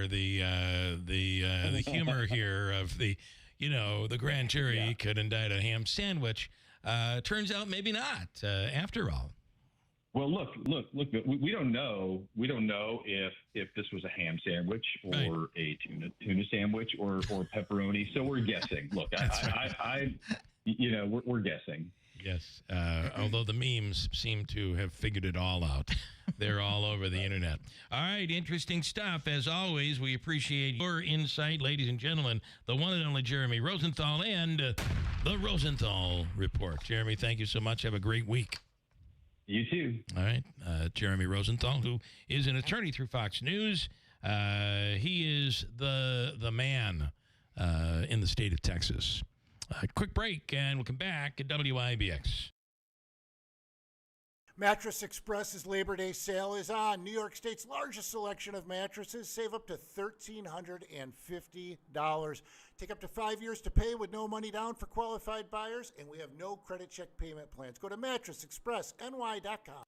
the humor here of the grand jury could indict a ham sandwich. Turns out maybe not. After all. Well, look. We don't know. We don't know if this was a ham sandwich or a tuna sandwich or pepperoni. So we're guessing. Look, we're guessing. Yes. Although the memes seem to have figured it all out. They're all over the internet. All right. Interesting stuff. As always, we appreciate your insight, ladies and gentlemen. The one and only Jeremy Rosenthal and the Rosenthal Report. Jeremy, thank you so much. Have a great week. You too. All right. Jeremy Rosenthal, who is an attorney through Fox News. He is the man in the state of Texas. Quick break, and we'll come back at WIBX. Mattress Express's Labor Day sale is on. New York State's largest selection of mattresses. Save up to $1,350. Take up to 5 years to pay with no money down for qualified buyers, and we have no credit check payment plans. Go to mattressexpressny.com.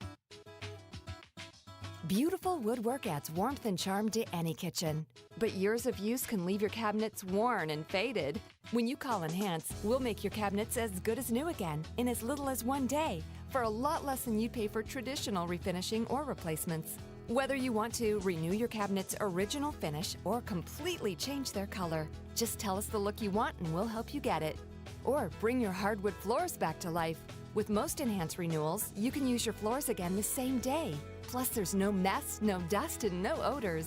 Beautiful woodwork adds warmth and charm to any kitchen. But years of use can leave your cabinets worn and faded. When you call Enhance, we'll make your cabinets as good as new again in as little as 1 day for a lot less than you'd pay for traditional refinishing or replacements. Whether you want to renew your cabinet's original finish or completely change their color, just tell us the look you want and we'll help you get it. Or bring your hardwood floors back to life. With most Enhance renewals, you can use your floors again the same day. Plus, there's no mess, no dust, and no odors.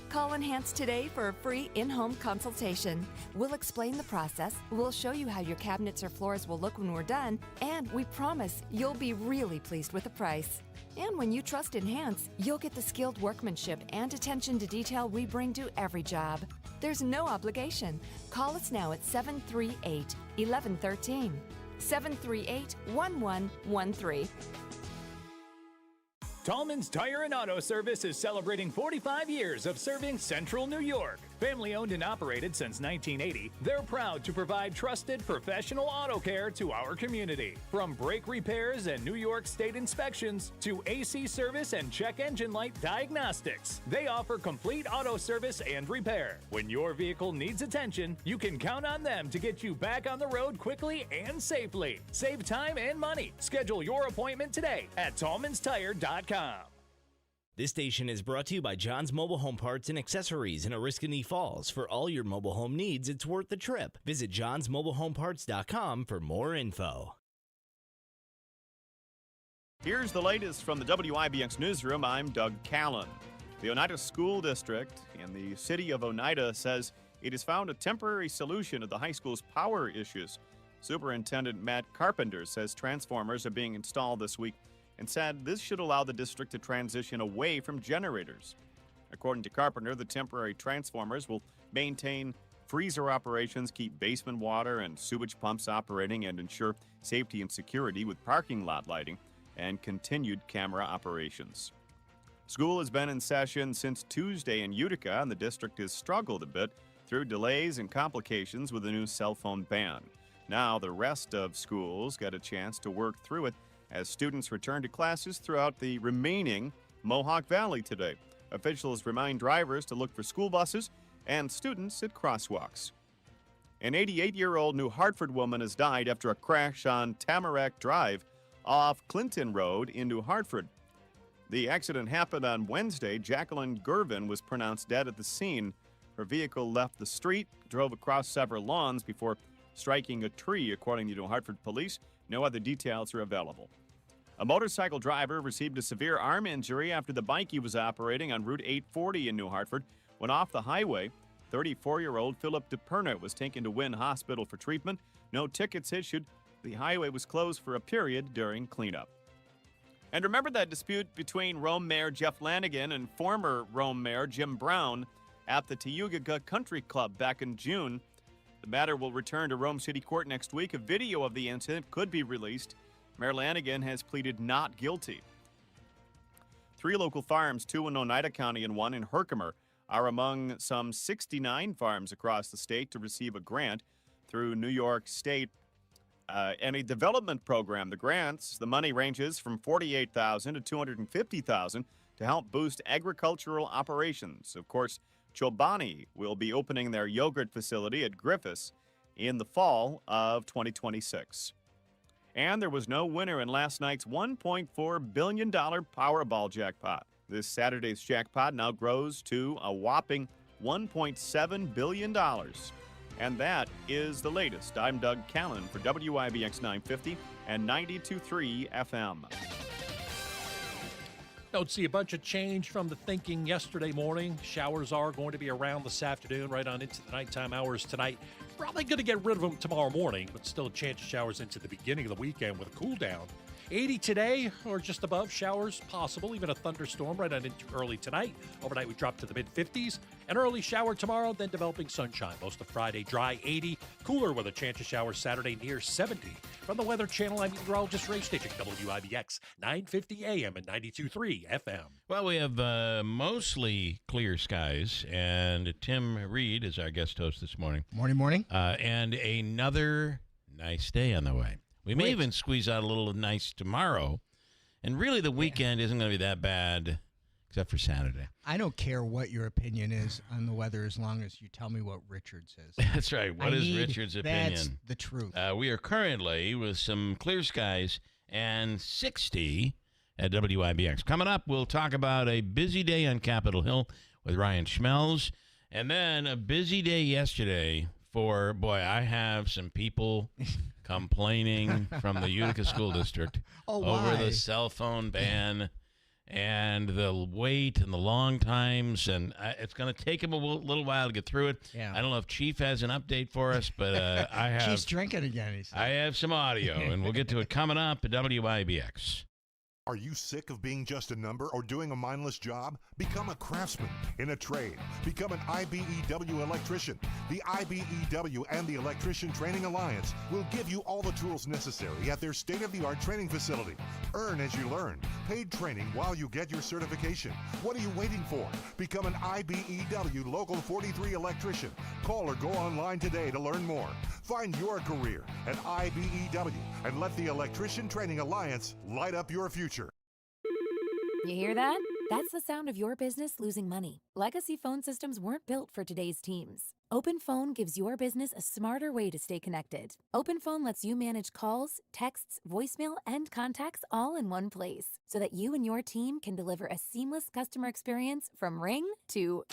Call Enhance today for a free in-home consultation. We'll explain the process, we'll show you how your cabinets or floors will look when we're done, and we promise you'll be really pleased with the price. And when you trust Enhance, you'll get the skilled workmanship and attention to detail we bring to every job. There's no obligation. Call us now at 738-1113. 738-1113. Tallman's Tire and Auto Service is celebrating 45 years of serving Central New York. Family owned and operated since 1980, they're proud to provide trusted professional auto care to our community. From brake repairs and New York State inspections to AC service and check engine light diagnostics, they offer complete auto service and repair. When your vehicle needs attention, you can count on them to get you back on the road quickly and safely. Save time and money. Schedule your appointment today at tallmanstire.com. This station is brought to you by John's Mobile Home Parts and Accessories in Oriskany Falls. For all your mobile home needs, it's worth the trip. Visit johnsmobilehomeparts.com for more info. Here's the latest from the WIBX newsroom. I'm Doug Callan. The Oneida School District in the city of Oneida says it has found a temporary solution to the high school's power issues. Superintendent Matt Carpenter says transformers are being installed this week and said this should allow the district to transition away from generators. According to Carpenter, the temporary transformers will maintain freezer operations, keep basement water and sewage pumps operating, and ensure safety and security with parking lot lighting and continued camera operations. School has been in session since Tuesday in Utica, and the district has struggled a bit through delays and complications with the new cell phone ban. Now the rest of schools get a chance to work through it as students return to classes throughout the remaining Mohawk Valley today. Officials remind drivers to look for school buses and students at crosswalks. An 88-year-old New Hartford woman has died after a crash on Tamarack Drive off Clinton Road in New Hartford. The accident happened on Wednesday. Jacqueline Gervin was pronounced dead at the scene. Her vehicle left the street, drove across several lawns before striking a tree, according to New Hartford police. No other details are available. A motorcycle driver received a severe arm injury after the bike he was operating on Route 840 in New Hartford went off the highway. 34-year-old Philip DePerna was taken to Wynn Hospital for treatment. No tickets issued. The highway was closed for a period during cleanup. And remember that dispute between Rome Mayor Jeff Lanigan and former Rome Mayor Jim Brown at the Tayuga Country Club back in June. The matter will return to Rome City Court next week. A video of the incident could be released. Mayor Lanigan has pleaded not guilty. 3 local farms, 2 in Oneida County and 1 in Herkimer, are among some 69 farms across the state to receive a grant through New York State and a development program. The money ranges from $48,000 to $250,000 to help boost agricultural operations. Of course, Chobani will be opening their yogurt facility at Griffiths in the fall of 2026. And there was no winner in last night's $1.4 billion Powerball jackpot. This Saturday's jackpot now grows to a whopping $1.7 billion. And that is the latest. I'm Doug Callan for WIBX 950 and 92.3 FM. Don't see a bunch of change from the thinking yesterday morning. Showers are going to be around this afternoon, right on into the nighttime hours tonight. Probably going to get rid of them tomorrow morning, but still a chance of showers into the beginning of the weekend with a cool down. 80 today or just above, showers possible, even a thunderstorm right on into early tonight. Overnight we drop to the mid-50s. An early shower tomorrow, then developing sunshine. Most of Friday dry, 80. Cooler with a chance of showers Saturday near 70. From the Weather Channel, I'm meteorologist Ray Stitchick, WIBX 950 AM and 92.3 FM. Well, we have mostly clear skies, and Tim Reed is our guest host this morning. Morning. And another nice day on the way. We may even squeeze out a little nice tomorrow. And really, the weekend isn't going to be that bad, except for Saturday. I don't care what your opinion is on the weather as long as you tell me what Richard says. That's right. What is Richard's opinion? That's the truth. We are currently with some clear skies and 60 at WIBX. Coming up, we'll talk about a busy day on Capitol Hill with Ryan Schmemells. And then a busy day yesterday for, boy, I have some people complaining from the Utica School District over the cell phone ban and the wait and the long times. And it's going to take him a little while to get through it. Yeah. I don't know if Chief has an update for us, but I have. Chief's drinking again, he said. I have some audio, and we'll get to it coming up at WIBX. Are you sick of being just a number or doing a mindless job? Become a craftsman in a trade. Become an IBEW electrician. The IBEW and the Electrician Training Alliance will give you all the tools necessary at their state-of-the-art training facility. Earn as you learn. Paid training while you get your certification. What are you waiting for? Become an IBEW Local 43 electrician. Call or go online today to learn more. Find your career at IBEW and let the Electrician Training Alliance light up your future. You hear that? That's the sound of your business losing money. Legacy phone systems weren't built for today's teams. OpenPhone gives your business a smarter way to stay connected. OpenPhone lets you manage calls, texts, voicemail, and contacts all in one place so that you and your team can deliver a seamless customer experience from ring to...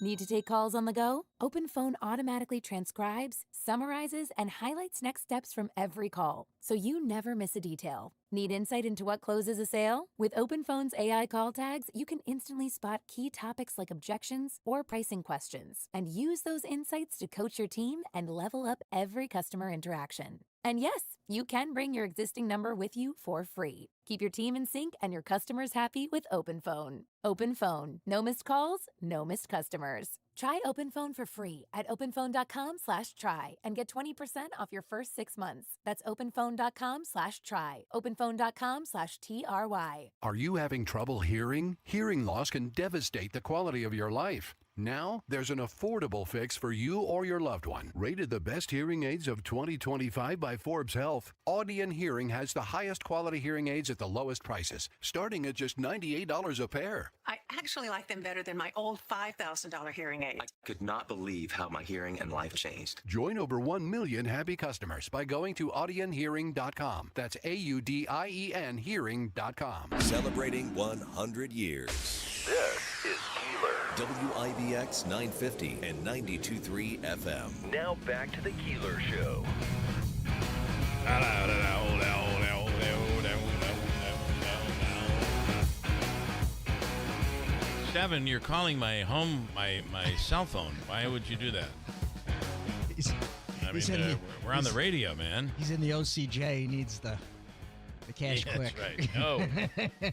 Need to take calls on the go? OpenPhone automatically transcribes, summarizes, and highlights next steps from every call, so you never miss a detail. Need insight into what closes a sale? With OpenPhone's AI call tags, you can instantly spot key topics like objections or pricing questions, and use those insights to coach your team and level up every customer interaction. And yes, you can bring your existing number with you for free. Keep your team in sync and your customers happy with OpenPhone. OpenPhone. No missed calls, no missed customers. Try OpenPhone for free at openphone.com/try and get 20% off your first 6 months. That's openphone.com/try. openphone.com/TRY. Are you having trouble hearing? Hearing loss can devastate the quality of your life. Now, there's an affordable fix for you or your loved one. Rated the best hearing aids of 2025 by Forbes Health, Audion Hearing has the highest quality hearing aids at the lowest prices, starting at just $98 a pair. I actually like them better than my old $5,000 hearing aid. I could not believe how my hearing and life changed. Join over 1 million happy customers by going to audionhearing.com. That's AUDIEN hearing.com. Celebrating 100 years. This is Keeler. WIBX 950 and 92.3 FM. Now back to the Keeler Show. Steven, you're calling my home, my cell phone. Why would you do that? We're on the radio, man. He's in the OCJ. He needs the cash quick. That's right. No,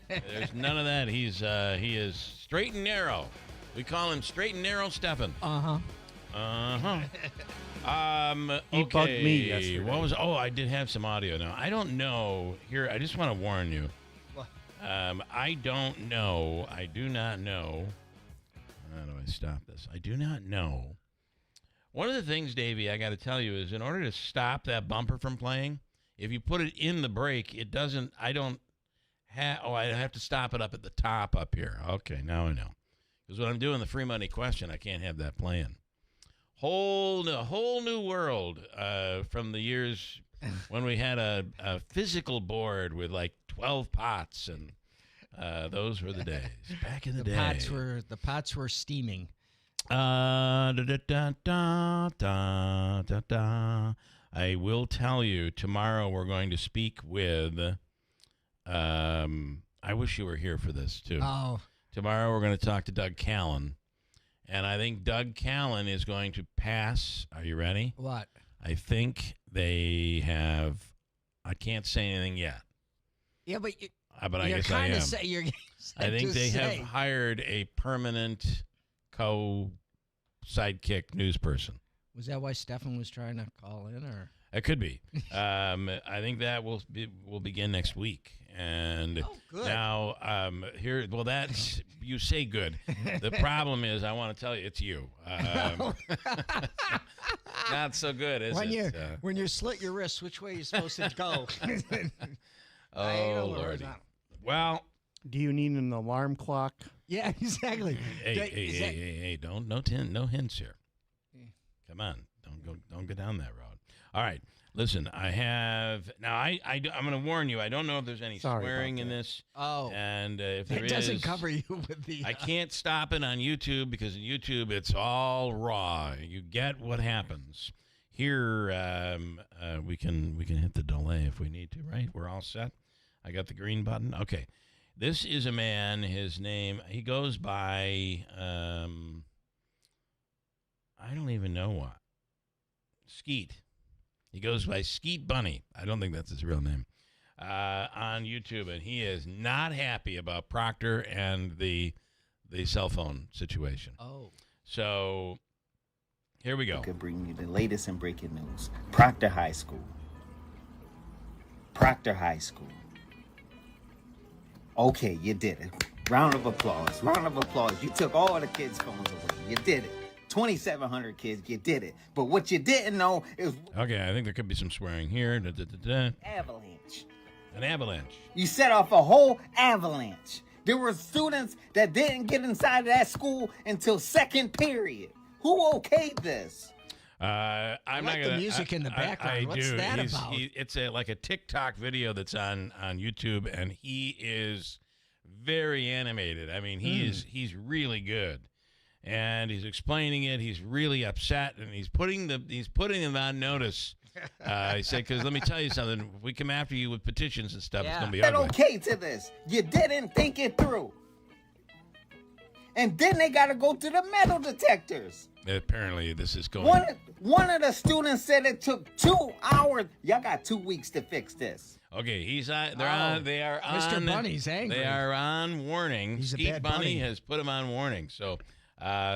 there's none of that. He is straight and narrow. We call him straight and narrow Stefan. He bugged me yesterday. What was? Oh, I did have some audio. Now I don't know. Here, I just want to warn you. I don't know. I do not know. How do I stop this? I do not know. One of the things, Davey, I got to tell you is in order to stop that bumper from playing, if you put it in the brake, it doesn't. I don't have. Oh, I have to stop it up at the top up here. Okay, now I know. Because when I'm doing the free money question, I can't have that playing. A whole new world from the years when we had a physical board with like 12 pots, and those were the days. Back in the day. The pots were steaming. I will tell you, tomorrow we're going to speak with, I wish you were here for this, too. Oh. Tomorrow we're going to talk to Doug Callen, and I think Doug Callen is going to pass. Are you ready? What? I think they have, I can't say anything yet. Yeah, but but I guess I am. I think they have hired a permanent sidekick news person. Was that why Stefan was trying to call in, or? It could be. I think that will begin next week. And now that's, you say good. The problem is, I want to tell you, it's you. Not so good, is it? When you slit your wrists, which way are you supposed to go? Oh, Lordy. Well, do you need an alarm clock? Yeah, exactly. Hey, no hints here. Come on, don't go down that road. All right, listen, I have now. I'm going to warn you. I don't know if there's any swearing in this. Oh, and if there is, it doesn't cover you with the. I can't stop it on YouTube because on YouTube it's all raw. You get what happens. Here, we can hit the delay if we need to. Right, we're all set. I got the green button. Okay. This is a man, his name, he goes by, I don't even know what. Skeet. He goes by Skeet Bunny. I don't think that's his real name. On YouTube, and he is not happy about Proctor and the cell phone situation. Oh. So, here we go. I could bring you the latest in breaking news. Proctor High School. Proctor High School. Okay, you did it. Round of applause. Round of applause. You took all the kids' phones away. You did it. 2,700 kids, you did it. But what you didn't know is... Okay, I think there could be some swearing here. Avalanche. An avalanche. You set off a whole avalanche. There were students that didn't get inside of that school until second period. Who okayed this? I'm I not like gonna, the music in the background. What's that about? It's like a TikTok video that's on YouTube, and he is very animated. I mean, he's really good, and he's explaining it. He's really upset, and he's putting them on notice. He said, because let me tell you something. If we come after you with petitions and stuff, it's gonna be ugly. Okay to this. You didn't think it through. And then they got to go to the metal detectors. Apparently, this is going. One of the students said it took 2 hours. Y'all got 2 weeks to fix this. Okay, they are on. Mr. Bunny's angry. They are on warning. He's a Skeet bad Bunny bunny. has put him on warning. So,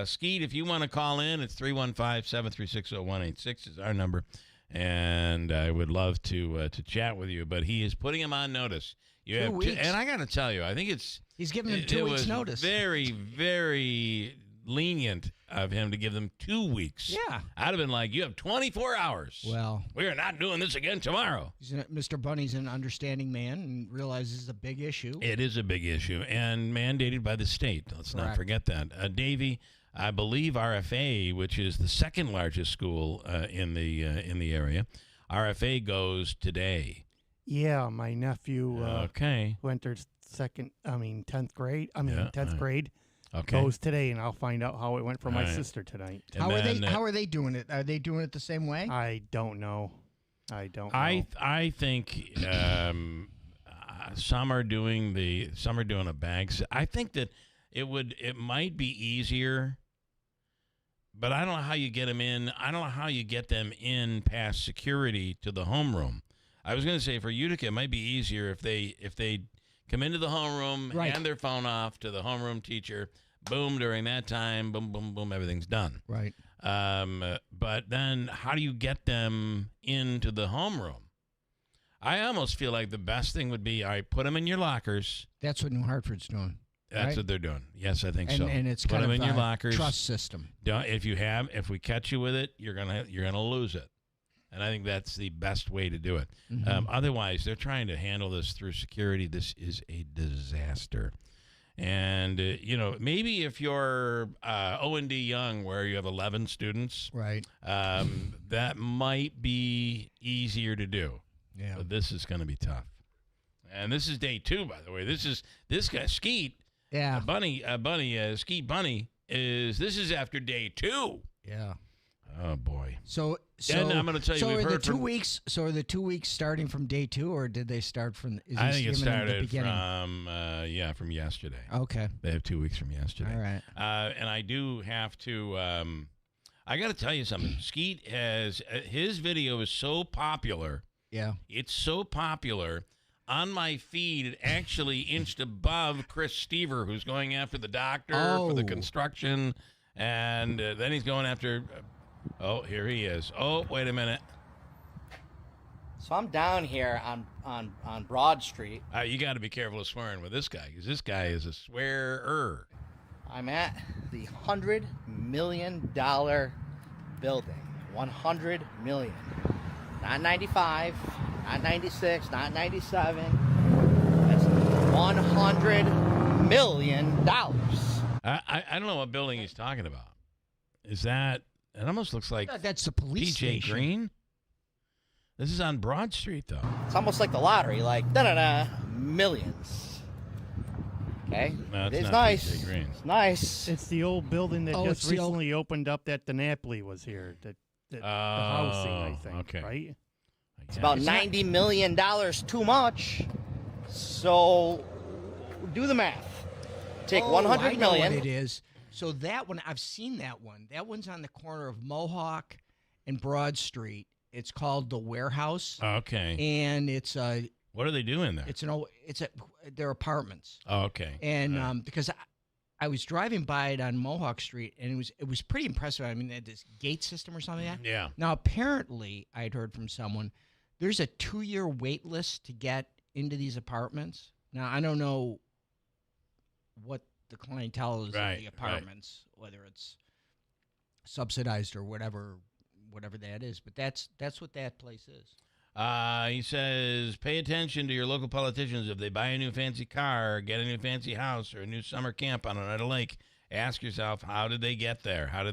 Skeet, if you want to call in, it's 315-736-0186 is our number, and I would love to chat with you. But he is putting him on notice. You 2 have weeks. and I got to tell you, I think he's giving him 2 weeks' notice. Very, very lenient of him to give them 2 weeks. Yeah. I'd have been like, you have 24 hours. Well, we are not doing this again tomorrow. Mr. Bunny's an understanding man and realizes it's a big issue. It is a big issue and mandated by the state. Let's not forget that. Davey, I believe RFA, which is the second largest school in the area, RFA goes today. Yeah, my nephew who entered 10th grade. 10th grade. Okay. Goes today, and I'll find out how it went for my sister tonight. How are they doing it? Are they doing it the same way? I don't know. I think some are doing a bag. I think that it might be easier, but I don't know how you get them in. I don't know how you get them in past security to the homeroom. I was going to say for Utica, it might be easier if they come into the homeroom, hand their phone off to the homeroom teacher, boom, during that time, boom, boom, boom, everything's done. Right. But then how do you get them into the homeroom? I almost feel like the best thing would be, all right, put them in your lockers. That's what New Hartford's doing. That's what they're doing. Yes, I think so. And it's put kind them of in your lockers. Trust system. If we catch you with it, you're gonna lose it. And I think that's the best way to do it. Mm-hmm. Otherwise, they're trying to handle this through security. This is a disaster. And, maybe if you're O&D Young, where you have 11 students, right, that might be easier to do. Yeah. But this is going to be tough. And this is day 2, by the way. This guy, Skeet, Skeet Bunny, this is after day 2. Yeah. Oh, boy. So and I'm going to tell you, so we've are the heard 2 weeks? So are the 2 weeks starting from day 2, or did they start from? I think it started from from yesterday. Okay. They have 2 weeks from yesterday. All right. And I do have to. I got to tell you something. Skeet has his video is so popular. Yeah. It's so popular. On my feed, it actually inched above Chris Stever, who's going after the doctor for the construction, and then he's going after. Oh, here he is. Oh, wait a minute. So I'm down here on Broad Street. You got to be careful of swearing with this guy, because this guy is a swearer. I'm at the $100 million building. 100 million. Not 95, not 96, not 97. That's $100 million. I don't know what building he's talking about. Is that? It almost looks like that's the police PJ station. Green. This is on Broad Street, though. It's almost like the lottery, like da-da-da, millions. Okay? No, it's not nice. PJ Green. It's nice. It's the old building that just recently opened up that DiNapoli was here. The housing, I think. Okay. Right? It's about $90 million too much. So do the math. Take $100 I know million. what it is. So that one, I've seen that one. That one's on the corner of Mohawk and Broad Street. It's called the Warehouse. Okay. And it's what are they doing there? They're apartments. Oh, okay. And because I was driving by it on Mohawk Street, and it was pretty impressive. I mean, they had this gate system or something like that. Yeah. Now, apparently, I'd heard from someone, there's a 2-year wait list to get into these apartments. Now, I don't know what the clientele is of the apartments, whether it's subsidized or whatever that is, but that's what that place is. He says, pay attention to your local politicians. If they buy a new fancy car, get a new fancy house, or a new summer camp on Oneida Lake, ask yourself, how did they get there? How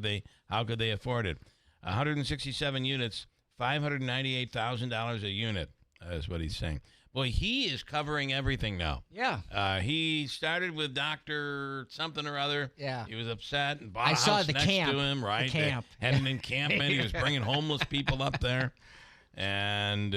could they afford it? 167 units, $598,000 a unit, is what he's saying. Boy, he is covering everything now. Yeah. He started with Dr. something or other. Yeah. He was upset and bought I a saw house the next camp. to him, right? The camp. Had an encampment. He was bringing homeless people up there. And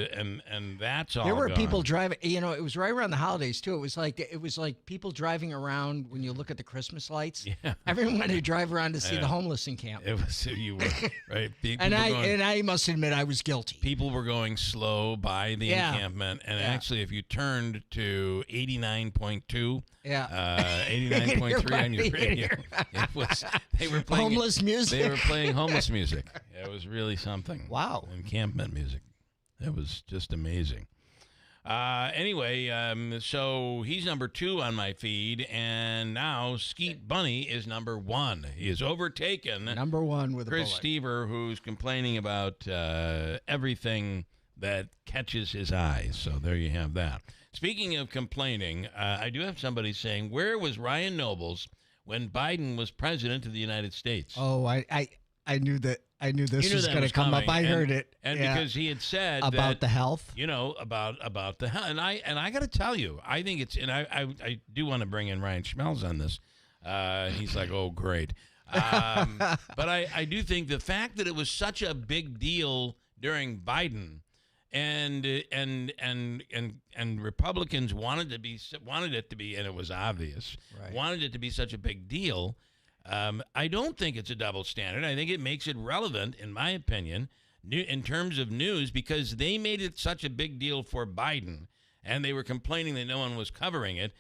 that's all There were gone. people driving. It was right around the holidays too. It was like people driving around when you look at the Christmas lights. Yeah. Everyone wanted to drive around to see the homeless encampment. It was you were right. And I must admit I was guilty. People were going slow by the encampment, and actually, if you turned to 89.2, 89.3 on your radio, they were playing homeless music. They were playing homeless music. It was really something. Wow, encampment music. It was just amazing. Anyway, so he's number 2 on my feed, and now Skeet Bunny is number 1. He is overtaken number 1 with Chris a bullet. Stever, who's complaining about everything that catches his eyes. So there you have that. Speaking of complaining, I do have somebody saying, where was Ryan Schmemells when Biden was president of the United States? Oh, I knew that. I knew this was going to come up. I heard it, and because he had said about the health, about the health, and I got to tell you, I think it's, and I do want to bring in Ryan Schmemells on this. He's like, oh, great, but I do think the fact that it was such a big deal during Biden, and Republicans wanted it to be, and it was obvious, wanted it to be such a big deal. I don't think it's a double standard. I think it makes it relevant, in my opinion, in terms of news, because they made it such a big deal for Biden, and they were complaining that no one was covering it.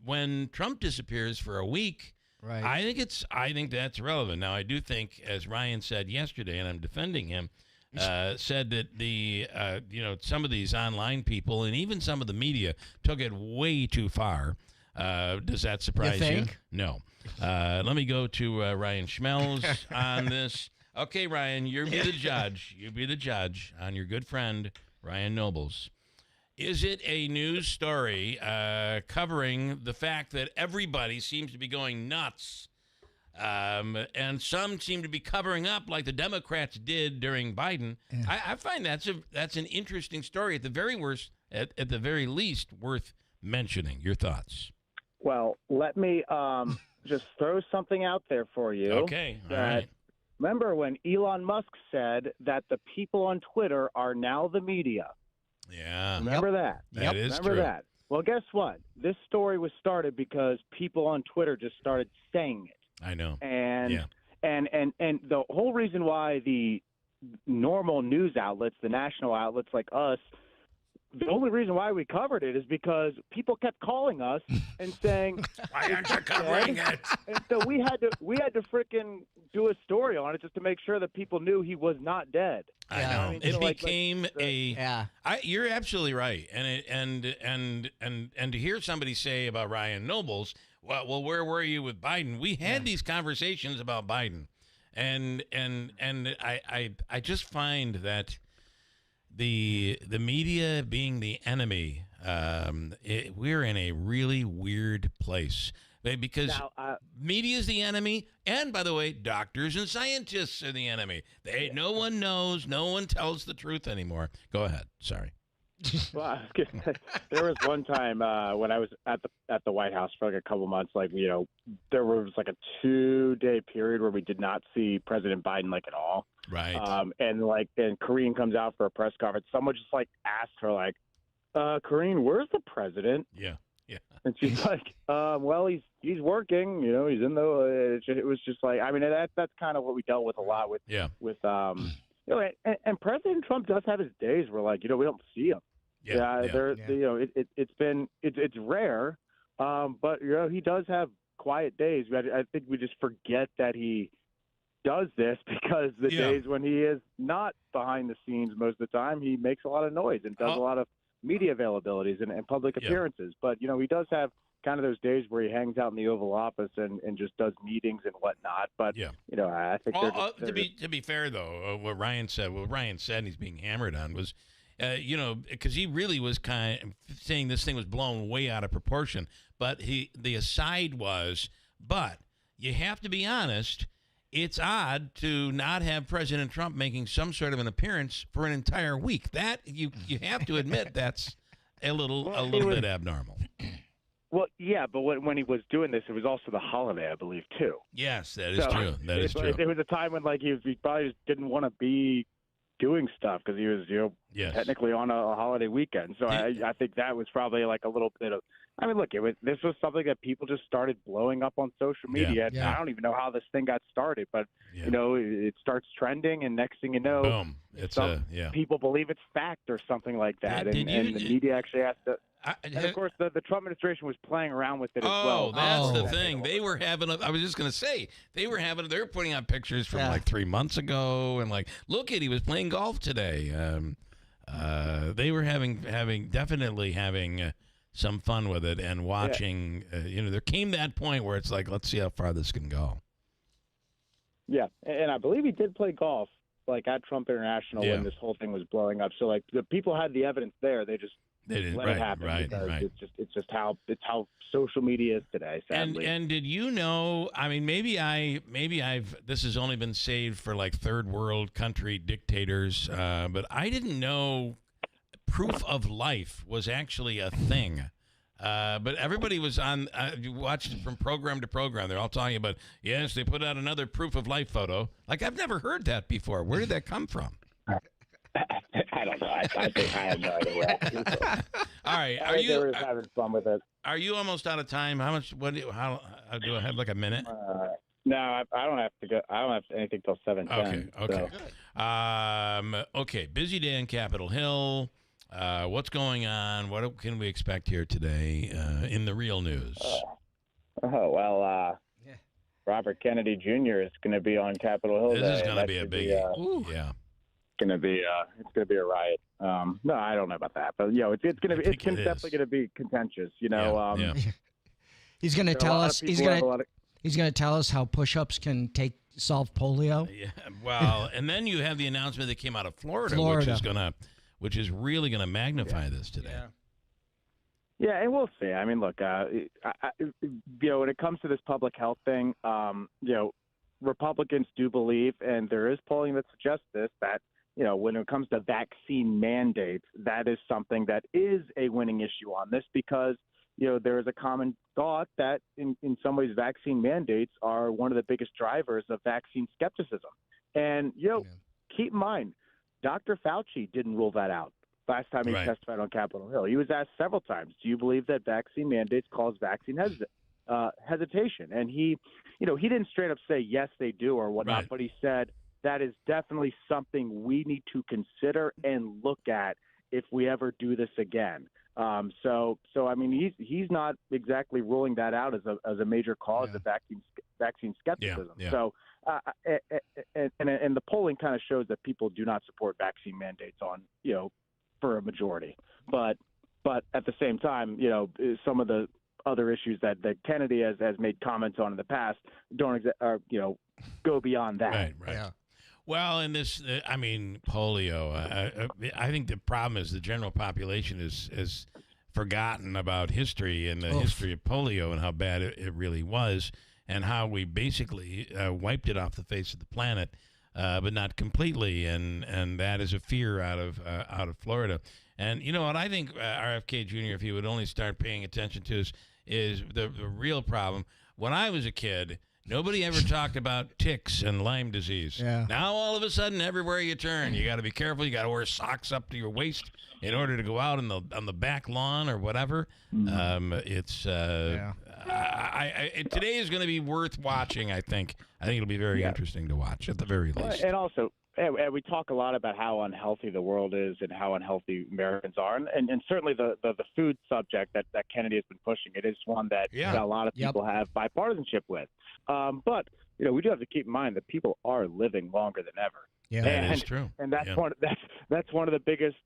When Trump disappears for a week, I think that's relevant. Now, I do think, as Ryan said yesterday, and I'm defending him, said that the some of these online people and even some of the media took it way too far. Does that surprise you? No. Let me go to Ryan Schmemells on this. Okay, Ryan, you be the judge. You be the judge on your good friend, Ryan Schmemells. Is it a news story covering the fact that everybody seems to be going nuts, and some seem to be covering up like the Democrats did during Biden? Yeah. I find that's an interesting story. At the very least, worth mentioning. Your thoughts? Well, let me just throw something out there for you. Okay, all right. Remember when Elon Musk said that the people on Twitter are now the media? Yeah. Remember that? That is Remember true. that? Well, guess what? This story was started because people on Twitter just started saying it. I know. And the whole reason why the normal news outlets, the national outlets like us, the only reason why we covered it is because people kept calling us and saying, "Why aren't you covering it?" And so we had to frickin' do a story on it just to make sure that people knew he was not dead. I know. I mean, it became you're absolutely right, and to hear somebody say about Ryan Nobles, well, where were you with Biden? We had these conversations about Biden, and I just find that the media being the enemy, we're in a really weird place. Because media is the enemy, and by the way, doctors and scientists are the enemy. No one knows, no one tells the truth anymore. Go ahead. Sorry. Well, I was gonna say, there was one time when I was at the White House for like a couple months, there was like a 2-day period where we did not see President Biden like at all. Right. And Karine comes out for a press conference. Someone just asked her Karine, where's the president? Yeah. Yeah. And she's like, well, he's working, he's in the, it was just that's kind of what we dealt with a lot with, and President Trump does have his days where we don't see him. It's rare. But he does have quiet days. I think we just forget that he does this because the days when he is not behind the scenes most of the time, he makes a lot of noise and does a lot of media availabilities and public appearances. But, he does have kind of those days where he hangs out in the Oval Office and just does meetings and whatnot. But, I think to be fair, though, what Ryan said, and he's being hammered on was, because he really was kind of saying this thing was blown way out of proportion. But the aside was, but you have to be honest, it's odd to not have President Trump making some sort of an appearance for an entire week. That you have to admit that's a little bit abnormal. Well, yeah, but when he was doing this, it was also the holiday, I believe, too. Yes, that is true. That is true. It was a time when he probably just didn't want to be doing stuff because he was technically on a holiday weekend. So I think that was probably a little bit of. This was something that people just started blowing up on social media. Yeah. I don't even know how this thing got started, but it starts trending, and next thing you know, boom! People believe it's fact or something like that, and the media actually has to. And of course, the Trump administration was playing around with it as well. That's the thing. They were having. I was just going to say they were putting out pictures from 3 months ago, and look at he was playing golf today. They were definitely having some fun with it and watching. There came that point where it's let's see how far this can go. Yeah, and I believe he did play golf at Trump International when this whole thing was blowing up. So the people had the evidence there. They didn't let it happen. Right. It's just how social media is today. Sadly. And did you know? I mean, maybe I've. This has only been saved for third world country dictators, but I didn't know proof of life was actually a thing. But everybody was on. You watched it from program to program. They're all talking about yes, they put out another proof of life photo. I've never heard that before. Where did that come from? I don't know. I think I have no idea. All right. They were having fun with it. Are you almost out of time? How much? How do I have a minute? No, I don't have to go. I don't have anything till 7:10. Okay. So. Okay. Busy day in Capitol Hill. What's going on? What can we expect here today in the real news? Robert Kennedy Jr. is going to be on Capitol Hill. This is going to be a biggie. It's going to be a riot. No, I don't know about that, but it's definitely going to be contentious. He's going to tell us. He's going to tell us how push-ups can solve polio. Yeah. Well, and then you have the announcement that came out of Florida. Which is going to. which is really going to magnify this today. Yeah, and we'll see. I mean, look, when it comes to this public health thing, Republicans do believe, and there is polling that suggests this, that, when it comes to vaccine mandates, that is something that is a winning issue on this because, there is a common thought that in some ways vaccine mandates are one of the biggest drivers of vaccine skepticism. And, keep in mind, Dr. Fauci didn't rule that out last time he testified on Capitol Hill. He was asked several times, do you believe that vaccine mandates cause vaccine hesitation? And he didn't straight up say, yes, they do or whatnot, but he said that is definitely something we need to consider and look at if we ever do this again. So I mean, he's not exactly ruling that out as a major cause of vaccine skepticism. So, and the polling kind of shows that people do not support vaccine mandates on, for a majority. But at the same time, some of the other issues that Kennedy has made comments on in the past don't go beyond that. Right. Yeah. Well, in this, polio. I think the problem is the general population is forgotten about history and the history of polio and how bad it really was, and how we basically wiped it off the face of the planet, but not completely. And that is a fear out of Florida. And you know what I think, RFK Jr., if he would only start paying attention to is the real problem. When I was a kid, nobody ever talked about ticks and Lyme disease. Yeah. Now, all of a sudden, everywhere you turn, you got to be careful. You got to wear socks up to your waist in order to go out on the back lawn or whatever. Today is going to be worth watching, I think. I think it'll be very interesting to watch, at the very least. And also, we talk a lot about how unhealthy the world is and how unhealthy Americans are. And certainly the food subject that Kennedy has been pushing, it is one that a lot of people have bipartisanship with. But, we do have to keep in mind that people are living longer than ever. Yeah, that is true. And that's one of the biggest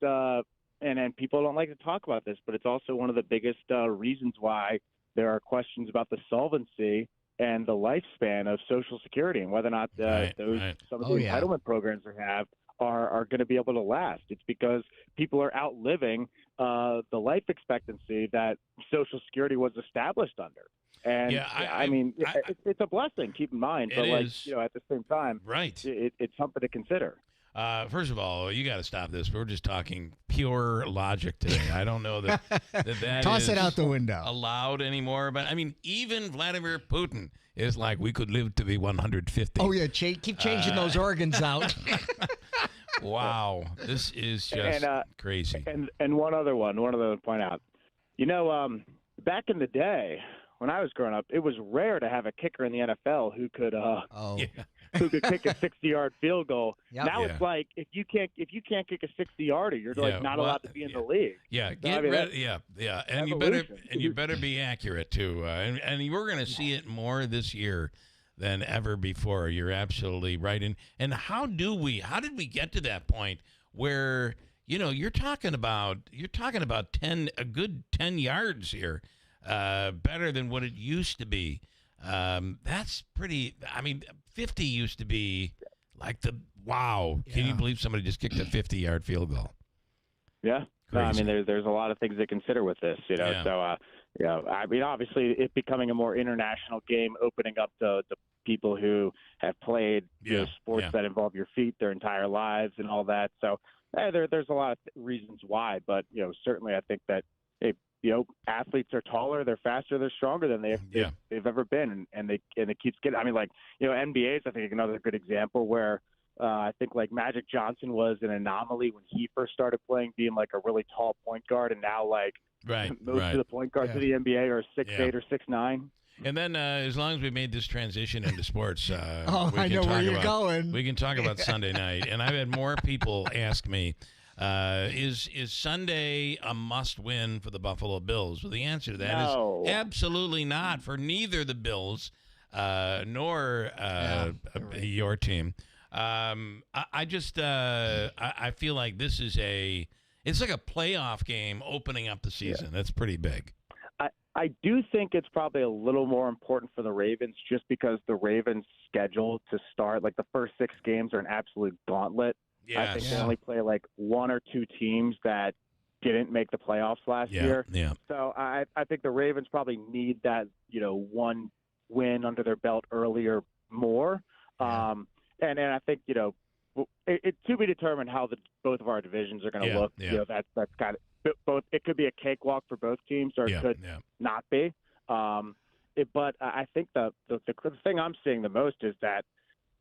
and people don't like to talk about this, but it's also one of the biggest reasons why there are questions about the solvency and the lifespan of Social Security and whether or not some of the entitlement programs they have are going to be able to last. It's because people are outliving the life expectancy that Social Security was established under. And it's a blessing, keep in mind, but at the same time, it's something to consider. First of all, you got to stop this. We're just talking pure logic today. I don't know that toss it out the window allowed anymore. But I mean, even Vladimir Putin is like, we could live to be 150. Oh yeah, keep changing those organs out. Wow, this is just crazy. And one other to point out. Back in the day when I was growing up, it was rare to have a kicker in the NFL who could who could kick a 60-yard field goal. Yep. Now it's like if you can't kick a 60-yarder, you're not allowed to be in the league. Yeah, and you better be accurate too. And we're going to see it more this year than ever before. You're absolutely right. And how did we get to that point where you're talking about a good 10 yards here, better than what it used to be. That's pretty. I mean, 50 used to be like wow. Can you believe somebody just kicked a 50-yard field goal? Yeah. No, I mean, there's a lot of things to consider with this, So, I mean, obviously, it becoming a more international game, opening up to people who have played sports that involve your feet their entire lives and all that. So, there's a lot of reasons why, but certainly, I think that athletes are taller, they're faster, they're stronger than they've ever been, and it keeps getting. I mean, NBA is I think another good example where I think Magic Johnson was an anomaly when he first started playing, being like a really tall point guard, and now most of the point guards of the NBA are 6'8" or 6'9". And then, as long as we made this transition into sports, I know where you're going. We can talk about Sunday night, and I've had more people ask me. Is Sunday a must-win for the Buffalo Bills? Well, the answer to that is absolutely not for neither the Bills nor your team. I feel like this is it's like a playoff game opening up the season. That's pretty big. I do think it's probably a little more important for the Ravens just because the Ravens' schedule to start, the first 6 games are an absolute gauntlet. I think they only play like one or two teams that didn't make the playoffs last year. Yeah. So I think the Ravens probably need that, one win under their belt earlier more. And I think, it to be determined how both of our divisions are going to look. Yeah. That's kind of both. It could be a cakewalk for both teams, or it could not be. But I think the thing I'm seeing the most is that,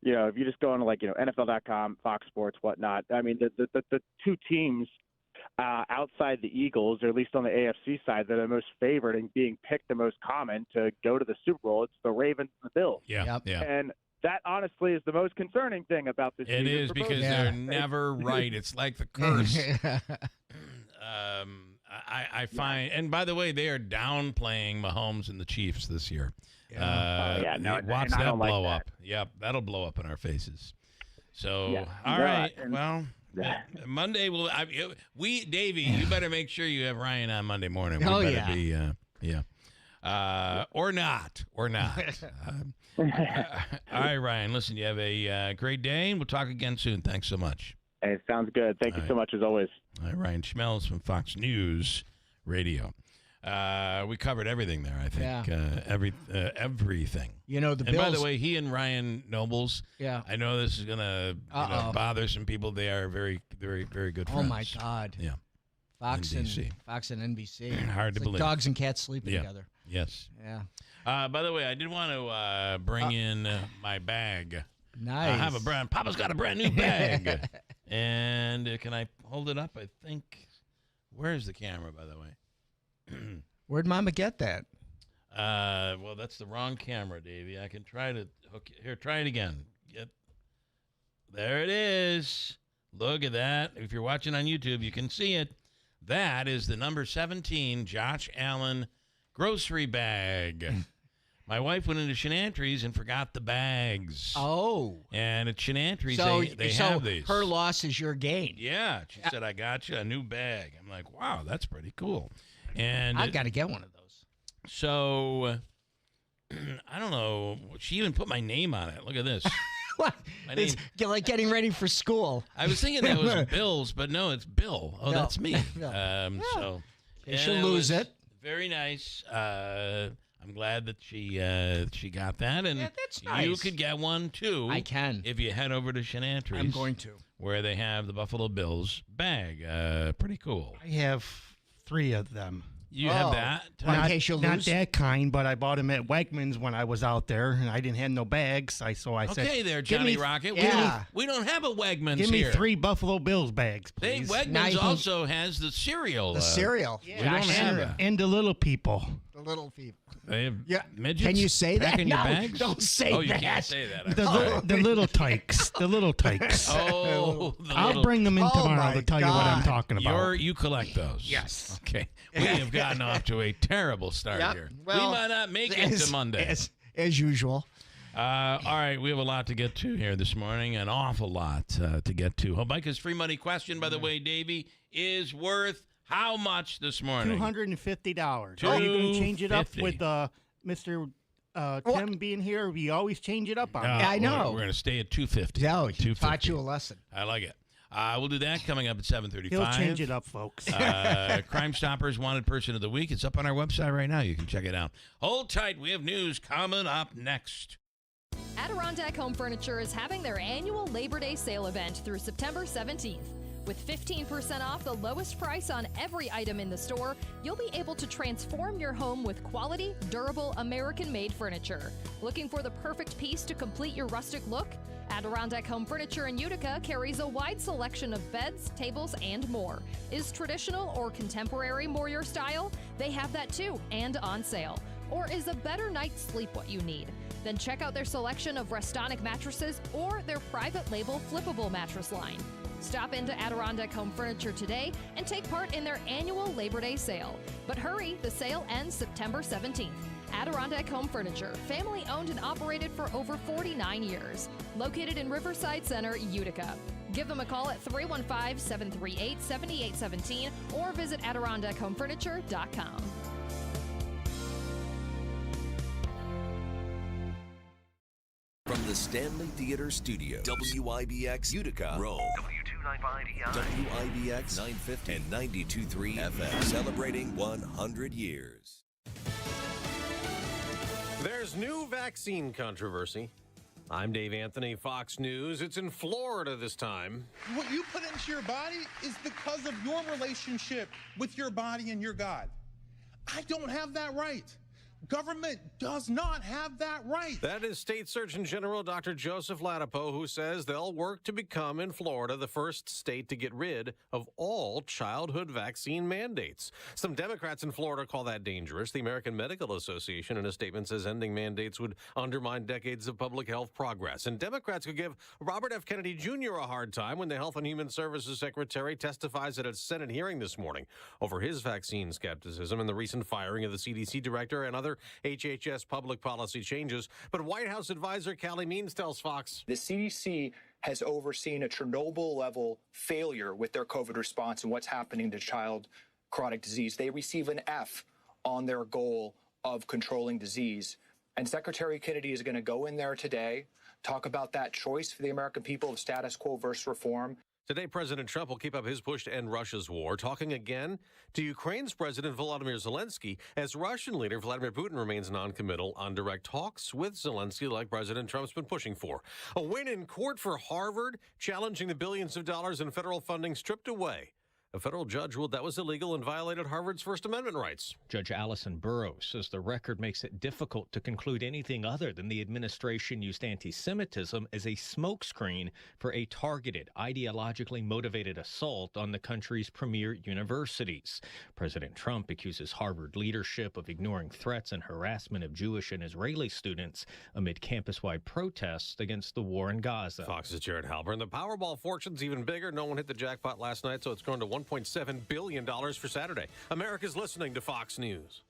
if you just go into NFL.com, Fox Sports, whatnot. I mean, the two teams outside the Eagles, or at least on the AFC side, that are the most favored and being picked the most common to go to the Super Bowl, it's the Ravens and the Bills. Yeah. And that honestly is the most concerning thing about this season. It is, because they're never right. It's like the curse. I find, and by the way, they are downplaying Mahomes and the Chiefs this year. Watch that blow up. Yep, that'll blow up in our faces. So, all right. Well, Monday Davey, you better make sure you have Ryan on Monday morning. Oh, we better be, or not. All right, Ryan. Listen, you have a great day, and we'll talk again soon. Thanks so much. Hey, sounds good. Thank you so much, as always. All right, Ryan Schmemells from Fox News Radio. We covered everything there, I think. Everything. The and Bills. By the way, he and Ryan Nobles. Yeah. I know this is going to bother some people. They are very, very, very good friends. Oh, my God. Yeah. Fox and NBC. Hard to like believe. Dogs and cats sleeping together. Yes. Yeah. By the way, I did want to bring in my bag. Nice. I have Papa's got a brand new bag. And can I hold it up? I think. Where's the camera, by the way? Where'd Mama get that? Well, that's the wrong camera, Davey. I can try to hook it. Here, try it again. There it is. Look at that. If you're watching on YouTube, you can see it. That is the number 17 Josh Allen grocery bag. My wife went into Shenantries and forgot the bags. Oh. And at Shenantries, they so have these. Her loss is your gain. Yeah. She said, I got you a new bag. I'm like, wow, that's pretty cool. And I got to get one of those. So, I don't know. She even put my name on it. Look at this. What? It's like getting ready for school. I was thinking that was Bill's, but no, it's Bill. Oh, that's me. No. So she'll lose it. Very nice. I'm glad that she got that, and that's nice. You could get one too. I can if you head over to Shenantries. I'm going to, where they have the Buffalo Bills bag. Pretty cool. I have 3 of them. You have that? Not that kind, but I bought them at Wegmans when I was out there, and I didn't have no bags. So I said, "Okay, there, Johnny Rocket. We don't have a Wegmans here. Give me 3 Buffalo Bills bags, please." Wegmans also has the cereal. The cereal. We don't have it. And the little people. The little people. They have midgets. Can you say that? In your No, bags? don't say that. Oh, you can't say that. The little tykes. The little tykes. Oh, I'll bring them in tomorrow to tell you what I'm talking about. You collect those. Yes. Okay. We have gotten off to a terrible start here. Well, we might not make it to Monday. As usual. All right, we have a lot to get to here this morning, an awful lot to get to. Micah's free money question, by the way, Davey, is worth how much this morning? $250. Are you going to change it up with Mr. Tim being here? We always change it up on I know. We're going to stay at $250. No, he taught you a lesson. I like it. We'll do that coming up at 7:35. He'll change it up, folks. Crime Stoppers Wanted Person of the Week. It's up on our website right now. You can check it out. Hold tight. We have news coming up next. Adirondack Home Furniture is having their annual Labor Day sale event through September 17th. With 15% off the lowest price on every item in the store, you'll be able to transform your home with quality, durable, American-made furniture. Looking for the perfect piece to complete your rustic look? Adirondack Home Furniture in Utica carries a wide selection of beds, tables, and more. Is traditional or contemporary more your style? They have that too, and on sale. Or is a better night's sleep what you need? Then check out their selection of Restonic mattresses or their private label flippable mattress line. Stop into Adirondack Home Furniture today and take part in their annual Labor Day sale. But hurry, the sale ends September 17th. Adirondack Home Furniture, family owned and operated for over 49 years. Located in Riverside Center, Utica. Give them a call at 315-738-7817 or visit AdirondackHomeFurniture.com. From the Stanley Theater Studio. WIBX Utica, Rome. WIBX 950 and 92.3 FM. Celebrating 100 years. There's new vaccine controversy. I'm Dave Anthony, Fox News. It's in Florida this time. What you put into your body is because of your relationship with your body and your God. I don't have that right. Government does not have that right. That is State Surgeon General Dr. Joseph Ladapo, who says they'll work to become, in Florida, the first state to get rid of all childhood vaccine mandates. Some Democrats in Florida call that dangerous. The American Medical Association, in a statement, says ending mandates would undermine decades of public health progress. And Democrats could give Robert F. Kennedy Jr. a hard time when the Health and Human Services Secretary testifies at a Senate hearing this morning over his vaccine skepticism and the recent firing of the CDC director and other HHS public policy changes. But White House advisor Callie Means tells Fox the CDC has overseen a Chernobyl-level failure with their COVID response and what's happening to child chronic disease. They receive an F on their goal of controlling disease. And Secretary Kennedy is going to go in there today, talk about that choice for the American people of status quo versus reform. Today, President Trump will keep up his push to end Russia's war, talking again to Ukraine's President Volodymyr Zelensky as Russian leader Vladimir Putin remains noncommittal on direct talks with Zelensky like President Trump's been pushing for. A win in court for Harvard, challenging the billions of dollars in federal funding stripped away. A federal judge ruled that was illegal and violated Harvard's First Amendment rights. Judge Allison Burroughs says the record makes it difficult to conclude anything other than the administration used anti-Semitism as a smokescreen for a targeted, ideologically motivated assault on the country's premier universities. President Trump accuses Harvard leadership of ignoring threats and harassment of Jewish and Israeli students amid campus-wide protests against the war in Gaza. Fox's Jared Halpern. The Powerball fortune's even bigger. No one hit the jackpot last night, so it's grown to $1.7 billion for Saturday. America's listening to Fox News.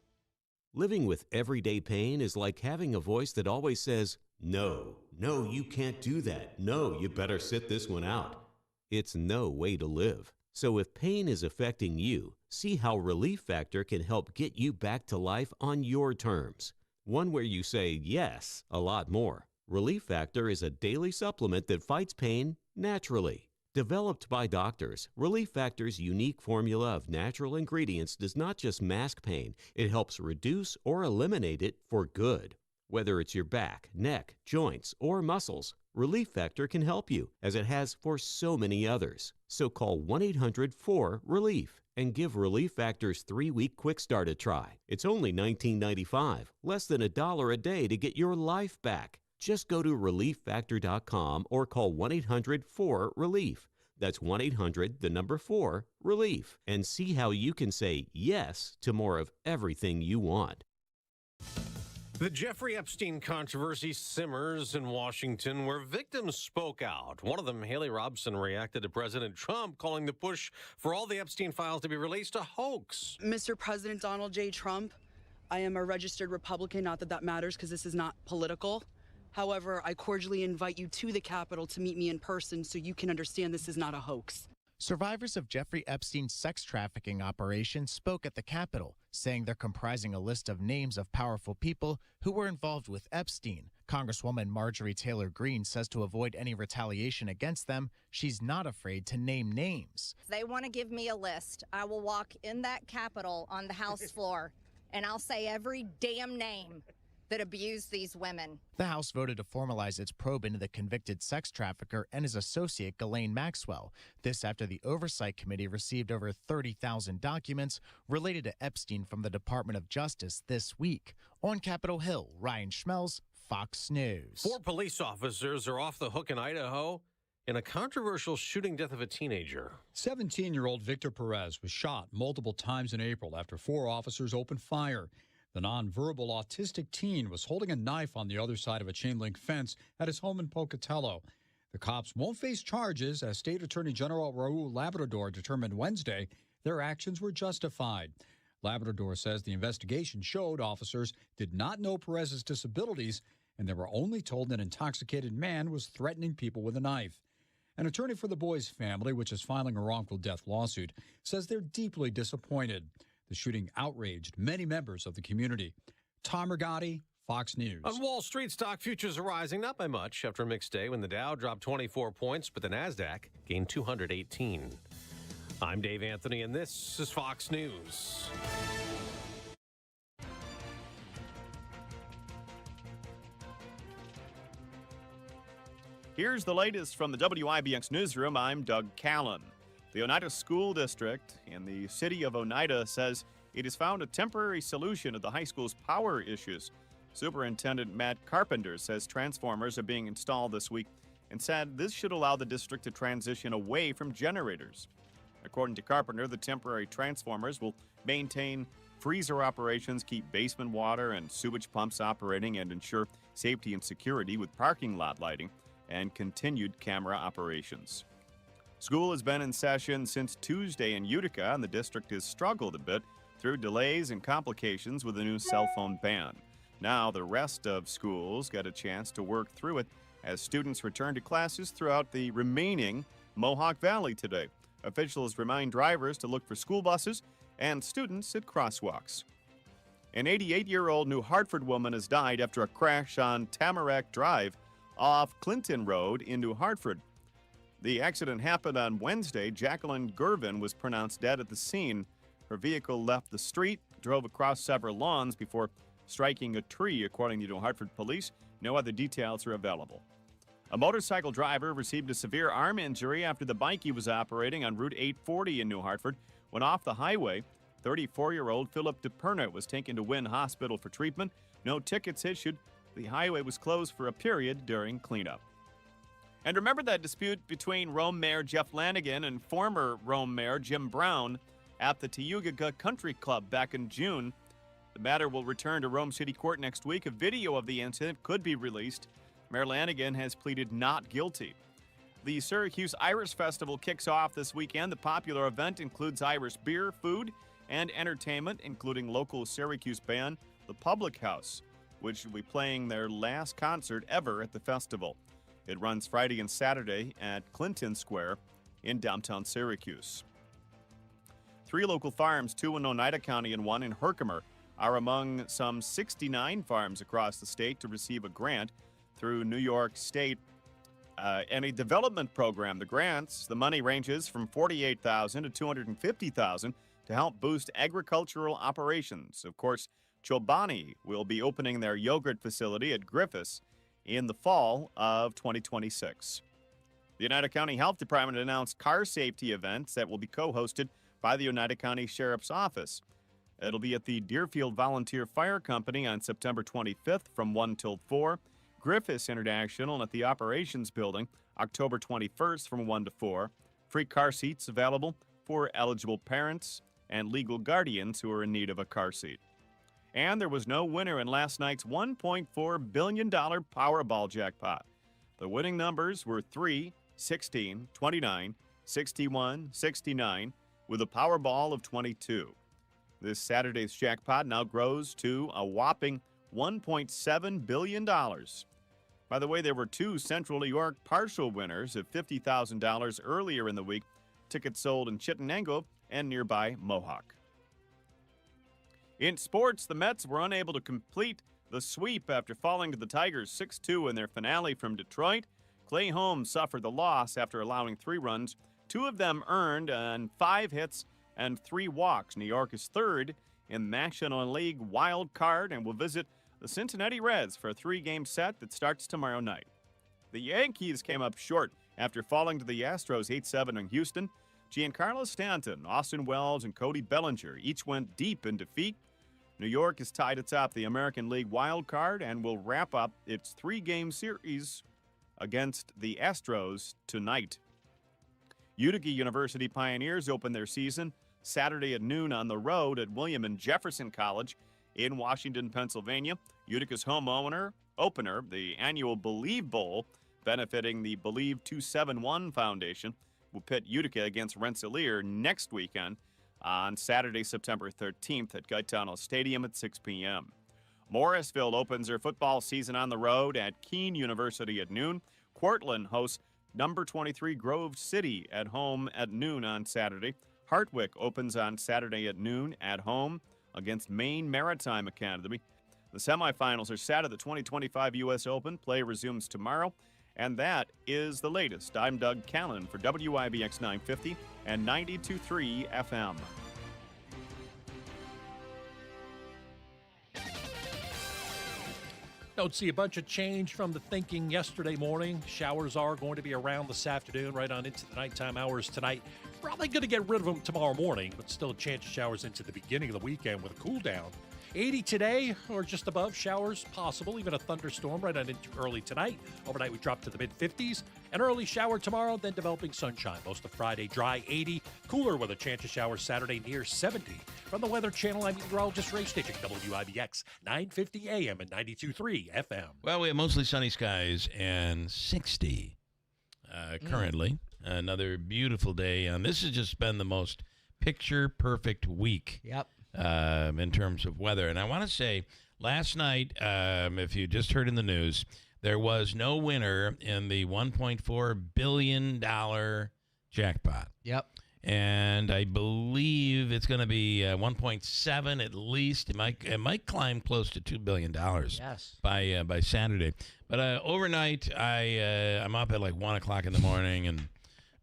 Living with everyday pain is like having a voice that always says, no, you can't do that. No, you better sit this one out. It's no way to live. So if pain is affecting you, see how Relief Factor can help get you back to life on your terms. One where you say yes a lot more. Relief Factor is a daily supplement that fights pain naturally. Developed by doctors, Relief Factor's unique formula of natural ingredients does not just mask pain, it helps reduce or eliminate it for good. Whether it's your back, neck, joints, or muscles, Relief Factor can help you, as it has for so many others. So call 1-800-4-RELIEF and give Relief Factor's 3-week quick start a try. It's only $19.95, less than $1 a day to get your life back. Just go to ReliefFactor.com or call 1-800-4-RELIEF. That's 1-800-4-RELIEF. And see how you can say yes to more of everything you want. The Jeffrey Epstein controversy simmers in Washington, where victims spoke out. One of them, Haley Robson, reacted to President Trump, calling the push for all the Epstein files to be released a hoax. Mr. President Donald J. Trump, I am a registered Republican, not that that matters because this is not political. However, I cordially invite you to the Capitol to meet me in person so you can understand this is not a hoax. Survivors of Jeffrey Epstein's sex trafficking operation spoke at the Capitol, saying they're comprising a list of names of powerful people who were involved with Epstein. Congresswoman Marjorie Taylor Greene says to avoid any retaliation against them, she's not afraid to name names. If they want to give me a list, I will walk in that Capitol on the House floor, and I'll say every damn name that abused these women. The House voted to formalize its probe into the convicted sex trafficker and his associate, Ghislaine Maxwell. This after the Oversight Committee received over 30,000 documents related to Epstein from the Department of Justice this week. On Capitol Hill, Ryan Schmemells, Fox News. 4 police officers are off the hook in Idaho in a controversial shooting death of a teenager. 17-year-old Victor Perez was shot multiple times in April after 4 officers opened fire. The nonverbal autistic teen was holding a knife on the other side of a chain-link fence at his home in Pocatello. The cops won't face charges as State Attorney General Raul Labrador determined Wednesday their actions were justified. Labrador says the investigation showed officers did not know Perez's disabilities and they were only told an intoxicated man was threatening people with a knife. An attorney for the boy's family, which is filing a wrongful death lawsuit, says they're deeply disappointed. The shooting outraged many members of the community. Tom Rigotti, Fox News. On Wall Street, stock futures are rising, not by much, after a mixed day when the Dow dropped 24 points, but the Nasdaq gained 218. I'm Dave Anthony, and this is Fox News. Here's the latest from the WIBX newsroom. I'm Doug Callan. The Oneida School District in the city of Oneida says it has found a temporary solution to the high school's power issues. Superintendent Matt Carpenter says transformers are being installed this week and said this should allow the district to transition away from generators. According to Carpenter, the temporary transformers will maintain freezer operations, keep basement water and sewage pumps operating, and ensure safety and security with parking lot lighting and continued camera operations. School has been in session since Tuesday in Utica, and the district has struggled a bit through delays and complications with the new cell phone ban. Now the rest of schools get a chance to work through it as students return to classes throughout the remaining Mohawk Valley today. Officials remind drivers to look for school buses and students at crosswalks. An 88-year-old New Hartford woman has died after a crash on Tamarack Drive off Clinton Road in New Hartford. The accident happened on Wednesday. Jacqueline Gervin was pronounced dead at the scene. Her vehicle left the street, drove across several lawns before striking a tree, according to New Hartford police. No other details are available. A motorcycle driver received a severe arm injury after the bike he was operating on Route 840 in New Hartford went off the highway. 34-year-old Philip DePerna was taken to Wynn Hospital for treatment. No tickets issued. The highway was closed for a period during cleanup. And remember that dispute between Rome Mayor Jeff Lanigan and former Rome Mayor Jim Brown at the Tayuga Country Club back in June. The matter will return to Rome City Court next week. A video of the incident could be released. Mayor Lanigan has pleaded not guilty. The Syracuse Irish Festival kicks off this weekend. The popular event includes Irish beer, food, and entertainment, including local Syracuse band, The Public House, which will be playing their last concert ever at the festival. It runs Friday and Saturday at Clinton Square in downtown Syracuse. 3 local farms, 2 in Oneida County and 1 in Herkimer, are among some 69 farms across the state to receive a grant through New York State and a development program. The money ranges from $48,000 to $250,000 to help boost agricultural operations. Of course, Chobani will be opening their yogurt facility at Griffiths in the fall of 2026. The Oneida County Health Department announced car safety events that will be co-hosted by the Oneida County Sheriff's Office. It'll be at the Deerfield Volunteer Fire Company on September 25th from 1 till 4, Griffiths International at the Operations Building October 21st from 1 to 4. Free car seats available for eligible parents and legal guardians who are in need of a car seat. And there was no winner in last night's $1.4 billion Powerball jackpot. The winning numbers were 3, 16, 29, 61, 69, with a Powerball of 22. This Saturday's jackpot now grows to a whopping $1.7 billion. By the way, there were 2 Central New York partial winners of $50,000 earlier in the week. Tickets sold in Chittenango and nearby Mohawk. In sports, the Mets were unable to complete the sweep after falling to the Tigers 6-2 in their finale from Detroit. Clay Holmes suffered the loss after allowing 3 runs, 2 of them earned on 5 hits and 3 walks. New York is 3rd in National League wild card and will visit the Cincinnati Reds for a 3-game set that starts tomorrow night. The Yankees came up short after falling to the Astros 8-7 in Houston. Giancarlo Stanton, Austin Wells, and Cody Bellinger each went deep in defeat. New York is tied atop the American League wild card and will wrap up its 3-game series against the Astros tonight. Utica University Pioneers open their season Saturday at noon on the road at William and Jefferson College in Washington, Pennsylvania. Utica's home opener, the annual Believe Bowl, benefiting the Believe 271 Foundation, will pit Utica against Rensselaer next weekend on Saturday, September 13th at Guytonel Stadium at 6 p.m. Morrisville opens their football season on the road at Keene University at noon. Cortland hosts number 23 Grove City at home at noon on Saturday. Hartwick opens on Saturday at noon at home against Maine Maritime Academy. The semifinals are set at the 2025 U.S. Open. Play resumes tomorrow. And that is the latest. I'm Doug Callan for WIBX 950 and 92.3 FM. Don't see a bunch of change from the thinking yesterday morning. Showers are going to be around this afternoon, right on into the nighttime hours tonight. Probably going to get rid of them tomorrow morning, but still a chance of showers into the beginning of the weekend with a cool down. 80 today, or just above, showers possible, even a thunderstorm right on into early tonight. Overnight, we drop to the mid-50s. An early shower tomorrow, then developing sunshine. Most of Friday, dry 80. Cooler with a chance of showers Saturday near 70. From the Weather Channel, I'm meteorologist Ray Stitchik, WIBX 950 AM and 92.3 FM. Well, we have mostly sunny skies and 60 currently. Another beautiful day. This has just been the most picture-perfect week. Yep. In terms of weather. And I want to say, last night, if you just heard in the news, there was no winner in the $1.4 billion jackpot. Yep. And I believe it's going to be 1.7 at least. It might climb close to $2 billion. Yes. By Saturday. But overnight, I'm up at like 1 o'clock in the morning and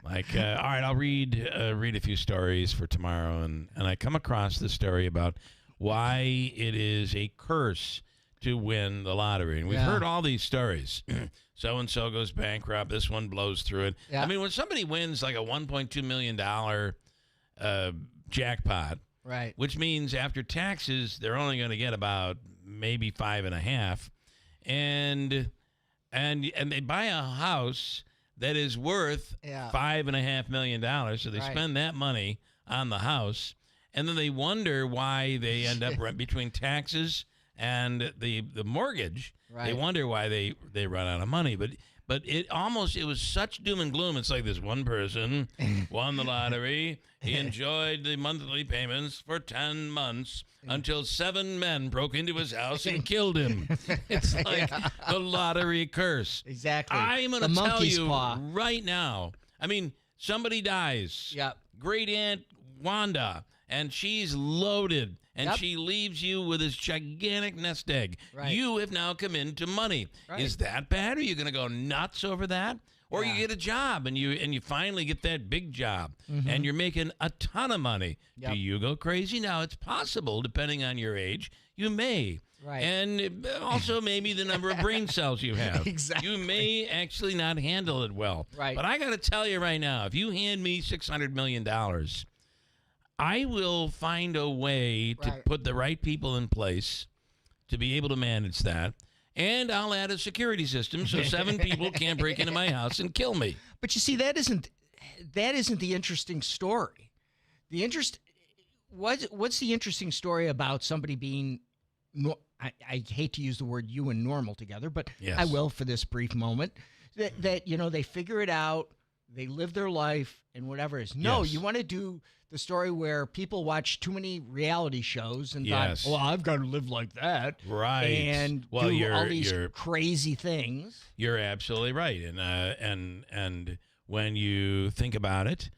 all right, I'll read a few stories for tomorrow, and I come across this story about why it is a curse to win the lottery. And we've heard all these stories. So-and-so goes bankrupt. This one blows through it. Yeah. I mean, when somebody wins like a $1.2 million jackpot, right, which means after taxes, they're only going to get about maybe 5.5, and they buy a house that is worth $5.5 million. So they spend that money on the house, and then they wonder why they end up between taxes and the mortgage. Right. They wonder why they run out of money. But it was such doom and gloom. It's like this one person won the lottery. He enjoyed the monthly payments for 10 months until 7 men broke into his house and killed him. It's like the lottery curse. Exactly. I'm going to tell you right now. I mean, somebody dies. Yep. Great Aunt Wanda, and she's loaded, and she leaves you with this gigantic nest egg. Right. You have now come into money. Right. Is that bad? Are you going to go nuts over that? Or you get a job and you finally get that big job and you're making a ton of money. Yep. Do you go crazy? Now, it's possible, depending on your age, you may. Right. And also maybe the number of brain cells you have. Exactly. You may actually not handle it well. Right. But I got to tell you right now, if you hand me $600 million, I will find a way to put the right people in place to be able to manage that. And I'll add a security system so 7 people can't break into my house and kill me. But you see, that isn't the interesting story. What's the interesting story about somebody being? I hate to use the word "you" and normal together, but I will for this brief moment. That they figure it out, they live their life, and whatever it is. No, you want to do the story where people watch too many reality shows and thought, well, I've got to live like that. Right. And do all these crazy things. You're absolutely right. And when you think about it,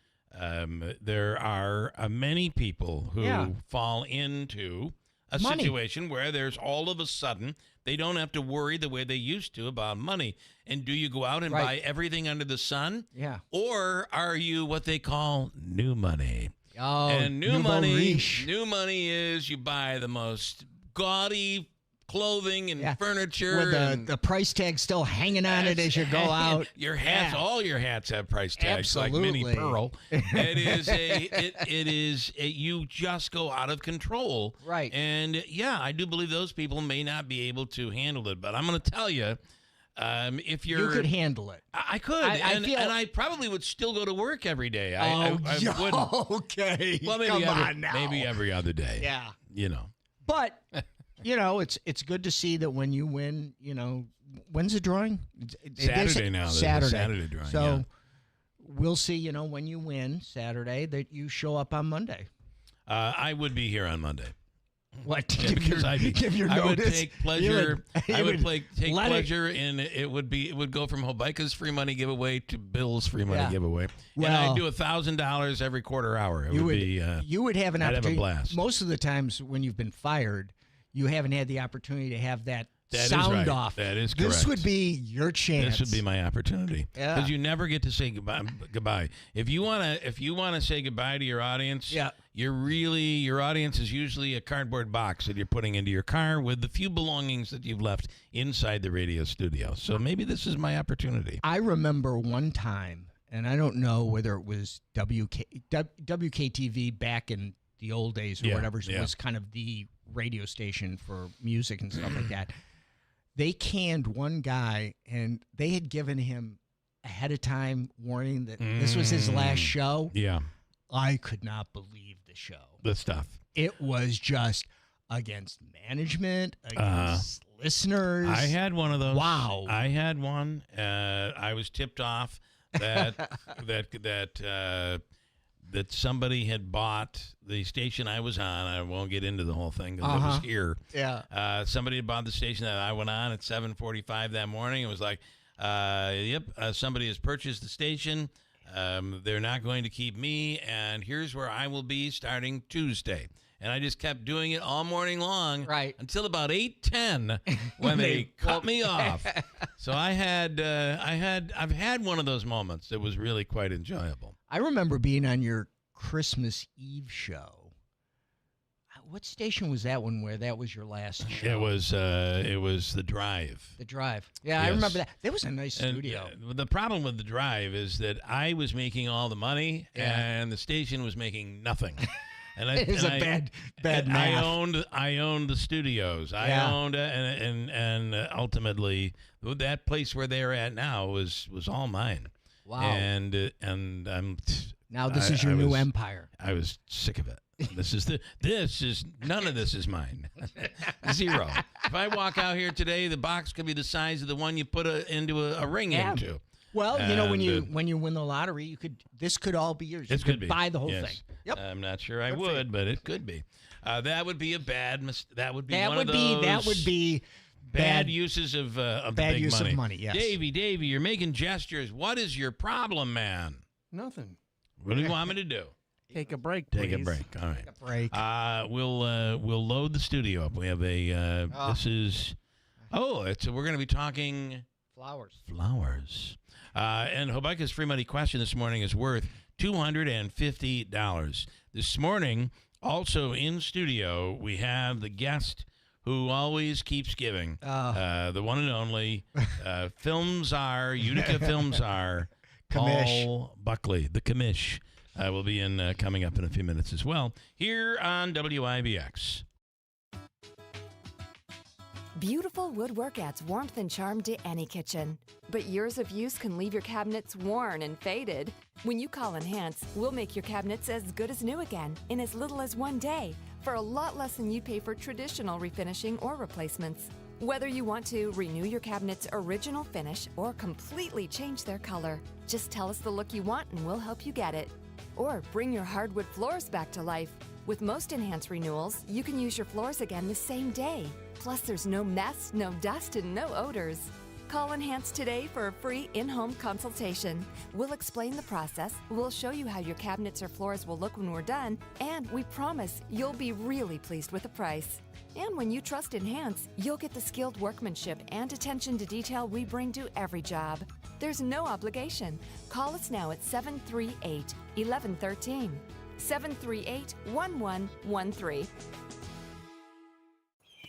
there are many people who fall into a situation where there's all of a sudden they don't have to worry the way they used to about money. And do you go out and buy everything under the sun? Yeah. Or are you what they call new money? Oh, and new money is you buy the most gaudy clothing and furniture. With the price tag still hanging on it as you go out. Your hats, all your hats have price tags, like Minnie Pearl. It is you just go out of control. Right. And I do believe those people may not be able to handle it. But I'm going to tell you, if you could handle it. I could, and I probably would still go to work every day. I wouldn't. Okay. Well, maybe every other day. Yeah. But it's good to see that when you win. When's the drawing? Saturday now. Saturday drawing. So we'll see. When you win Saturday, that you show up on Monday. I would be here on Monday. What? Because I would take pleasure. I would take pleasure in it. Would go from Hobika's free money giveaway to Bill's free money giveaway. And I'd do $1,000 every quarter hour. You would have an opportunity. I'd have a blast. Most of the times when you've been fired, you haven't had the opportunity to have that That sound is right. off. That is correct. This would be your chance. This would be my opportunity. Yeah. Because you never get to say goodbye. If you wanna say goodbye to your audience, your audience is usually a cardboard box that you're putting into your car with the few belongings that you've left inside the radio studio. So maybe this is my opportunity. I remember one time, and I don't know whether it was WKTV back in the old days or whatever, was kind of the radio station for music and stuff like that. They canned one guy, and they had given him ahead of time warning that this was his last show. Yeah. I could not believe the show. The stuff. It was just against management, against listeners. I had one of those. Wow. I had one. I was tipped off that that somebody had bought the station I was on. I won't get into the whole thing because it was here. Yeah. Somebody had bought the station that I went on at 7:45 that morning. It was like, somebody has purchased the station. They're not going to keep me, and here's where I will be starting Tuesday. And I just kept doing it all morning long, until about 8:10 when they cut me off. So I've had one of those moments that was really quite enjoyable. I remember being on your Christmas Eve show. What station was that one where that was your last show? It was The Drive. The Drive. Yeah, I remember that. That was a nice studio. And, the problem with The Drive is that I was making all the money and the station was making nothing. And it was bad math. I owned the studios. I owned and ultimately that place where they're at now was all mine. Wow. And I'm now this is your new empire. I was sick of it. None of this is mine. Zero. If I walk out here today, the box could be the size of the one you put into a ring into. Well, when you win the lottery, this could all be yours. This you could be. buy the whole Yes. thing. Yep. I'm not sure I would, but it could be. That would be a bad that would be That one would of those that would be bad uses of the bad big use money. of money. Yes. Davey, you're making gestures. What is your problem, man? Nothing. What do you want me to do? Take a break, please. Take a break. All right. Take a break. We'll load the studio up. We have a this is we're going to be talking flowers. And Habakkuk's free money question this morning is worth $250. This morning, also in studio, we have the guest who always keeps giving, the one and only film czar, Utica film czar, Paul Buckley, the commish. Will be coming up in a few minutes as well here on WIBX. Beautiful woodwork adds warmth and charm to any kitchen. But years of use can leave your cabinets worn and faded. When you call Enhance, we'll make your cabinets as good as new again in as little as 1 day for a lot less than you'd pay for traditional refinishing or replacements. Whether you want to renew your cabinet's original finish or completely change their color, just tell us the look you want and we'll help you get it. Or bring your hardwood floors back to life. With most Enhance renewals, you can use your floors again the same day. Plus, there's no mess, no dust, and no odors. Call Enhance today for a free in-home consultation. We'll explain the process, we'll show you how your cabinets or floors will look when we're done, and we promise you'll be really pleased with the price. And when you trust Enhance, you'll get the skilled workmanship and attention to detail we bring to every job. There's no obligation. Call us now at 738-1113. 738-1113.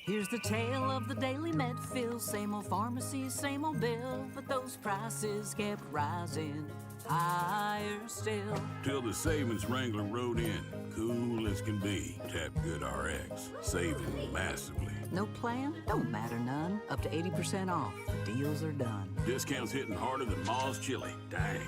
Here's the tale of the daily med fill. Same old pharmacy, same old bill, but those prices kept rising higher still. Till the savings wrangler rode in, cool as can be. Tap Good RX, saving massively. No plan? Don't matter none. Up to 80% off. The deals are done. Discounts hitting harder than Ma's chili. Dang.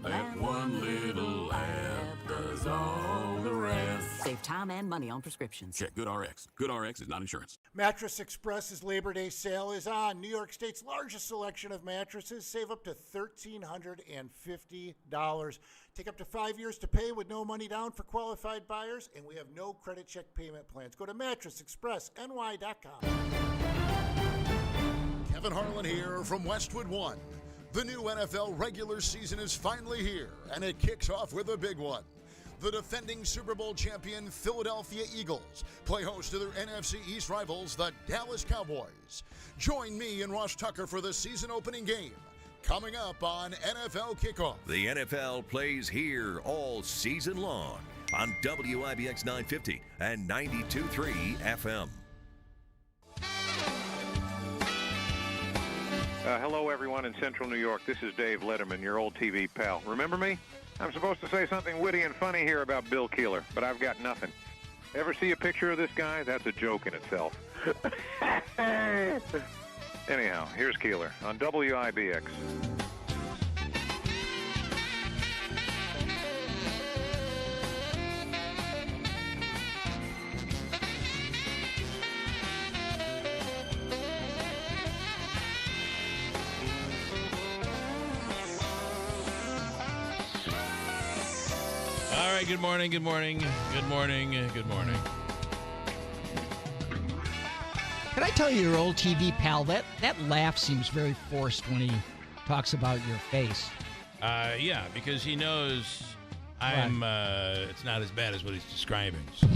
That one little app does all the rest. Save time and money on prescriptions. Check Good RX. Good RX is not insurance. Mattress Express's Labor Day sale is on. New York State's largest selection of mattresses. Save up to $1,350. Take up to 5 years to pay with no money down for qualified buyers, and we have no credit check payment plans. Go to mattressexpressny.com. Kevin Harlan here from Westwood One. The new NFL regular season is finally here, and it kicks off with a big one. The defending Super Bowl champion Philadelphia Eagles play host to their NFC East rivals, the Dallas Cowboys. Join me and Ross Tucker for the season opening game, coming up on NFL Kickoff. The NFL plays here all season long on WIBX 950 and 92.3 FM. Hello, everyone in Central New York. This is Dave Letterman, your old TV pal. Remember me? I'm supposed to say something witty and funny here about Bill Keeler, but I've got nothing. Ever see a picture of this guy? That's a joke in itself. Anyhow, here's Keeler on WIBX. All right, good morning, good morning, good morning, good morning. Can I tell you, your old TV pal, that laugh seems very forced when he talks about your face. Yeah, because he knows it's not as bad as what he's describing. So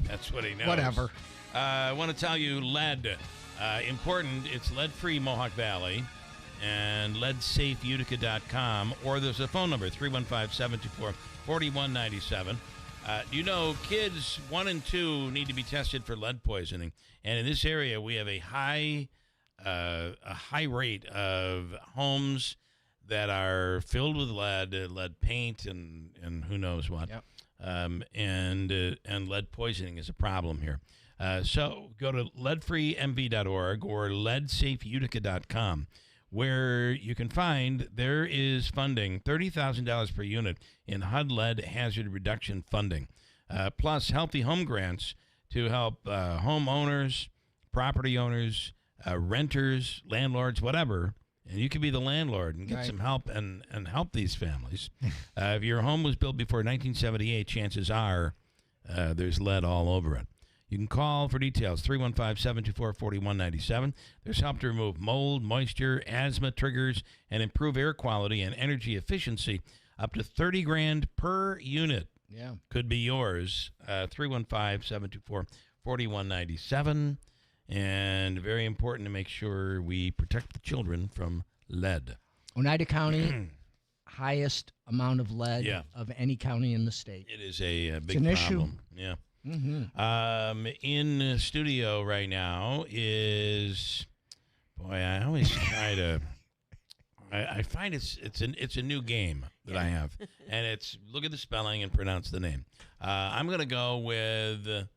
that's what he knows. Whatever. I want to tell you lead. Important, it's lead-free Mohawk Valley and leadsafeutica.com, or there's a phone number, 315-724-4197. You know, kids 1 and 2 need to be tested for lead poisoning. And in this area, we have a high rate of homes that are filled with lead paint, and who knows what. Yep. And lead poisoning is a problem here. So go to leadfreemv.org or leadsafeutica.com, where you can find there is funding, $30,000 per unit in HUD lead hazard reduction funding, plus healthy home grants to help homeowners, property owners, renters, landlords, whatever. And you can be the landlord and get some help and help these families. If your home was built before 1978, chances are there's lead all over it. You can call for details, 315-724-4197. There's help to remove mold, moisture, asthma triggers, and improve air quality and energy efficiency. Up to $30,000 per unit. Yeah. Could be yours. 315-724-4197. And very important to make sure we protect the children from lead. Oneida County, highest amount of lead of any county in the state. It is a big an problem. Issue. Yeah. Mm-hmm. In studio right now is, boy, I always try to. I find it's a new game that I have, and it's look at the spelling and pronounce the name. I'm gonna go with Mischeal.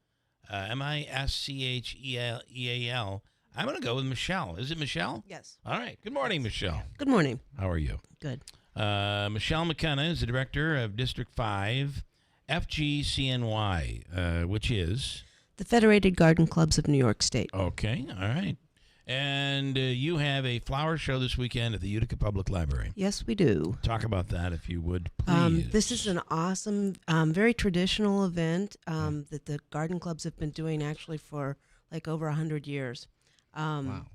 I'm gonna go with Michelle. Is it Michelle? Yes. All right. Good morning, Michelle. Good morning. How are you? Good. Michelle McKenna is the director of District 5. FGCNY, which is? The Federated Garden Clubs of New York State. Okay, all right. And you have a flower show this weekend at the Utica Public Library. Yes, we do. Talk about that, if you would, please. This is an awesome, very traditional event that the garden clubs have been doing actually for like over 100 years. Wow.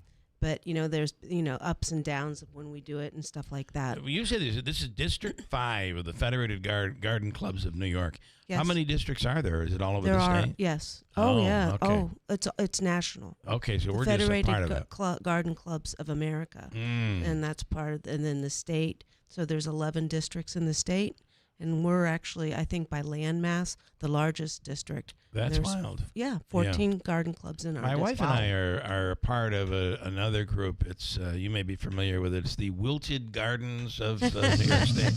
But, there's, ups and downs of when we do it and stuff like that. You say this is District 5 of the Federated Garden Clubs of New York. Yes. How many districts are there? Is it all over There the are, state? yes. Oh, yeah. okay. Oh, it's national. Okay, so we're Federated just a part of that. Garden Clubs of America. And that's part of, and then the state. So there's 11 districts in the state. And we're actually, I think, by land mass, the largest district. That's wild. Yeah, 14 garden clubs in our My wife district. and I are a part of another group. It's you may be familiar with it. It's the Wilted Gardens of New York State.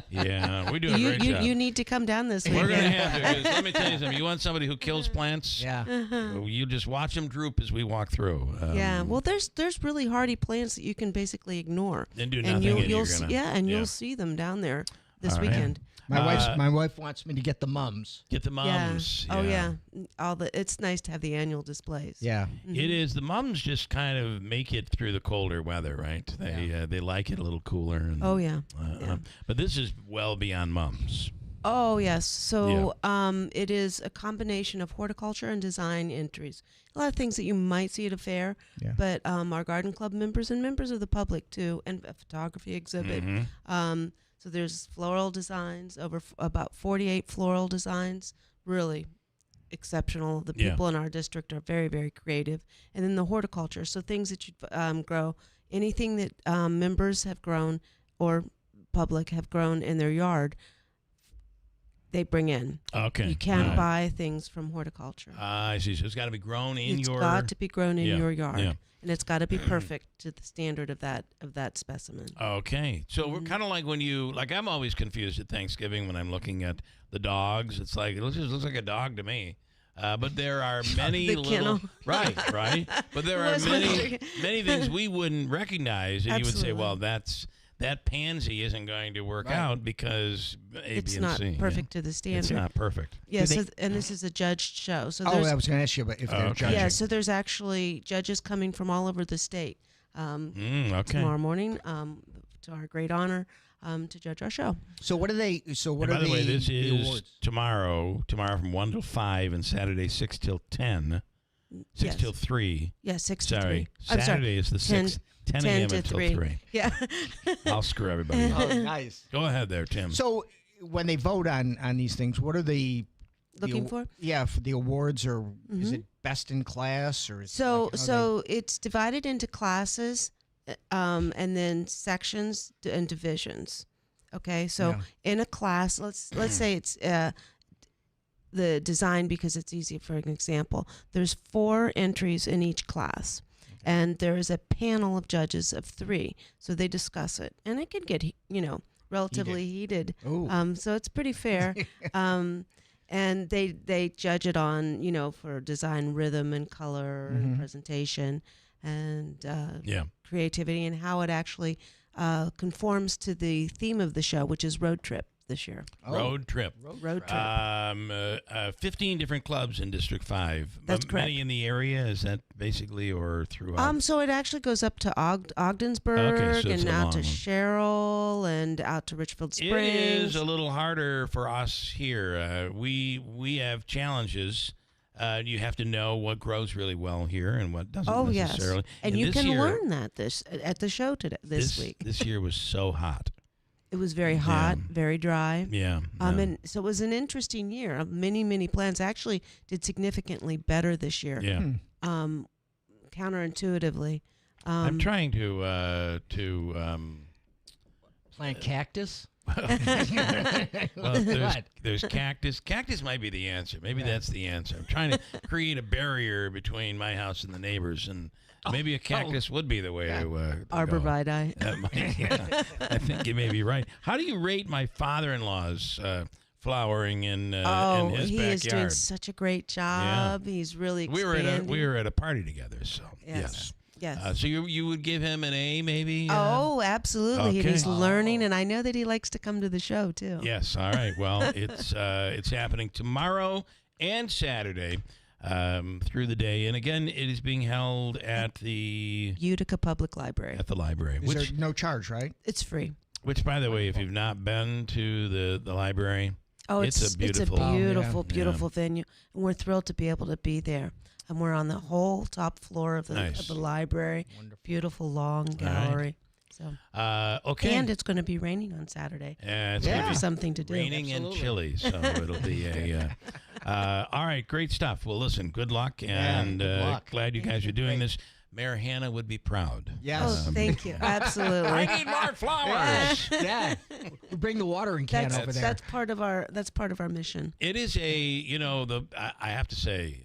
Yeah, we do a great job. You need to come down this weekend. We're going to have to. 'Cause let me tell you something. You want somebody who kills plants? Yeah. You just watch them droop as we walk through. Yeah. Well, there's really hardy plants that you can basically ignore. And do nothing. You'll see them down there this All right. weekend. My wife wants me to get the mums. Get the mums. Yeah. Oh yeah. It's nice to have the annual displays. Yeah. Mm-hmm. It is. The mums just kind of make it through the colder weather, right? They like it a little cooler. And, oh yeah. But this is well beyond mums. Oh yes. So it is a combination of horticulture and design entries. A lot of things that you might see at a fair, but our garden club members and members of the public too, and a photography exhibit. Mm-hmm. So there's floral designs, about 48 floral designs, really exceptional. The people in our district are very, very creative. And then the horticulture, so things that you grow, anything that members have grown or public have grown in their yard, they bring in. Okay. You can't buy things from horticulture. I see. So it's got to be grown in your... It's got to be grown in your yard. Yeah. And it's got to be perfect to the standard of that specimen. Okay. So we're kind of like when you... Like, I'm always confused at Thanksgiving when I'm looking at the dogs. It's like, it just looks like a dog to me. But there are many The little... kennel. Right. But there are many things we wouldn't recognize. And you would say, well, that pansy isn't going to work out because A, it's B, and not C. perfect to the standard. It's not perfect. Yeah, and this is a judged show. So I was going to ask you about if they're judging. Yeah, so there's actually judges coming from all over the state tomorrow morning to our great honor to judge our show. So what are they? So what and are by the way, this the is awards? tomorrow from 1 till 5 and Saturday 6 till 10. 6 till 3. Yeah, 6 to 3. Sorry. I'm Saturday is the 10 10 a.m. to until 3. 3. Yeah. I'll screw everybody up. Oh, nice. Go ahead there, Tim. So when they vote on these things, what are they looking for? Yeah, for the awards, or is it best in class, or is so it's divided into classes, and then sections and divisions. Okay, so in a class, let's say it's the design, because it's easy for an example. There's 4 entries in each class. And there is a panel of judges of 3, so they discuss it, and it can get relatively heated. So it's pretty fair. And they judge it on for design, rhythm, and color, and presentation, and creativity, and how it actually conforms to the theme of the show, which is road trip this year. Road trip. 15 different clubs in District 5. That's correct. Many in the area, is that basically, or throughout? So it actually goes up to Ogdensburg, so it's and a out long to one. Sherrill, and out to Richfield Springs. It is a little harder for us here. We have challenges. You have to know what grows really well here and what doesn't necessarily. Yes. And you can learn that at the show this week. This year was so hot. It was very hot, very dry. Yeah. And so it was an interesting year. Many plants actually did significantly better this year. Yeah. Counterintuitively. I'm trying to plant cactus. Well, there's cactus. Cactus might be the answer. Maybe that's the answer. I'm trying to create a barrier between my house and the neighbors, and maybe a cactus would be the way to Arborvitae. I think you may be right. How do you rate my father-in-law's flowering in his backyard? He is doing such a great job. Yeah. He's really expanding. We were at a party together, so yes. So you would give him an A, maybe? Absolutely. Okay. He's learning, and I know that he likes to come to the show too. Yes. All right. Well, it's happening tomorrow and Saturday through the day, and again, it is being held at the Utica Public Library. At the library, is there no charge, right? It's free. Which, by the way, if you've not been to the library, it's a beautiful, beautiful venue, and we're thrilled to be able to be there. And we're on the whole top floor of the library. Wonderful. Beautiful long gallery. Right. So okay. And it's going to be raining on Saturday. It's going to be something to do. Raining and chilly, so it'll be a. All right, great stuff. Well, listen, good luck, and good luck. Glad you guys are doing this. Mayor Hannah would be proud. Yes. Thank you. Absolutely. I need more flowers. Yeah. We bring the watering can over there. That's part of our mission. It is I have to say.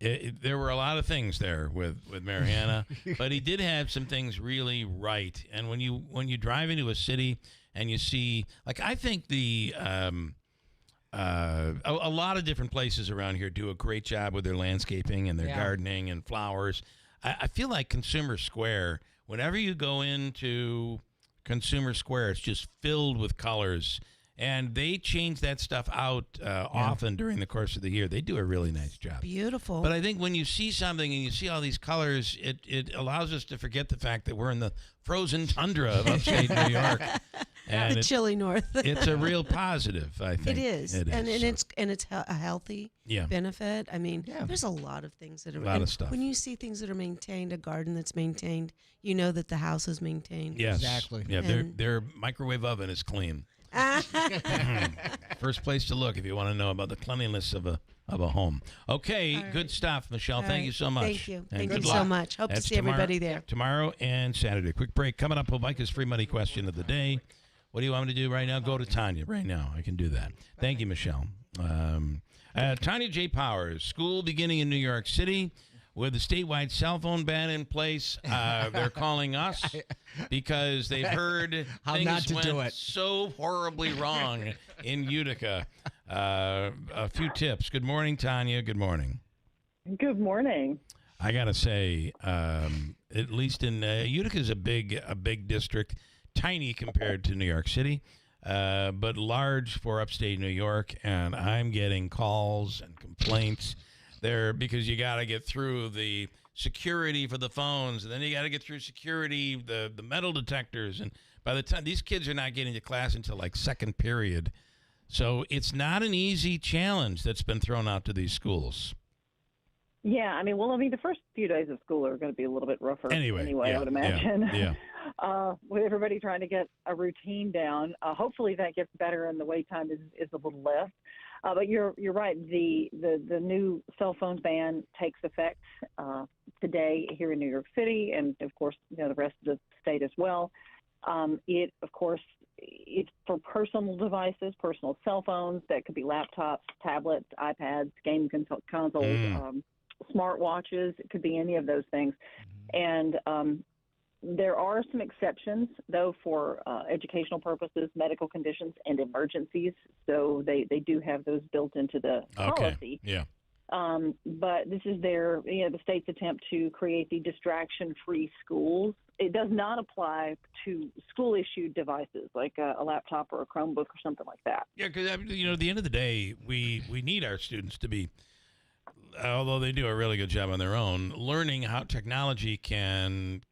There were a lot of things there with Mayor Hannah, but he did have some things really right. And when you drive into a city and you see, like, I think a lot of different places around here do a great job with their landscaping and their gardening and flowers. I feel like Consumer Square, whenever you go into Consumer Square, it's just filled with colors. And they change that stuff out often during the course of the year. They do a really nice job. Beautiful. But I think when you see something and you see all these colors, it allows us to forget the fact that we're in the frozen tundra of upstate New York. And the chilly north. It's a real positive, I think. It is. And it's a healthy benefit. I mean, there's a lot of things that are. A lot of stuff. When you see things that are maintained, a garden that's maintained, you know that the house is maintained. Yes. Exactly. Yeah, their microwave oven is clean. First place to look if you want to know about the cleanliness of a home. Okay, good stuff, Michelle. Thank you so much. Thank you. And Thank you good so luck. much. Hope to That's see everybody there. Tomorrow and Saturday. Quick break. Coming up, Micah's free money question of the day. What do you want me to do right now? Go to Tanya right now. I can do that. Thank you, Michelle. Tanya J. Powers, school beginning in New York City. With the statewide cell phone ban in place, they're calling us because they've heard How things not to went do it. so horribly wrong in Utica. A few tips. Good morning, Tanya. Good morning. Good morning. I gotta say, at least in Utica is a big district, tiny compared to New York City, but large for upstate New York. And I'm getting calls and complaints there because you got to get through the security for the phones, and then you got to get through security, the metal detectors, and by the time these kids are not getting to class until like second period, so it's not an easy challenge that's been thrown out to these schools. Yeah, I mean, the first few days of school are going to be a little bit rougher anyway, yeah, I would imagine. Yeah. With everybody trying to get a routine down, hopefully that gets better and the wait time is a little less. But you're right. The new cell phone ban takes effect today here in New York City, and of course, the rest of the state as well. It's for personal devices, personal cell phones that could be laptops, tablets, iPads, game consoles, smartwatches. It could be any of those things, and there are some exceptions, though, for educational purposes, medical conditions, and emergencies. So they do have those built into the policy. Yeah. But this is the state's attempt to create the distraction-free schools. It does not apply to school-issued devices like a laptop or a Chromebook or something like that. Yeah, because at the end of the day, we need our students to be, although they do a really good job on their own, learning how technology can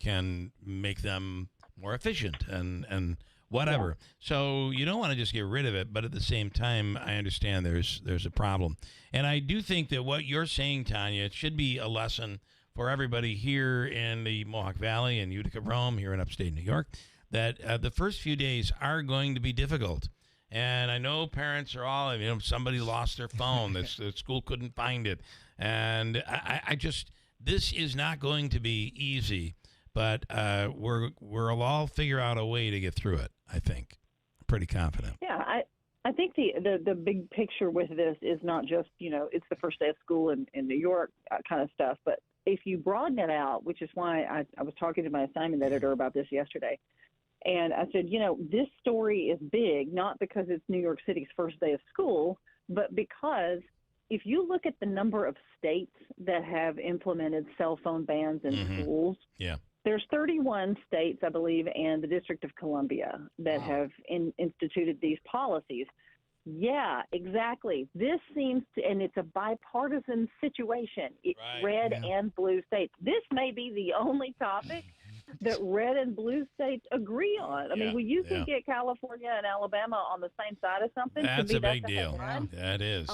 make them more efficient and whatever. Yeah. So you don't want to just get rid of it, but at the same time, I understand there's a problem. And I do think that what you're saying, Tanya, it should be a lesson for everybody here in the Mohawk Valley and Utica Rome here in upstate New York, that the first few days are going to be difficult. And I know parents are all, somebody lost their phone, the school couldn't find it. And I just, this is not going to be easy, but we'll all figure out a way to get through it, I think. I'm pretty confident. Yeah, I think the big picture with this is not just, it's the first day of school in New York kind of stuff, but if you broaden it out, which is why I was talking to my assignment editor about this yesterday, and I said, this story is big, not because it's New York City's first day of school, but because if you look at the number of states that have implemented cell phone bans in schools, there's 31 states, I believe, and the District of Columbia that have instituted these policies. Yeah, exactly. This seems to, and it's a bipartisan situation. It's red and blue states. This may be the only topic that red and blue states agree on. I mean, when you can get California and Alabama on the same side of something, that's a big a deal. That is.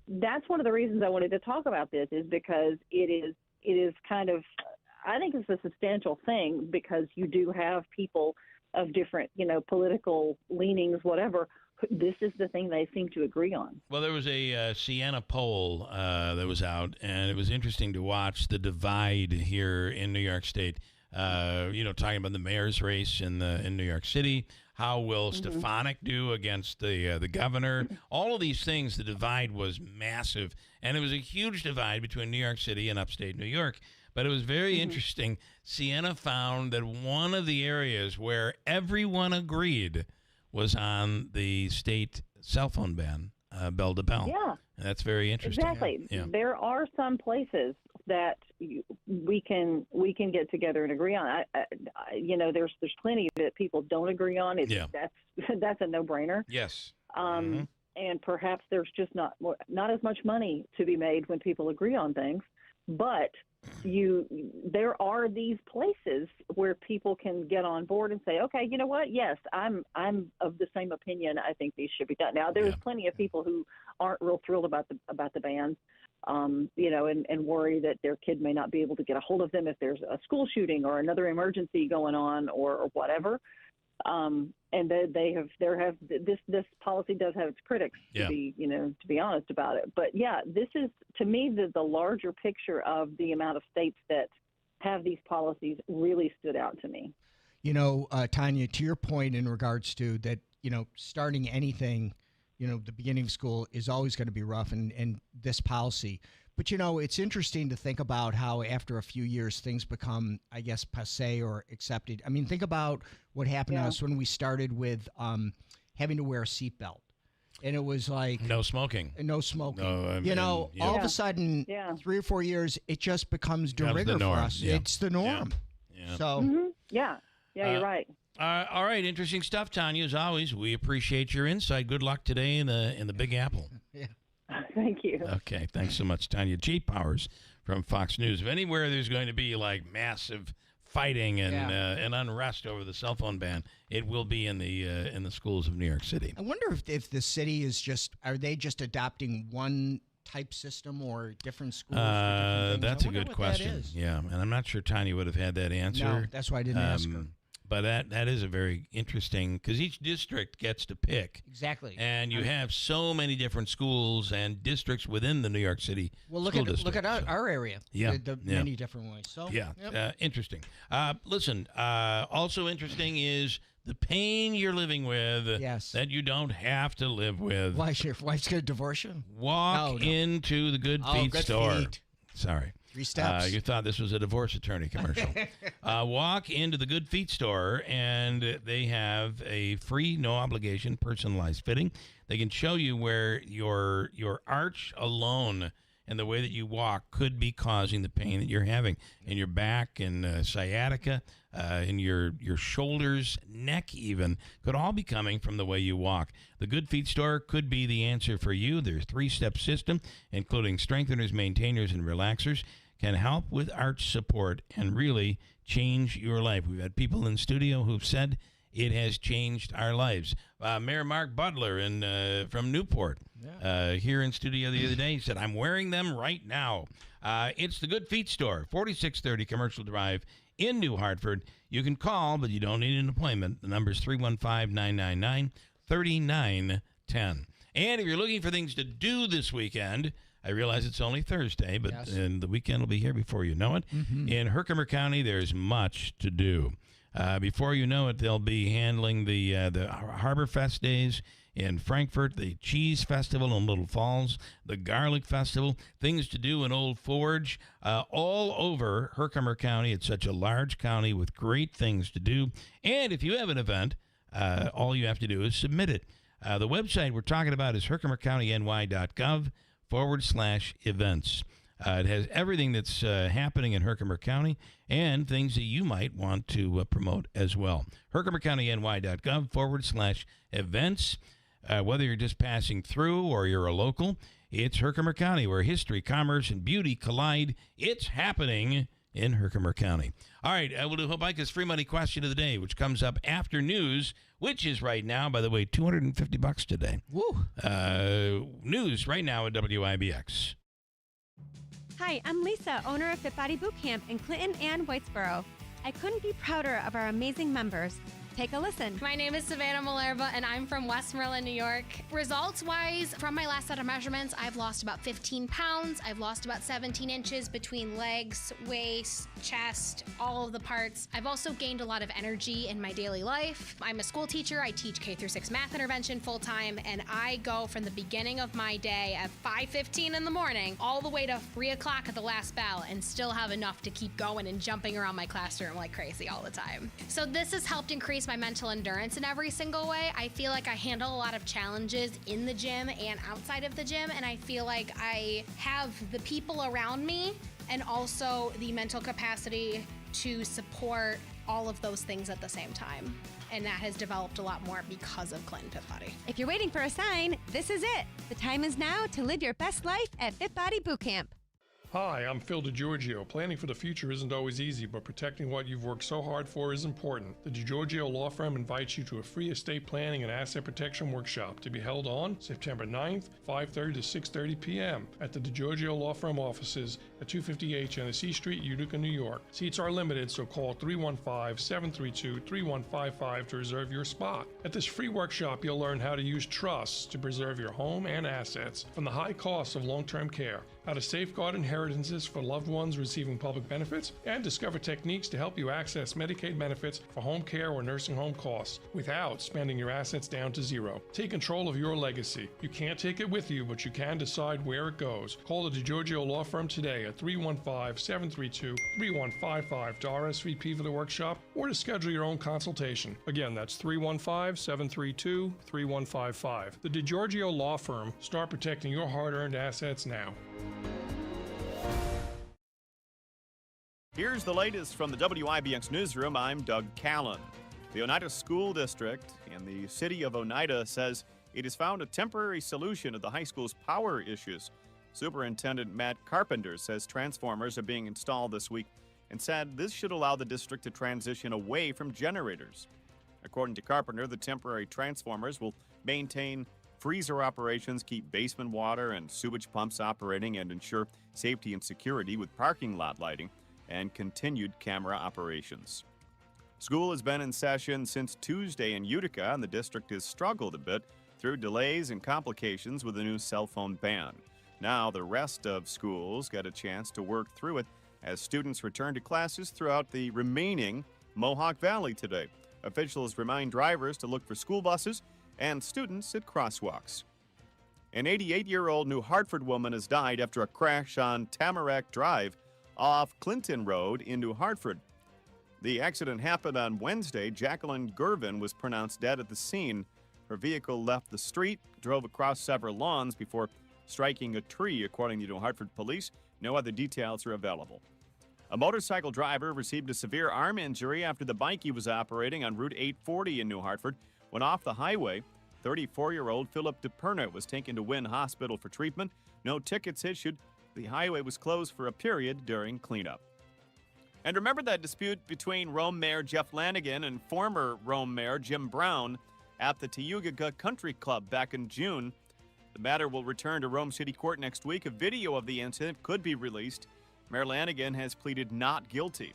That's one of the reasons I wanted to talk about this, is because it is kind of, I think it's a substantial thing, because you do have people of different, political leanings, whatever. This is the thing they seem to agree on. Well, there was a Siena poll that was out, and it was interesting to watch the divide here in New York State. Talking about the mayor's race in New York City. How will Stefanik do against the governor? All of these things, the divide was massive, and it was a huge divide between New York City and upstate New York. But it was very interesting. Siena found that one of the areas where everyone agreed was on the state cell phone ban, bell to bell. Yeah. And that's very interesting. Exactly. Yeah. There are some places that we can get together and agree on. There's plenty that people don't agree on. That's a no-brainer. Yes. And perhaps there's just not as much money to be made when people agree on things. But there are these places where people can get on board and say, okay, you know what? Yes, I'm of the same opinion. I think these should be done. Now, there's plenty of people who aren't real thrilled about the bans, and worry that their kid may not be able to get a hold of them if there's a school shooting or another emergency going on or whatever. And this policy does have its critics, to be honest about it. But yeah, this is, to me, the larger picture of the amount of states that have these policies really stood out to me. Tanya, to your point in regards to that, starting anything, the beginning of school is always going to be rough, and this policy. But, it's interesting to think about how after a few years things become, I guess, passé or accepted. I mean, think about what happened to us when we started with having to wear a seatbelt. And it was like... No smoking. No smoking. No, all of a sudden, 3 or 4 years, it just becomes de rigueur for us. Yeah. It's the norm. Yeah. So... Yeah, you're right. All right, interesting stuff, Tanya. As always, we appreciate your insight. Good luck today in the Big Apple. Yeah. Thank you. Okay, thanks so much, Tanya. G. Powers from Fox News. If anywhere there's going to be like massive fighting and unrest over the cell phone ban, it will be in the schools of New York City. I wonder if the city is are they just adopting one type system or different schools? That's a good question. Yeah, and I'm not sure Tanya would have had that answer. No, that's why I didn't ask her. But that is a very interesting, because each district gets to pick. Exactly. And you have so many different schools and districts within the New York City look at our area. Yeah. The many different ways. So yeah. Interesting. Listen, also interesting is the pain you're living with that you don't have to live with. Why, your wife's going to divorce you? Walk into the Good Feet store. Feet. Sorry. 3 steps. You thought this was a divorce attorney commercial. Walk into the Good Feet store, and they have a free, no obligation, personalized fitting. They can show you where your arch alone and the way that you walk could be causing the pain that you're having in your back and sciatica, in your shoulders, neck even, could all be coming from the way you walk. The Good Feet store could be the answer for you. Their 3-step system, including strengtheners, maintainers, and relaxers, can help with arch support and really change your life. We've had people in studio who've said it has changed our lives. Mayor Mark Butler from Newport here in studio the other day, he said, I'm wearing them right now. It's the Good Feet store, 4630 Commercial Drive in New Hartford. You can call, but you don't need an appointment. The number is 315-999-3910. And if you're looking for things to do this weekend, I realize it's only Thursday, but the weekend will be here before you know it. Mm-hmm. In Herkimer County, there's much to do. Before you know it, they'll be handling the Harbor Fest days in Frankfort, the Cheese Festival in Little Falls, the Garlic Festival, things to do in Old Forge, all over Herkimer County. It's such a large county with great things to do. And if you have an event, all you have to do is submit it. The website we're talking about is herkimercountyny.gov/events. It has everything that's happening in Herkimer County and things that you might want to promote as well. herkimercountyny.gov/events. Whether you're just passing through or you're a local, it's Herkimer County, where history, commerce, and beauty collide. It's happening in Herkimer County. All right, we'll do Hobica's free money question of the day, which comes up after news, which is right now, by the way, $250 today. Woo! News right now at WIBX. Hi, I'm Lisa, owner of Fit Body Boot Camp in Clinton and Whitesboro. I couldn't be prouder of our amazing members. Take a listen. My name is Savannah Malerva, and I'm from Westmoreland, New York. Results-wise, from my last set of measurements, I've lost about 15 pounds. I've lost about 17 inches between legs, waist, chest, all of the parts. I've also gained a lot of energy in my daily life. I'm a school teacher. I teach K-6 math intervention full-time, and I go from the beginning of my day at 5:15 in the morning all the way to 3 o'clock at the last bell and still have enough to keep going and jumping around my classroom like crazy all the time. So this has helped increase my mental endurance in every single way. I feel like I handle a lot of challenges in the gym and outside of the gym, and I feel like I have the people around me and also the mental capacity to support all of those things at the same time. And that has developed a lot more because of Clinton Fit Body. If you're waiting for a sign, this is it. The time is now to live your best life at Fit Body Boot Camp. Hi, I'm Phil DiGiorgio. Planning for the future isn't always easy, but protecting what you've worked so hard for is important. The DiGiorgio Law Firm invites you to a free estate planning and asset protection workshop to be held on September 9th, 5:30 to 6:30 p.m. at the DiGiorgio Law Firm offices at 258 Genesee Street, Utica, New York. Seats are limited, so call 315-732-3155 to reserve your spot. At this free workshop, you'll learn how to use trusts to preserve your home and assets from the high costs of long-term care, how to safeguard inheritances for loved ones receiving public benefits, and discover techniques to help you access Medicaid benefits for home care or nursing home costs without spending your assets down to zero. Take control of your legacy. You can't take it with you, but you can decide where it goes. Call the DiGiorgio Law Firm today at 315-732-3155 to RSVP for the workshop or to schedule your own consultation. Again, that's 315-732-3155. The DiGiorgio Law Firm. Start protecting your hard-earned assets now. Here's the latest from the WIBX newsroom. I'm Doug Callan. The Oneida School District in the city of Oneida says it has found a temporary solution to the high school's power issues. Superintendent Matt Carpenter says transformers are being installed this week and said this should allow the district to transition away from generators. According to Carpenter, the temporary transformers will maintain freezer operations, keep basement water and sewage pumps operating, and ensure safety and security with parking lot lighting and continued camera operations. School has been in session since Tuesday in Utica, and the district has struggled a bit through delays and complications with the new cell phone ban. Now the rest of schools get a chance to work through it as students return to classes throughout the remaining Mohawk Valley today. Officials remind drivers to look for school buses and students at crosswalks. An 88-year-old New Hartford woman has died after a crash on Tamarack Drive off Clinton Road in New Hartford. The accident happened on Wednesday. Jacqueline Gervin was pronounced dead at the scene. Her vehicle left the street, drove across several lawns before striking a tree, according to New Hartford police. No other details are available. A motorcycle driver received a severe arm injury after the bike he was operating on Route 840 in New Hartford went off the highway. 34-year-old Philip DePerna was taken to Wynn Hospital for treatment. No tickets issued. The highway was closed for a period during cleanup. And remember that dispute between Rome Mayor Jeff Lanigan and former Rome Mayor Jim Brown at the Tayuga Country Club back in June. The matter will return to Rome City Court next week. A video of the incident could be released. Mayor Lanigan has pleaded not guilty.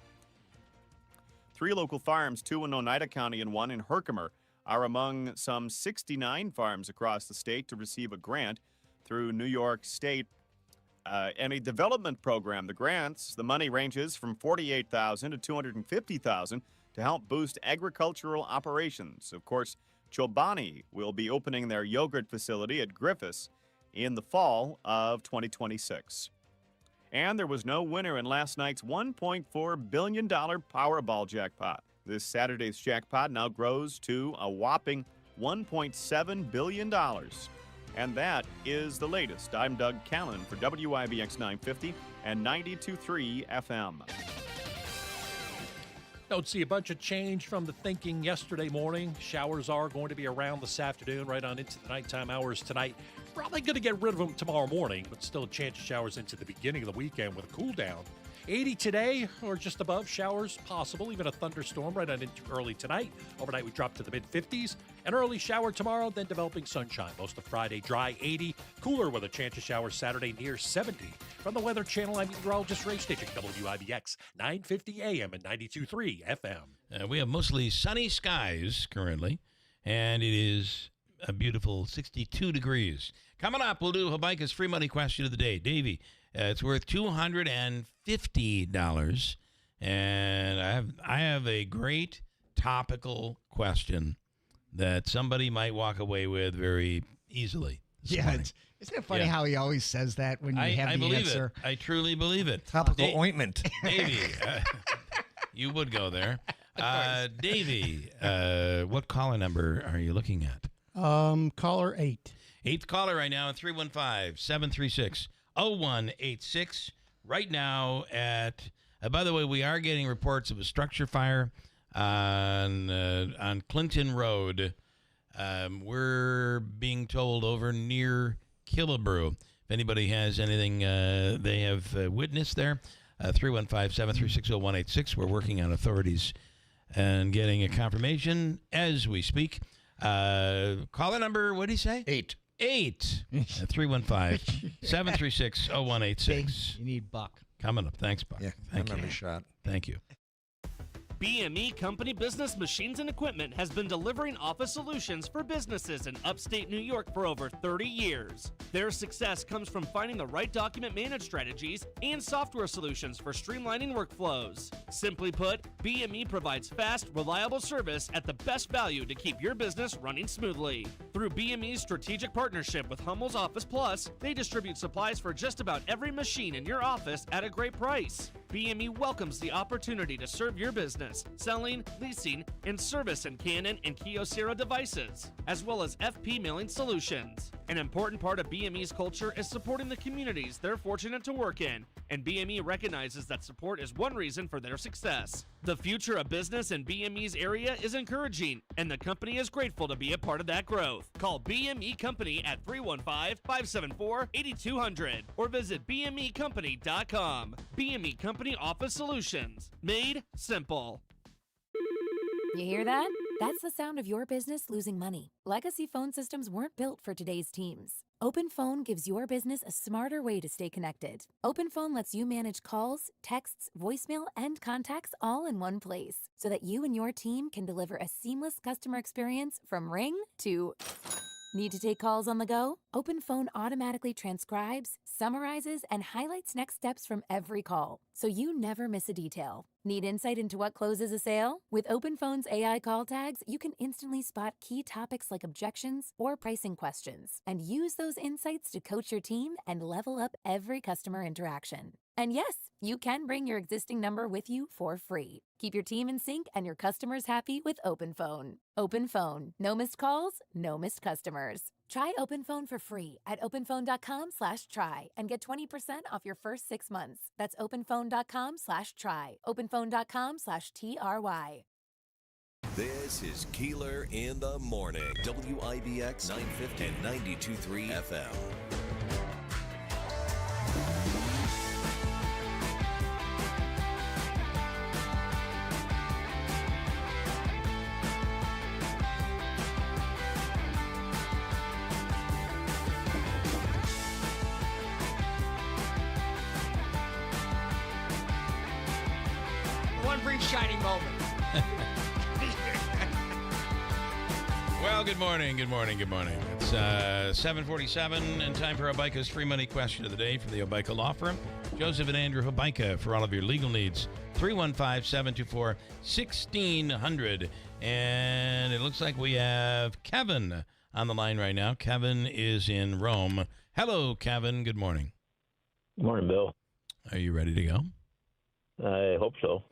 3 local farms, 2 in Oneida County and 1 in Herkimer, are among some 69 farms across the state to receive a grant through New York State and a development program. The grants, the money ranges from $48,000 to $250,000 to help boost agricultural operations. Of course, Chobani will be opening their yogurt facility at Griffiths in the fall of 2026. And there was no winner in last night's $1.4 billion Powerball jackpot. This Saturday's jackpot now grows to a whopping $1.7 billion. And that is the latest. I'm Doug Callan for WIBX 950 and 92.3 FM. Don't see a bunch of change from the thinking yesterday morning. Showers are going to be around this afternoon, right on into the nighttime hours tonight. Probably going to get rid of them tomorrow morning, but still a chance of showers into the beginning of the weekend with a cool down. 80 today or just above, showers possible, even a thunderstorm right on into early tonight. Overnight we drop to the mid-50s. An early shower tomorrow, then developing sunshine. Most of Friday dry, 80. Cooler with a chance of showers Saturday near 70. From the Weather Channel, I'm meteorologist Ray Stitchik, WIBX 950 AM and 92.3 FM. We have mostly sunny skies currently, and it is a beautiful 62 degrees. Coming up, we'll do Habaika's free money question of the day. Davey, it's worth $250, and I have a great topical question that somebody might walk away with very easily. Yeah, isn't it funny how he always says that when you have the answer? It. I truly believe it. Topical ointment. Davey, you would go there. Davey, what caller number are you looking at? Caller 8. 8th caller right now at 315-736-0186. Right now at, by the way, we are getting reports of a structure fire on Clinton Road. We're being told over near Killebrew. If anybody has anything they have witnessed there, 315-736-0186. We're working on authorities and getting a confirmation as we speak. Caller number, what did he say? 8. 315-736-0186. You need Buck. Coming up. Thanks, Buck. Yeah, Thank you. another shot. Thank you. BME Company Business Machines and Equipment has been delivering office solutions for businesses in upstate New York for over 30 years. Their success comes from finding the right document management strategies and software solutions for streamlining workflows. Simply put, BME provides fast, reliable service at the best value to keep your business running smoothly. Through BME's strategic partnership with Hummel's Office Plus, they distribute supplies for just about every machine in your office at a great price. BME welcomes the opportunity to serve your business, selling, leasing, and service in Canon and Kyocera devices, as well as FP mailing solutions. An important part of BME's culture is supporting the communities they're fortunate to work in, and BME recognizes that support is one reason for their success. The future of business in BME's area is encouraging, and the company is grateful to be a part of that growth. Call BME Company at 315-574-8200 or visit BMEcompany.com. BME Company Office Solutions. Made simple. You hear that? That's the sound of your business losing money. Legacy phone systems weren't built for today's teams. OpenPhone gives your business a smarter way to stay connected. OpenPhone lets you manage calls, texts, voicemail, and contacts all in one place so that you and your team can deliver a seamless customer experience from ring to... Need to take calls on the go? OpenPhone automatically transcribes, summarizes, and highlights next steps from every call, so you never miss a detail. Need insight into what closes a sale? With OpenPhone's AI call tags, you can instantly spot key topics like objections or pricing questions, and use those insights to coach your team and level up every customer interaction. And yes, you can bring your existing number with you for free. Keep your team in sync and your customers happy with OpenPhone. OpenPhone. No missed calls, no missed customers. Try OpenPhone for free at openphone.com/try and get 20% off your first 6 months. That's openphone.com/try. openphone.com/TRY. This is Keeler in the Morning. WIBX 950 and 92.3 FM. One brief shining moment. Well, good morning. It's 7:47 and time for Obaika's free money question of the day from the Obaika Law Firm. Joseph and Andrew Obaika for all of your legal needs. 315-724-1600. And it looks like we have Kevin on the line right now. Kevin is in Rome. Hello, Kevin. Good morning. Good morning, Bill. Are you ready to go? I hope so.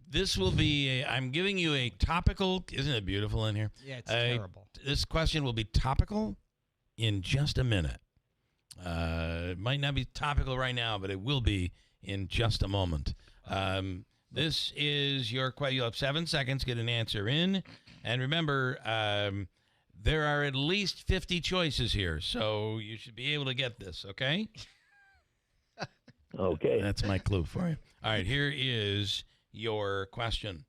This will be, I'm giving you a topical, isn't it beautiful in here? Yeah, it's terrible. This question will be topical in just a minute. It might not be topical right now, but it will be in just a moment. This is your question. You'll have 7 seconds, get an answer in. And remember, there are at least 50 choices here, so you should be able to get this, okay? Okay. That's my clue for you. All right, here is your question.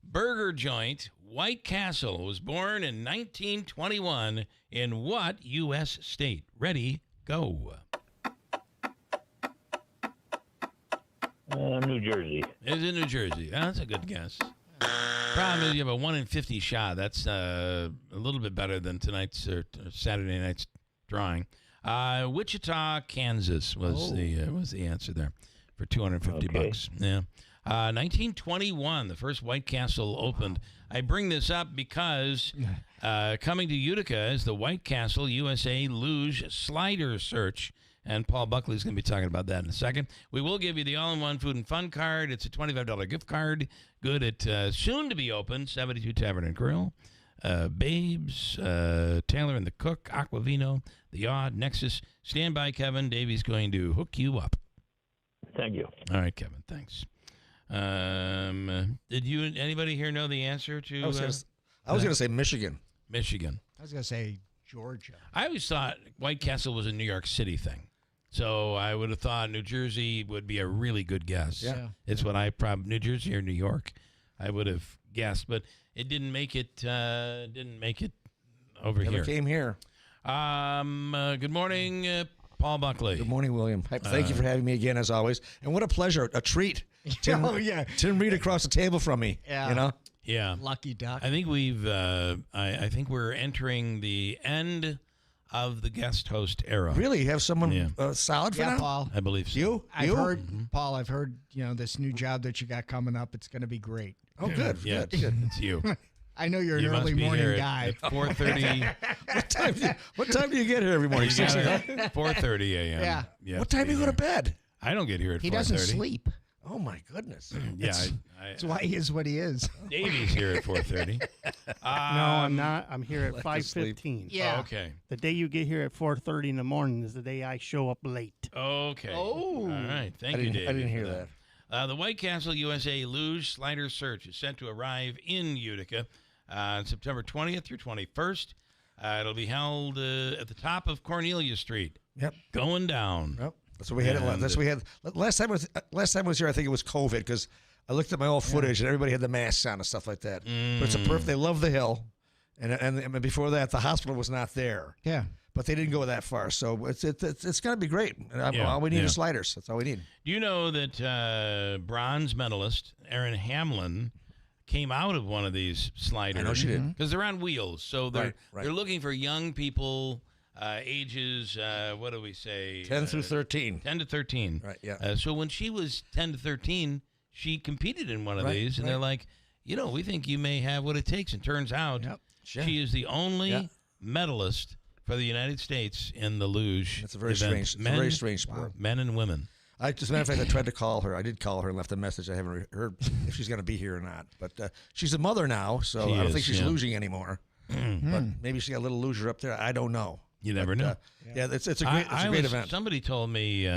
Burger joint White Castle was born in 1921 in what U.S. state? Ready, go. New Jersey. It's in New Jersey. That's a good guess. Problem is you have a 1 in 50 shot. That's a little bit better than tonight's or Saturday night's drawing. Wichita, Kansas was the answer there for $250. Yeah. 1921, the first White Castle opened. I bring this up because coming to Utica is the White Castle USA Luge Slider Search, and Paul Buckley's going to be talking about that in a second. We will give you the all-in-one food and fun card. It's a $25 gift card, good at soon-to-be-open 72 Tavern and Grill, Babes, Taylor and the Cook, Aquavino, The Odd, Nexus. Stand by, Kevin. Davey's going to hook you up. Thank you. All right, Kevin. Thanks. Did anybody here know the answer to? I was going to say Michigan. Michigan. I was going to say Georgia. I always thought White Castle was a New York City thing. So I would have thought New Jersey would be a really good guess. Yeah. It's what I probably, New Jersey or New York, I would have guessed. But it didn't make it over Never here. came here. Good morning, Paul Buckley. Good morning, William. Thank you for having me again, as always. And what a pleasure, a treat. Tim, Tim Reed across the table from me. Yeah. You know? Yeah. Lucky duck. I think we've, I think we're entering the end of the guest host era. Really? You have someone solid for Yeah, now? Paul. I believe so. You? I've heard, Paul, I've heard, this new job that you got coming up, it's going to be great. Oh, good. Yeah, Good. It's you. I know you're You an must early be morning here guy. at 4:30. What time do you get here every morning? 6 o'clock? 4:30 a.m. Yeah. What time do you go to bed? I don't get here at 4:30. He doesn't sleep. Oh, my goodness. Yeah. That's why he is what he is. Davey's here at 4:30. No, I'm not. I'm here at Left to sleep. 5:15. Yeah. Oh, okay. The day you get here at 4:30 in the morning is the day I show up late. Okay. Oh. All right. Thank I you, didn't, Davey. I didn't for hear that. The White Castle USA Luge Slider Search is set to arrive in Utica on September 20th through 21st. It'll be held at the top of Cornelia Street. Yep. Going down. Yep. That's what we had. That's what we had. Last time I was here, I think it was COVID, because I looked at my old footage and everybody had the masks on and stuff like that. But it's a perfect. They love the hill, and before that, the hospital was not there. Yeah. But they didn't go that far, so it's going to be great. All we need is sliders. That's all we need. Do you know that bronze medalist Erin Hamlin came out of one of these sliders? I know she did. Because they're on wheels, so they're Right. they're looking for young people, ages what do we say? 10 through 13. 10 to 13. Right. Yeah. So when she was 10 to 13, she competed in one of these, and they're like, we think you may have what it takes. And turns out she is the only medalist for the United States in the luge. It's a very event. very strange sport. Men and women. As a matter of fact, I tried to call her. I did call her and left a message. I haven't heard if she's going to be here or not. But she's a mother now, so I don't think she's losing anymore. But maybe she got a little loser up there. I don't know. You never know. It's a great event. Somebody told me,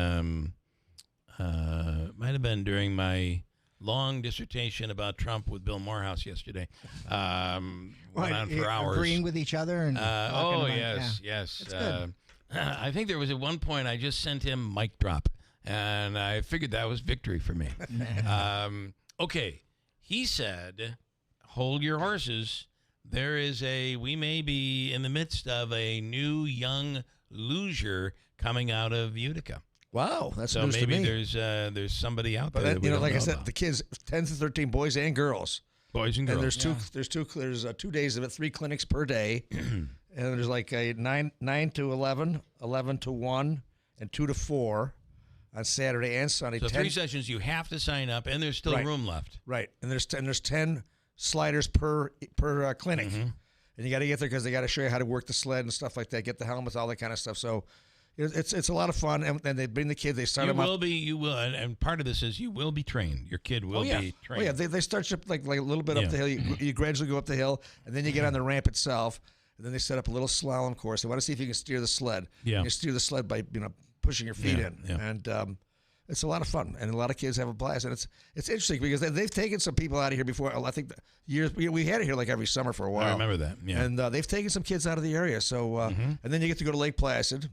might have been during my long dissertation about Trump with Bill Morehouse yesterday. Went on for hours. Agreeing with each other and talking about, yes. That's good. I think there was at one point I just sent him mic drop, and I figured that was victory for me. Okay, he said, hold your horses. We may be in the midst of a new young luger coming out of Utica. Wow, that's so news to maybe me. there's somebody out there. But that we like I said, about. the kids 10 to 13, boys and girls. Boys and girls. And there's 2 days of it, 3 clinics per day, and there's like a 9 to 11, 11 to 1, and 2 to 4 on Saturday and Sunday. So 3 sessions, you have to sign up, and there's still room left. Right, and there's 10 sliders per clinic, and you got to get there because they got to show you how to work the sled and stuff like that, get the helmets, all that kind of stuff. So it's a lot of fun, and they bring the kids. They start them up. You will, and part of this is you will be trained. Your kid will be trained. Oh yeah, they start you like a little bit up the hill. You gradually go up the hill, and then you get on the ramp itself, and then they set up a little slalom course. They want to see if you can steer the sled. Yeah, you can steer the sled by pushing your feet in, and it's a lot of fun, and a lot of kids have a blast, and it's interesting because they've taken some people out of here before. I think years we had it here like every summer for a while. I remember that. Yeah, and they've taken some kids out of the area. So and then you get to go to Lake Placid.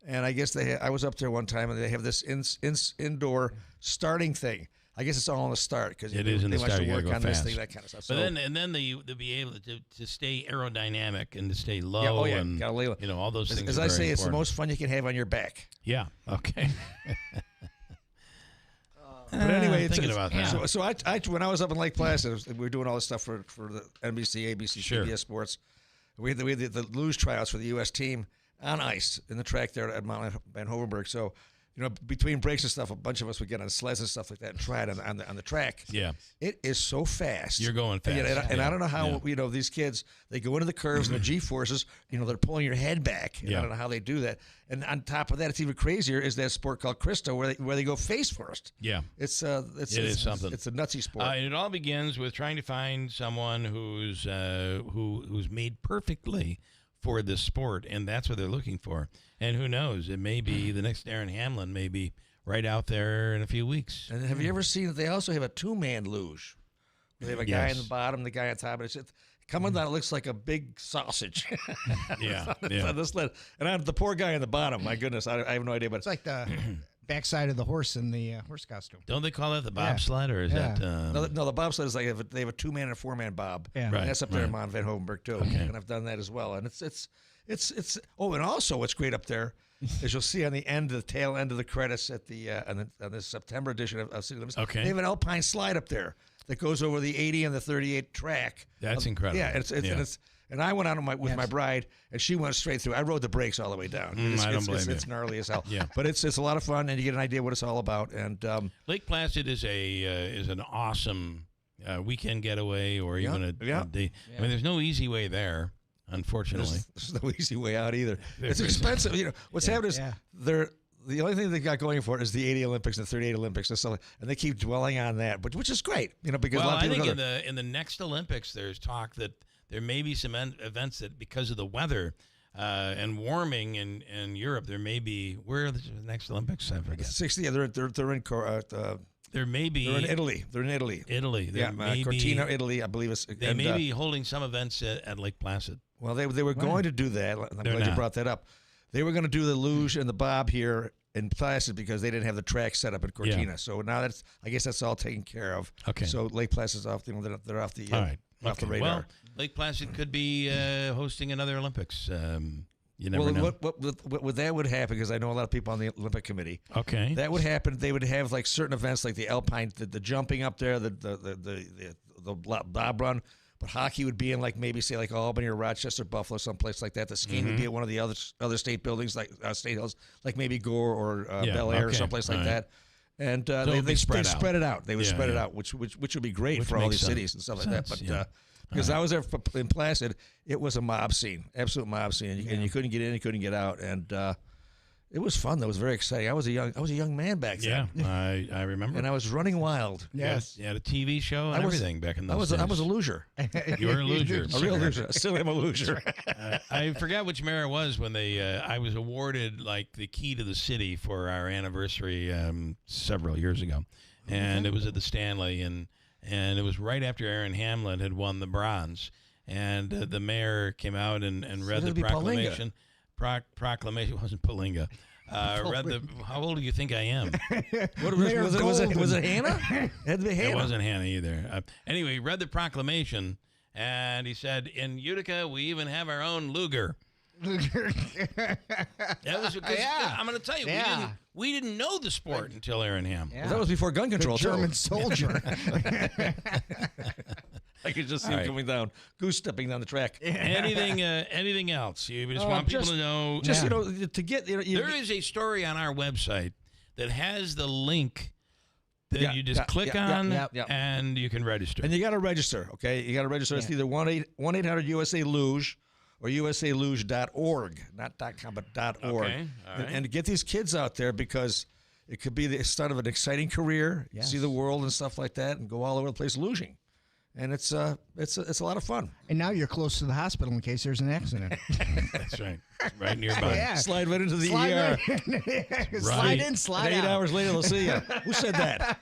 And I guess I was up there one time, and they have this indoor starting thing. I guess it's all in the start because it is in the start. You work gotta go on fast. this thing, that kind of stuff. But then they'll be able to stay aerodynamic and to stay low. And all those things. As are I very say, it's the important. most fun you can have on your back. Yeah. Okay. But anyway, thinking about that. So I when I was up in Lake Placid, we were doing all this stuff for the NBC, ABC, CBS Sports. We had the luge tryouts for the U.S. team on ice in the track there at Mount Van Hovenberg. So, between breaks and stuff, a bunch of us would get on sleds and stuff like that and try it on the track. Yeah. It is so fast. You're going fast. And I don't know how, these kids, they go into the curves and the G-forces, they're pulling your head back. I don't know how they do that. And on top of that, it's even crazier is that sport called Christo where they go face first. Yeah. It is something. It's a nutsy sport. And it all begins with trying to find someone who's made perfectly for this sport, and that's what they're looking for. And who knows? It may be the next Erin Hamlin may be right out there in a few weeks. And have you ever seen that they also have a 2-man luge? They have a guy in the bottom, the guy on top. It's Coming down, it looks like a big sausage. Yeah, On this sled. And I'm the poor guy in the bottom. My goodness, I have no idea. But it's like the backside of the horse in the horse costume. Don't they call that the bobsled, or is that? No, the bobsled is like they have a 2-man and a 4-man bob. Yeah. Right, And that's up there in right. Mount Van Hovenberg too. Okay. And I've done that as well. And it's. Oh, and also what's great up there is you'll see on the tail end of the credits at the on the September edition of City Limits. Okay. They have an alpine slide up there that goes over the 80 and the 38 track. That's incredible. Yeah, and I went out with my bride, and she went straight through. I rode the brakes all the way down. I don't blame you. It's gnarly as hell. Yeah. But it's a lot of fun, and you get an idea what it's all about. And Lake Placid is an awesome weekend getaway, or even a day. I mean, there's no easy way there, unfortunately. There's no easy way out either. It's expensive. What's happened is the only thing they got going for it is the 80 Olympics and the 38 Olympics and stuff, and they keep dwelling on that, which is great, because a lot of people I think in the next Olympics, there's talk that there may be some events that, because of the weather and warming in Europe, there may be where are the next Olympics? I forget. 60. Yeah, they're in. There may be. They're in Italy. Italy. Yeah, Cortina, Italy, I believe. They may be holding some events at Lake Placid. Well, they were going to do that. I'm glad you brought that up. They were going to do the luge and the bob here in Placid because they didn't have the track set up in Cortina. Yeah. So now I guess that's all taken care of. Okay. So Lake Placid's off. They're off the off the radar. Well, Lake Placid could be hosting another Olympics. You never know. What that would happen, because I know a lot of people on the Olympic Committee. Okay. That would happen. They would have like certain events, like the alpine, the jumping up there, the bob run. But hockey would be in maybe say Albany or Rochester, Buffalo, someplace like that. The skiing would be at one of the other state buildings, like State Hills, like maybe Gore or Bel Air or someplace like that. And they spread it out. They would spread it out, which would be great for all these cities and stuff like that. But because I was there in Placid, it was a mob scene, absolute mob scene, and you couldn't get in, you couldn't get out, and it was fun. That was very exciting. I was a young man back then. Yeah, I remember. And I was running wild. Yes, you had a TV show and everything back in those days. I was a luger. You were a luger. A real luger. I still am a luger. I forgot which mayor it was when I was awarded the key to the city for our anniversary several years ago, and it was at the Stanley, and it was right after Aaron Hamlin had won the bronze, and the mayor came out and read the proclamation. Proclamation wasn't Palinga. How old do you think I am? Was it Hannah? It had to be Hannah. It wasn't Hannah either. Anyway, he read the proclamation, and he said, "In Utica, we even have our own Luger." That was because I'm going to tell you, we didn't know the sport until Aaron Hamlin. Well, that was before gun control. The German soldier. I could just see him coming down, goose stepping down the track. Anything else? You just want people to know. To get there is a story on our website that has the link that you just click on and you can register. And you got to register, okay? You got to register. It's either 1-800-USA-LUGE or usaluge.org, not .com, but .org. Okay. All right. And to get these kids out there, because it could be the start of an exciting career, see the world and stuff like that, and go all over the place luging. And it's a lot of fun. And now you're close to the hospital in case there's an accident. That's right. Right nearby. Slide right into the ER. Slide in, slide out. 8 hours later, they'll see you. Who said that?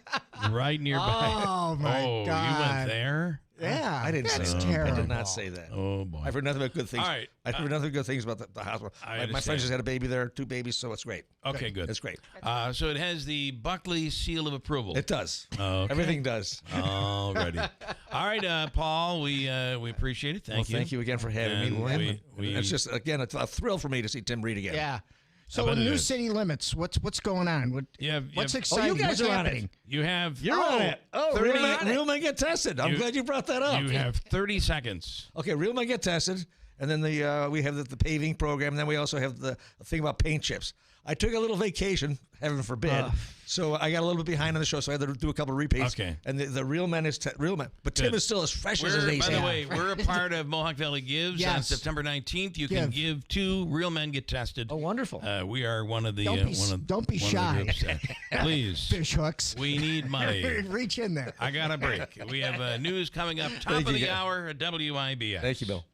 Right nearby. Oh, my God. You went there? Yeah. I didn't say that. Terrible. I did not say that. Oh, boy. I've heard nothing but good things. All right. I've heard nothing but good things about the hospital. My friend just had a baby there, 2 babies, so it's great. Okay, good. It's great. So it has the Buckley seal of approval. It does. Okay. Everything does. Alrighty. All right, Paul, we appreciate it. Thank you. Thank you again for having me, William. We it's just, again, it's a thrill for me to see Tim Reed again. Yeah. So in New City Limits, what's going on? What's exciting? You guys what's are happening? on it. You're on it. Oh, real men get tested. I'm glad you brought that up. You have 30 seconds. Okay, real men get tested, and then we have the paving program, and then we also have the thing about paint chips. I took a little vacation, heaven forbid, so I got a little bit behind on the show, so I had to do a couple of repeats. Okay. And the real men is real men, but Tim is still as fresh as an ace. By the way, we're a part of Mohawk Valley Gives on September 19th. You can give to Real Men Get Tested. Oh, wonderful! We are one of the don't be shy. Please, fish hooks. We need money. Reach in there. I got a break. We have news coming up top of the hour at WIBX. Thank you, Bill.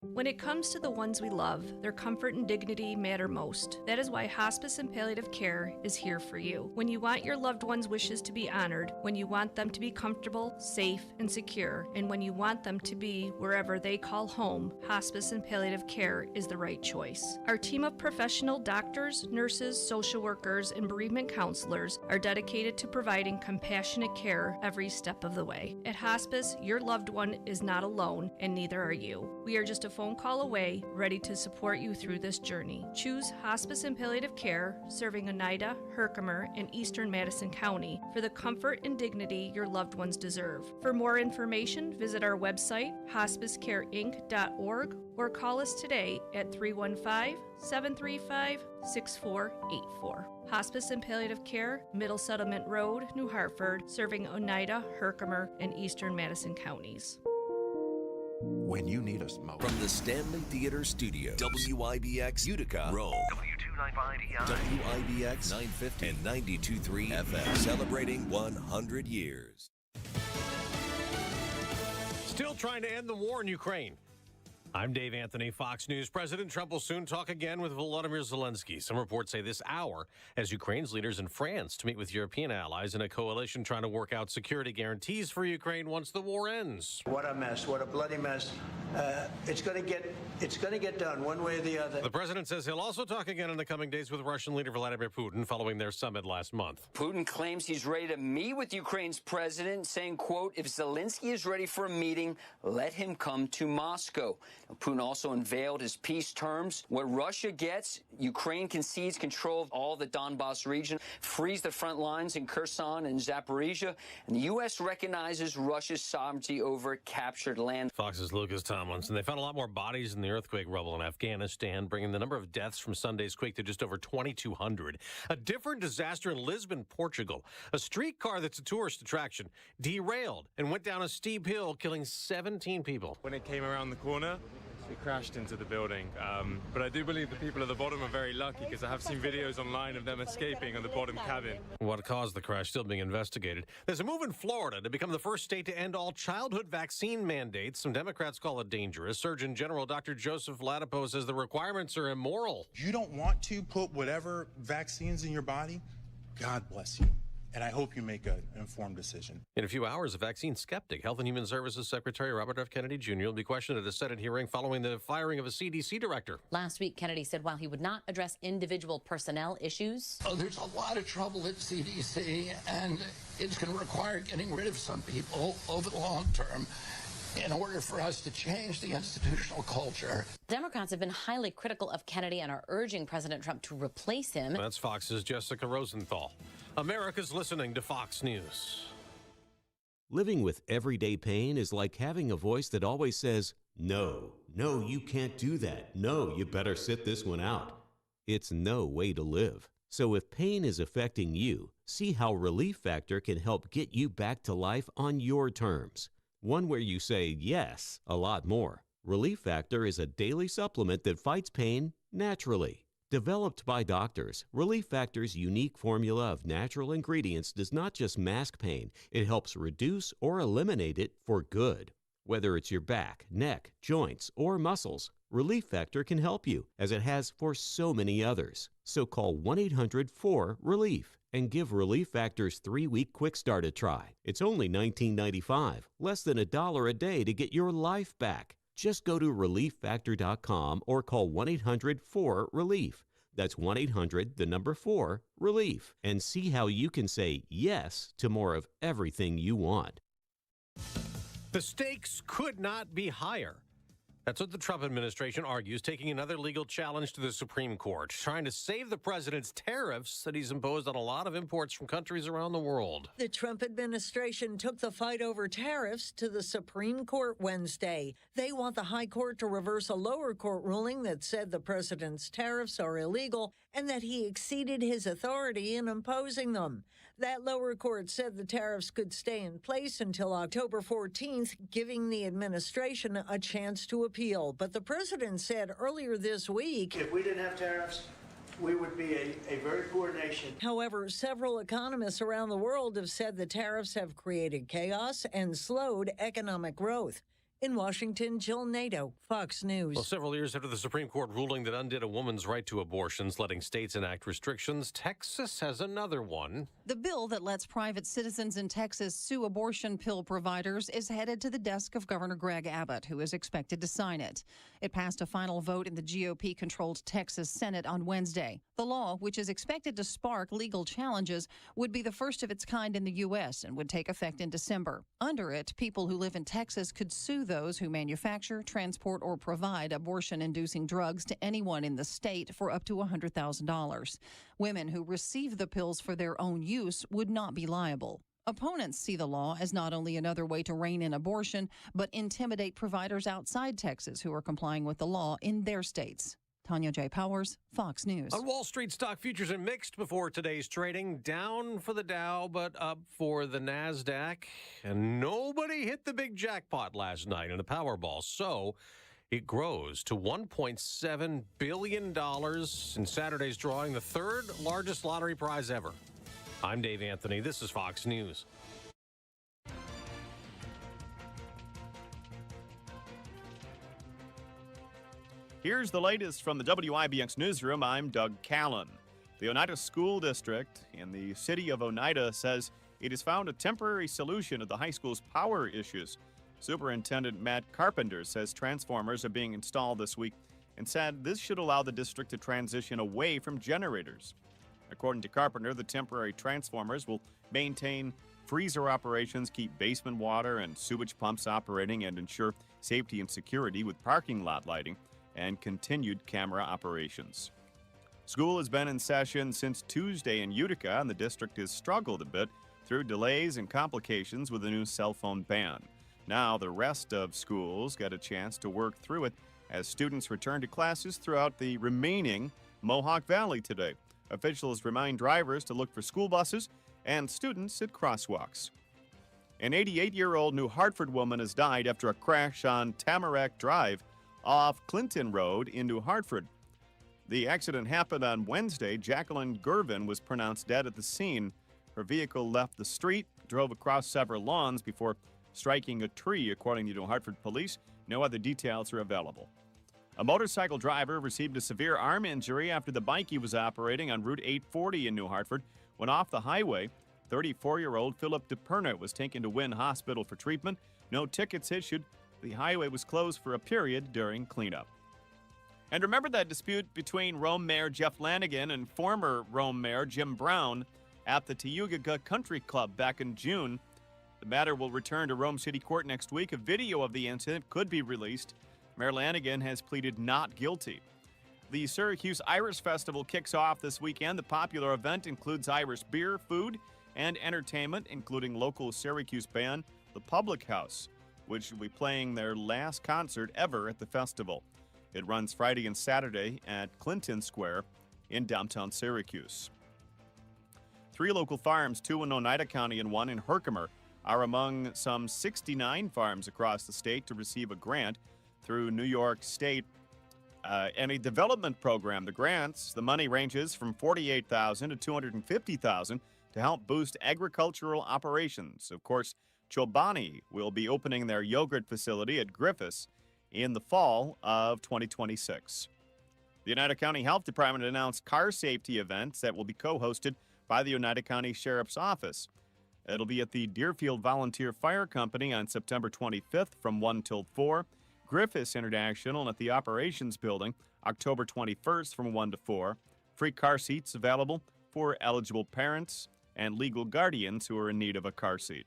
When it comes to the ones we love, their comfort and dignity matter most. That is why Hospice and Palliative Care is here for you. When you want your loved ones' wishes to be honored, when you want them to be comfortable, safe, and secure, and when you want them to be wherever they call home, Hospice and Palliative Care is the right choice. Our team of professional doctors, nurses, social workers, and bereavement counselors are dedicated to providing compassionate care every step of the way. At Hospice, your loved one is not alone, and neither are you. We are just a phone call away, ready to support you through this journey. Choose Hospice and Palliative Care, serving Oneida, Herkimer, and Eastern Madison County for the comfort and dignity your loved ones deserve. For more information, visit our website, hospicecareinc.org, or call us today at 315-735-6484. Hospice and Palliative Care, Middle Settlement Road, New Hartford, serving Oneida, Herkimer, and Eastern Madison counties. When you need us most. From the Stanley Theater Studio, WIBX Utica, Rome. W295EI. WIBX 950 and 92.3 FM. Celebrating 100 years. Still trying to end the war in Ukraine. I'm Dave Anthony, Fox News. President Trump will soon talk again with Volodymyr Zelensky. Some reports say this hour as Ukraine's leaders in France to meet with European allies in a coalition trying to work out security guarantees for Ukraine once the war ends. What a mess. What a bloody mess. It's going to get done one way or the other. The president says he'll also talk again in the coming days with Russian leader Vladimir Putin following their summit last month. Putin claims he's ready to meet with Ukraine's president, saying, quote, if Zelensky is ready for a meeting, let him come to Moscow. Now, Putin also unveiled his peace terms. What Russia gets, Ukraine concedes control of all the Donbas region, frees the front lines in Kherson and Zaporizhia, and the U.S. recognizes Russia's sovereignty over captured land. Fox's Lucas Tomlinson. They found a lot more bodies in the earthquake rubble in Afghanistan, bringing the number of deaths from Sunday's quake to just over 2,200. A different disaster in Lisbon, Portugal. A streetcar that's a tourist attraction derailed and went down a steep hill, killing 17 people. When it came around the corner, it crashed into the building. But I do believe the people at the bottom are very lucky because I have seen videos online of them escaping on the bottom cabin. What caused the crash still being investigated. There's a move in Florida to become the first state to end all childhood vaccine mandates. Some Democrats call it dangerous. Surgeon General Dr. Joseph Ladapo says the requirements are immoral. You don't want to put whatever vaccines in your body? God bless you. And I hope you make an informed decision. In a few hours, a vaccine skeptic, Health and Human Services Secretary Robert F. Kennedy Jr. will be questioned at a Senate hearing following the firing of a CDC director. Last week, Kennedy said while he would not address individual personnel issues. Oh, there's a lot of trouble at CDC, and it's going to require getting rid of some people over the long term in order for us to change the institutional culture. Democrats have been highly critical of Kennedy and are urging President Trump to replace him. That's Fox's Jessica Rosenthal. America's listening to Fox News. Living with everyday pain is like having a voice that always says, no, you can't do that. No, you better sit this one out. It's no way to live. So if pain is affecting you, see how Relief Factor can help get you back to life on your terms. One where you say yes a lot more. Relief Factor is a daily supplement that fights pain naturally. Developed by doctors, Relief Factor's unique formula of natural ingredients does not just mask pain, it helps reduce or eliminate it for good. Whether it's your back, neck, joints, or muscles, Relief Factor can help you, as it has for so many others. So call 1-800-4-RELIEF and give Relief Factor's 3-week quick start a try. It's only $19.95, less than $1 a day to get your life back. Just go to ReliefFactor.com or call 1-800-4-RELIEF. That's 1-800-4-RELIEF. And see how you can say yes to more of everything you want. The stakes could not be higher. That's what the Trump administration argues, taking another legal challenge to the Supreme Court, trying to save the president's tariffs that he's imposed on a lot of imports from countries around the world. The Trump administration took the fight over tariffs to the Supreme Court Wednesday. They want the high court to reverse a lower court ruling that said the president's tariffs are illegal and that he exceeded his authority in imposing them. That lower court said the tariffs could stay in place until October 14th, giving the administration a chance to appeal. But the president said earlier this week, if we didn't have tariffs, we would be a very poor nation. However, several economists around the world have said the tariffs have created chaos and slowed economic growth. In Washington, Jill Nato, Fox News. Well, several years after the Supreme Court ruling that undid a woman's right to abortions, letting states enact restrictions, Texas has another one. The bill that lets private citizens in Texas sue abortion pill providers is headed to the desk of Governor Greg Abbott, who is expected to sign it. It passed a final vote in the GOP-controlled Texas Senate on Wednesday. The law, which is expected to spark legal challenges, would be the first of its kind in the U.S. and would take effect in December. Under it, people who live in Texas could sue those who manufacture, transport, or provide abortion-inducing drugs to anyone in the state for up to $100,000. Women who receive the pills for their own use would not be liable. Opponents see the law as not only another way to rein in abortion, but intimidate providers outside Texas who are complying with the law in their states. Tanya J. Powers, Fox News. On Wall Street, stock futures are mixed before today's trading. Down for the Dow, but up for the NASDAQ. And nobody hit the big jackpot last night in the Powerball. So it grows to $1.7 billion in Saturday's drawing, the third largest lottery prize ever. I'm Dave Anthony. This is Fox News. Here's the latest from the WIBX newsroom. I'm Doug Callan. The Oneida School District in the city of Oneida says it has found a temporary solution to the high school's power issues. Superintendent Matt Carpenter says transformers are being installed this week and said this should allow the district to transition away from generators. According to Carpenter, the temporary transformers will maintain freezer operations, keep basement water and sewage pumps operating, and ensure safety and security with parking lot lighting and continued camera operations. School has been in session since Tuesday in Utica, and the district has struggled a bit through delays and complications with the new cell phone ban. Now the rest of schools get a chance to work through it as students return to classes throughout the remaining Mohawk Valley today. Officials remind drivers to look for school buses and students at crosswalks. An 88-year-old New Hartford woman has died after a crash on Tamarack Drive off Clinton Road in New Hartford. The accident happened on Wednesday. Jacqueline Gervin was pronounced dead at the scene. Her vehicle left the street, drove across several lawns before striking a tree, according to New Hartford police. No other details are available. A motorcycle driver received a severe arm injury after the bike he was operating on Route 840 in New Hartford went off the highway. 34-year-old Philip DePerna was taken to Wynn Hospital for treatment. No tickets issued. The highway was closed for a period during cleanup. And remember that dispute between Rome Mayor Jeff Lanigan and former Rome Mayor Jim Brown at the Tioga Country Club back in June. The matter will return to Rome City Court next week. A video of the incident could be released. Mayor Lanigan has pleaded not guilty. The Syracuse Irish Festival kicks off this weekend. The popular event includes Irish beer, food, and entertainment, including local Syracuse band, The Public House, which will be playing their last concert ever at the festival. It runs Friday and Saturday at Clinton Square in downtown Syracuse. 3 local farms, 2 in Oneida County and 1 in Herkimer, are among some 69 farms across the state to receive a grant through New York State and a development program. The grants, the money ranges from $48,000 to $250,000 to help boost agricultural operations. Of course, Chobani will be opening their yogurt facility at Griffiths in the fall of 2026. The Oneida County Health Department announced car safety events that will be co-hosted by the Oneida County Sheriff's Office. It'll be at the Deerfield Volunteer Fire Company on September 25th from 1 till 4, Griffiths International at the Operations Building October 21st from 1 to 4. Free car seats available for eligible parents and legal guardians who are in need of a car seat.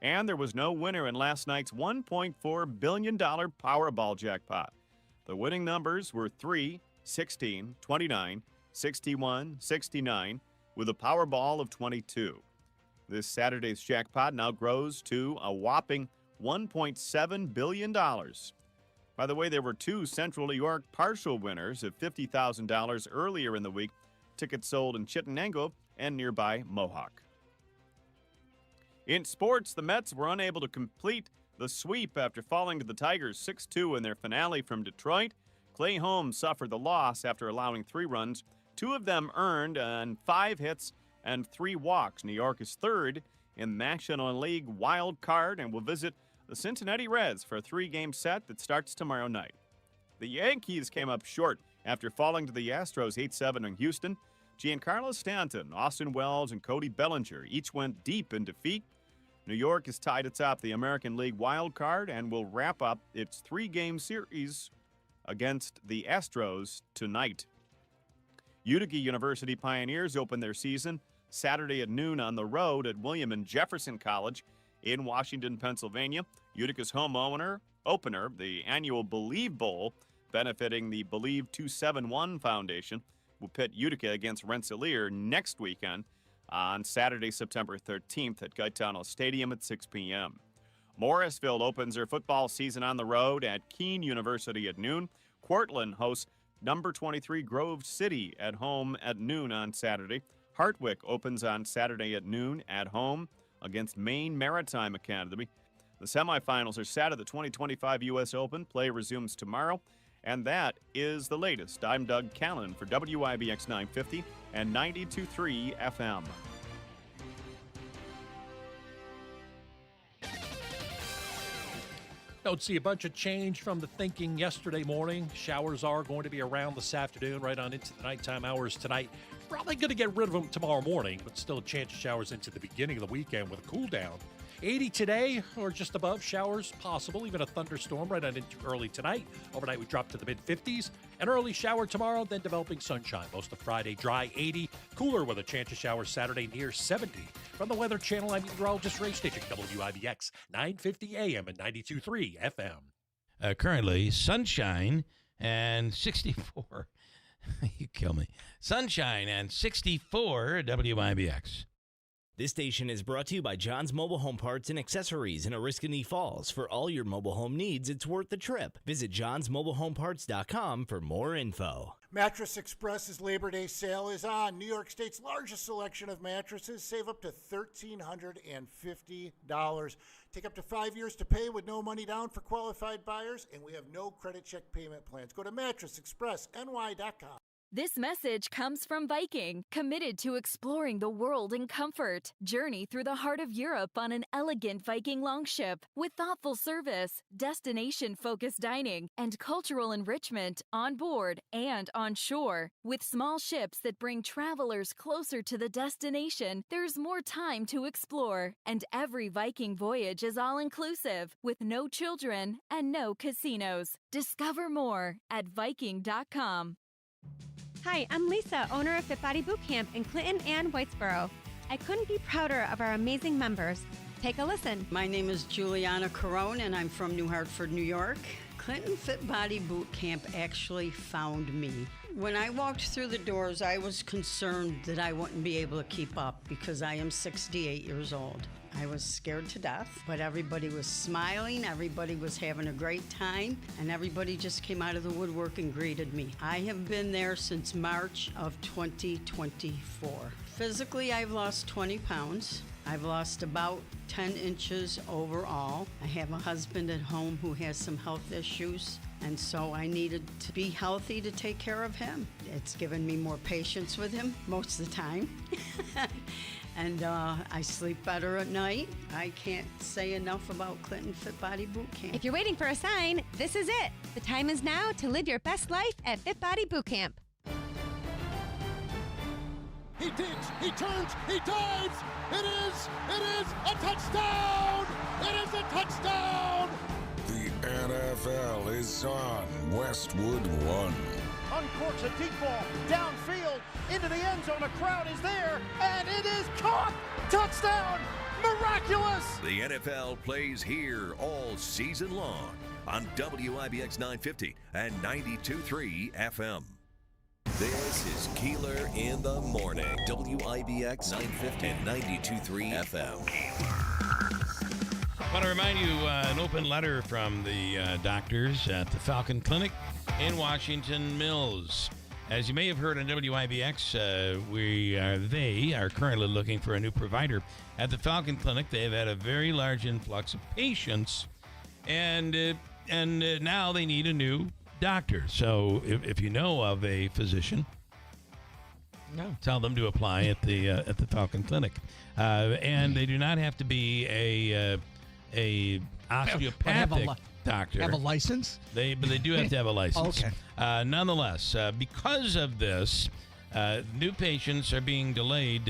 And there was no winner in last night's $1.4 billion Powerball jackpot. The winning numbers were 3, 16, 29, 61, 69, with a Powerball of 22. This Saturday's jackpot now grows to a whopping $1.7 billion. By the way, there were 2 Central New York partial winners of $50,000 earlier in the week. Tickets sold in Chittenango and nearby Mohawk. In sports, the Mets were unable to complete the sweep after falling to the Tigers 6-2 in their finale from Detroit. Clay Holmes suffered the loss after allowing 3 runs, 2 of them earned on 5 hits and 3 walks. New York is third in National League wild card and will visit the Cincinnati Reds for a 3-game set that starts tomorrow night. The Yankees came up short after falling to the Astros 8-7 in Houston. Giancarlo Stanton, Austin Wells, and Cody Bellinger each went deep in defeat. New York is tied atop the American League wild card and will wrap up its 3-game series against the Astros tonight. Utica University Pioneers open their season Saturday at noon on the road at William and Jefferson College in Washington, Pennsylvania. Utica's home opener, the annual Believe Bowl, benefiting the Believe 271 Foundation, will pit Utica against Rensselaer next weekend on Saturday, September 13th at Gaetano Stadium at 6 p.m. Morrisville opens their football season on the road at Keene University at noon. Cortland hosts number 23 Grove City at home at noon on Saturday. Hartwick opens on Saturday at noon at home against Maine Maritime Academy. The semifinals are set at the 2025 U.S. Open. Play resumes tomorrow. And that is the latest. I'm Doug Callan for WIBX 950 and 92.3 FM. Don't see a bunch of change from the thinking yesterday morning. Showers are going to be around this afternoon, right on into the nighttime hours tonight. Probably going to get rid of them tomorrow morning, but still a chance of showers into the beginning of the weekend with a cool down. 80 today or just above, showers possible, even a thunderstorm right on into early tonight. Overnight we drop to the mid-50s. An early shower tomorrow, then developing sunshine. Most of Friday dry, 80. Cooler with a chance of showers Saturday near 70. From the Weather Channel, I'm meteorologist Ray Stitching, WIBX 950 AM and 92.3 FM. Currently, sunshine and 64. You kill me. Sunshine and 64 WIBX. This station is brought to you by John's Mobile Home Parts and Accessories in Oriskany Falls. For all your mobile home needs, it's worth the trip. Visit johnsmobilehomeparts.com for more info. Mattress Express's Labor Day sale is on. New York State's largest selection of mattresses. Save up to $1,350. Take up to 5 years to pay with no money down for qualified buyers, and we have no credit check payment plans. Go to mattressexpressny.com. This message comes from Viking, committed to exploring the world in comfort. Journey through the heart of Europe on an elegant Viking longship with thoughtful service, destination-focused dining, and cultural enrichment on board and on shore. With small ships that bring travelers closer to the destination, there's more time to explore. And every Viking voyage is all-inclusive, with no children and no casinos. Discover more at Viking.com. Hi, I'm Lisa, owner of Fit Body Boot Camp in Clinton and Whitesboro. I couldn't be prouder of our amazing members. Take a listen. My name is Juliana Carone, and I'm from New Hartford, New York. Clinton Fit Body Boot Camp actually found me. When I walked through the doors, I was concerned that I wouldn't be able to keep up because I am 68 years old. I was scared to death, but everybody was smiling, everybody was having a great time, and everybody just came out of the woodwork and greeted me. I have been there since March of 2024. Physically, I've lost 20 pounds. I've lost about 10 inches overall. I have a husband at home who has some health issues, and so I needed to be healthy to take care of him. It's given me more patience with him most of the time. And I sleep better at night. I can't say enough about Clinton Fit Body Boot Camp. If you're waiting for a sign, this is it. The time is now to live your best life at Fit Body Boot Camp. He digs, he turns, he dives. It is a touchdown. It is a touchdown. The NFL is on Westwood One. Uncorks a deep ball downfield into the end zone. A crowd is there, and it is caught. Touchdown! Miraculous! The NFL plays here all season long on WIBX 950 and 92.3 FM. This is Keeler in the morning. WIBX 950 and 92.3 FM. I want to remind you an open letter from the doctors at the Falcon Clinic in Washington Mills. As you may have heard on WIBX, they are currently looking for a new provider at the Falcon Clinic. They've had a very large influx of patients, and now they need a new doctor. So if you know of a physician, tell them to apply at the Falcon Clinic. And they do not have to be a osteopathic doctor. Have a license? But they do have to have a license. Okay. Nonetheless, because of this, new patients are being delayed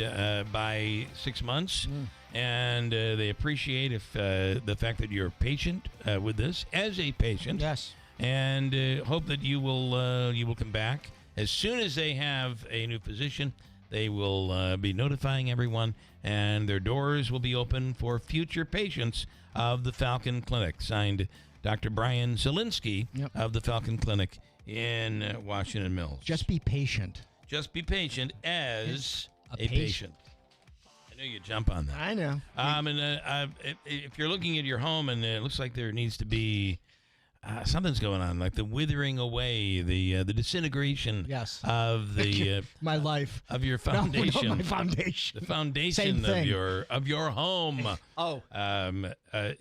by 6 months, and they appreciate the fact that you're patient with this as a patient. Yes. And hope that you will come back as soon as they have a new physician. They will be notifying everyone, and their doors will be open for future patients of the Falcon Clinic. Signed, Dr. Brian Zielinski of the Falcon Clinic in Washington Mills. Just be patient. Just be patient as a patient. I know you jump on that. I know. If you're looking at your home and it looks like there needs to be something's going on, like the withering away, the disintegration of the my life of your foundation. No, my foundation. The foundation of your home.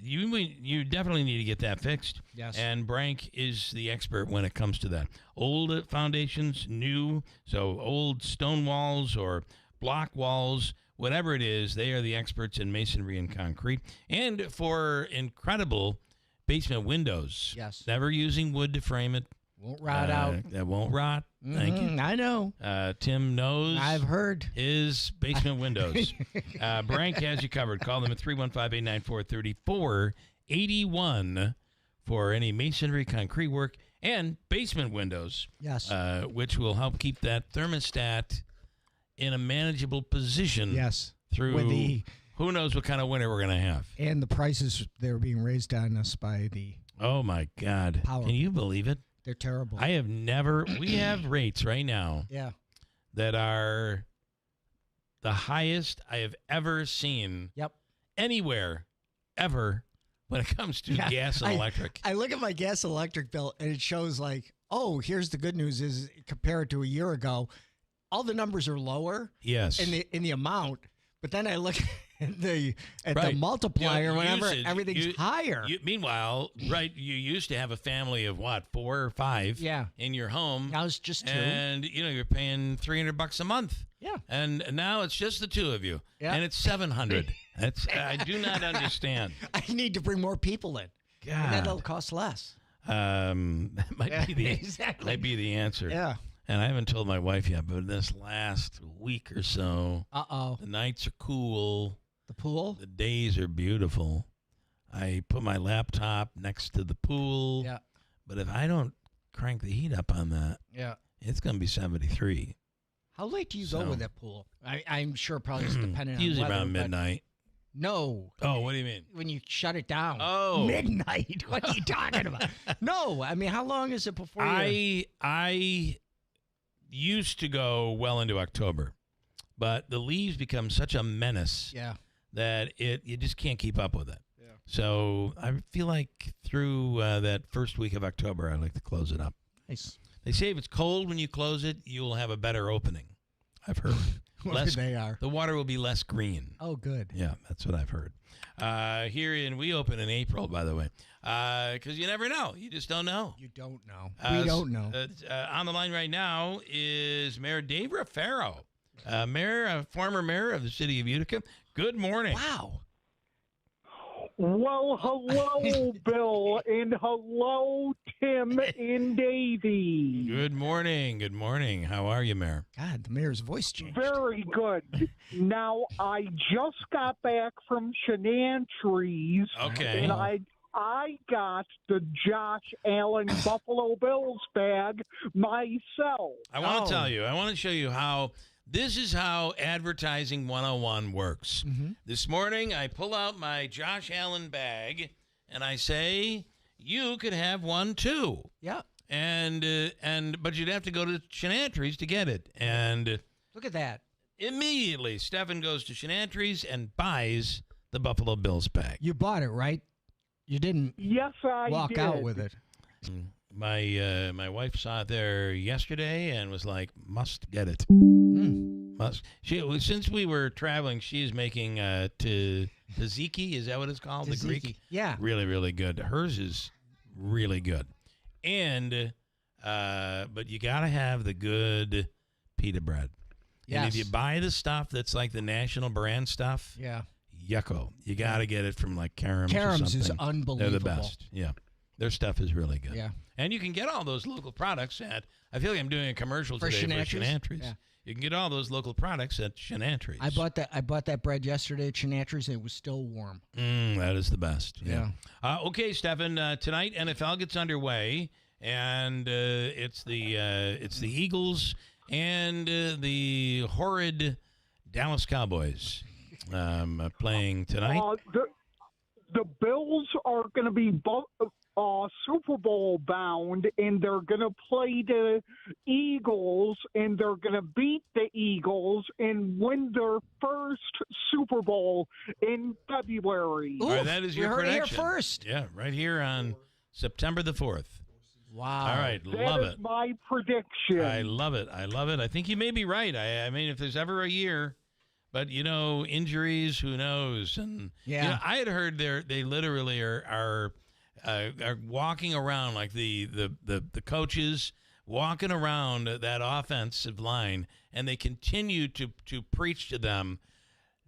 You definitely need to get that fixed. Yes. And Brank is the expert when it comes to that. Old foundations, new, so old stone walls or block walls, whatever it is, they are the experts in masonry and concrete. And for incredible basement windows. Yes. Never using wood to frame it. Won't rot out. That won't rot. Thank you. I know. Tim knows. I've heard. His basement windows. Brank has you covered. Call them at 315-894-3481 for any masonry, concrete work, and basement windows. Yes. Which will help keep that thermostat in a manageable position. Yes. Through who knows what kind of winter we're going to have. And the prices, they're being raised on us by the Oh, my God. power. Can you believe it? They're terrible. We have rates right now that are the highest I have ever seen anywhere, ever, when it comes to gas and electric. I look at my gas and electric bill, and it shows like, oh, here's the good news is compared to a year ago, all the numbers are lower Yes. in the amount, but then I look at the multiplier whenever everything's higher. Meanwhile, you used to have a family of what, 4 or 5 in your home. Now it's just 2. And you're paying $300 a month. Yeah. And now it's just the 2 of you. Yeah. And it's $700. I do not understand. I need to bring more people in. God. And that'll cost less. That might be the answer. Yeah. And I haven't told my wife yet, but this last week or so, the nights are cool. The pool? The days are beautiful. I put my laptop next to the pool. Yeah. But if I don't crank the heat up on that, it's going to be 73. How late do you go with that pool? I'm sure probably it's dependent on usually weather, around midnight. No. Oh, what do you mean? When you shut it down. Oh. Midnight. What are you talking about? No. I mean, how long is it before you... I used to go well into October, but the leaves become such a menace that you just can't keep up with it. Yeah. So I feel like through that first week of October, I like to close it up. Nice. They say if it's cold when you close it, you'll have a better opening. I've heard. They are. The water will be less green. Oh, good. Yeah, that's what I've heard. We open in April, by the way, because you never know. You just don't know. You don't know. We don't know. On the line right now is Mayor Dave Raffaro, former mayor of the city of Utica. Good morning. Wow. Well, hello, Bill, and hello, Tim and Davey. Good morning. Good morning. How are you, Mayor? God, the mayor's voice changed. Very good. Now, I just got back from Shenantries. Okay. And I got the Josh Allen Buffalo Bills bag myself. I want to tell you. I want to show you how. This is how Advertising 101 works. Mm-hmm. This morning, I pull out my Josh Allen bag, and I say, you could have one, too. Yeah. But you'd have to go to Shenantries to get it. And look at that. Immediately, Stefan goes to Shenantries and buys the Buffalo Bills bag. You bought it, right? You didn't walk out with it. My wife saw it there yesterday and was like, must get it. Must. Since we were traveling, she is making tzatziki. Is that what it's called? Tzatziki. The Greek? Yeah. Really, really good. Hers is really good. And but you got to have the good pita bread. Yes. And if you buy the stuff that's like the national brand stuff, yucko. You got to get it from like Karam's or Karam's something. is unbelievable. They're the best. Yeah. Their stuff is really good. Yeah. And you can get all those local products at, I feel like I'm doing a commercial today for Shenantries. Yeah. You can get all those local products at Shenantries. I bought that bread yesterday at Shenantries, and it was still warm. That is the best. Yeah. Okay, Stefan. Tonight, NFL gets underway, and it's the Eagles and the horrid Dallas Cowboys playing tonight. The Bills are going to be Super Bowl bound, and they're going to play the Eagles, and they're going to beat the Eagles and win their first Super Bowl in February. All right, that is your prediction. Here first. Yeah, right here on September the 4th. Wow. All right, love it. That is my prediction. I love it. I think you may be right. I mean, if there's ever a year, but injuries, who knows? And I had heard they literally are walking around like the coaches walking around that offensive line, and they continue to preach to them.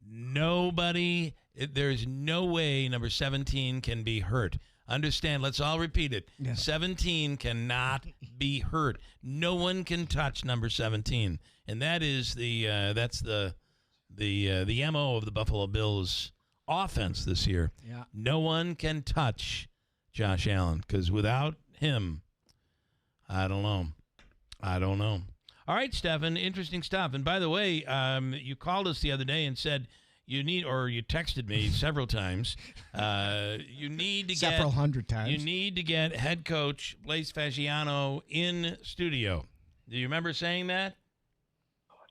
There's no way number 17 can be hurt. Understand? Let's all repeat it. Yeah. 17 cannot be hurt. No one can touch number 17, and that is that's the MO of the Buffalo Bills offense this year. Yeah. No one can touch Josh Allen, because without him, I don't know. All right, Stefan, interesting stuff. And by the way, you called us the other day and said you texted me several times. You need to several hundred times. You need to get head coach Blaise Fasciano in studio. Do you remember saying that?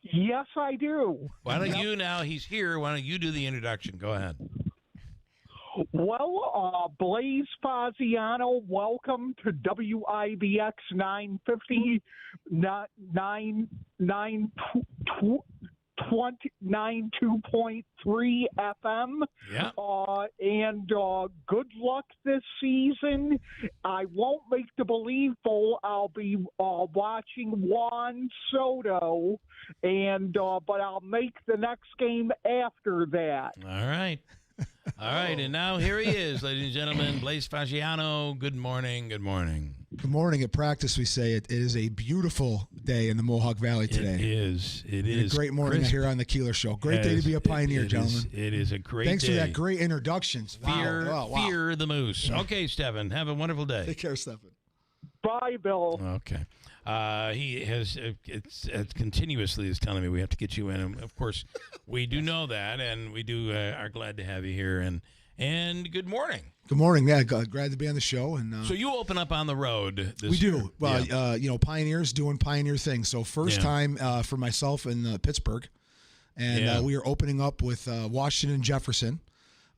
Yes, I do. Why don't you now? He's here. Why don't you do the introduction? Go ahead. Well, Blaise Fasciano, welcome to WIBX 950 92.3 FM. Yeah. And good luck this season. I won't make the Believe Bowl. I'll be watching Juan Soto, but I'll make the next game after that. All right. All right, and now here he is, ladies and gentlemen, Blaise Fasciano. Good morning. Good morning. Good morning. At practice, we say it is a beautiful day in the Mohawk Valley today. It is. It is. A great morning here on the Keeler Show. Great day to be a pioneer, gentlemen. It is a great Thanks day. for that great introductions. Fear the moose. Okay, Stefan, have a wonderful day. Take care, Stefan. Bye, Bill. Okay. He has it's continuously is telling me we have to get you in. And of course, we do know that, and we do are glad to have you here. And good morning. Good morning. Yeah, glad to be on the show. And so you open up on the road. We do. Well, pioneers doing pioneer things. So first time for myself in Pittsburgh, and we are opening up with Washington Jefferson,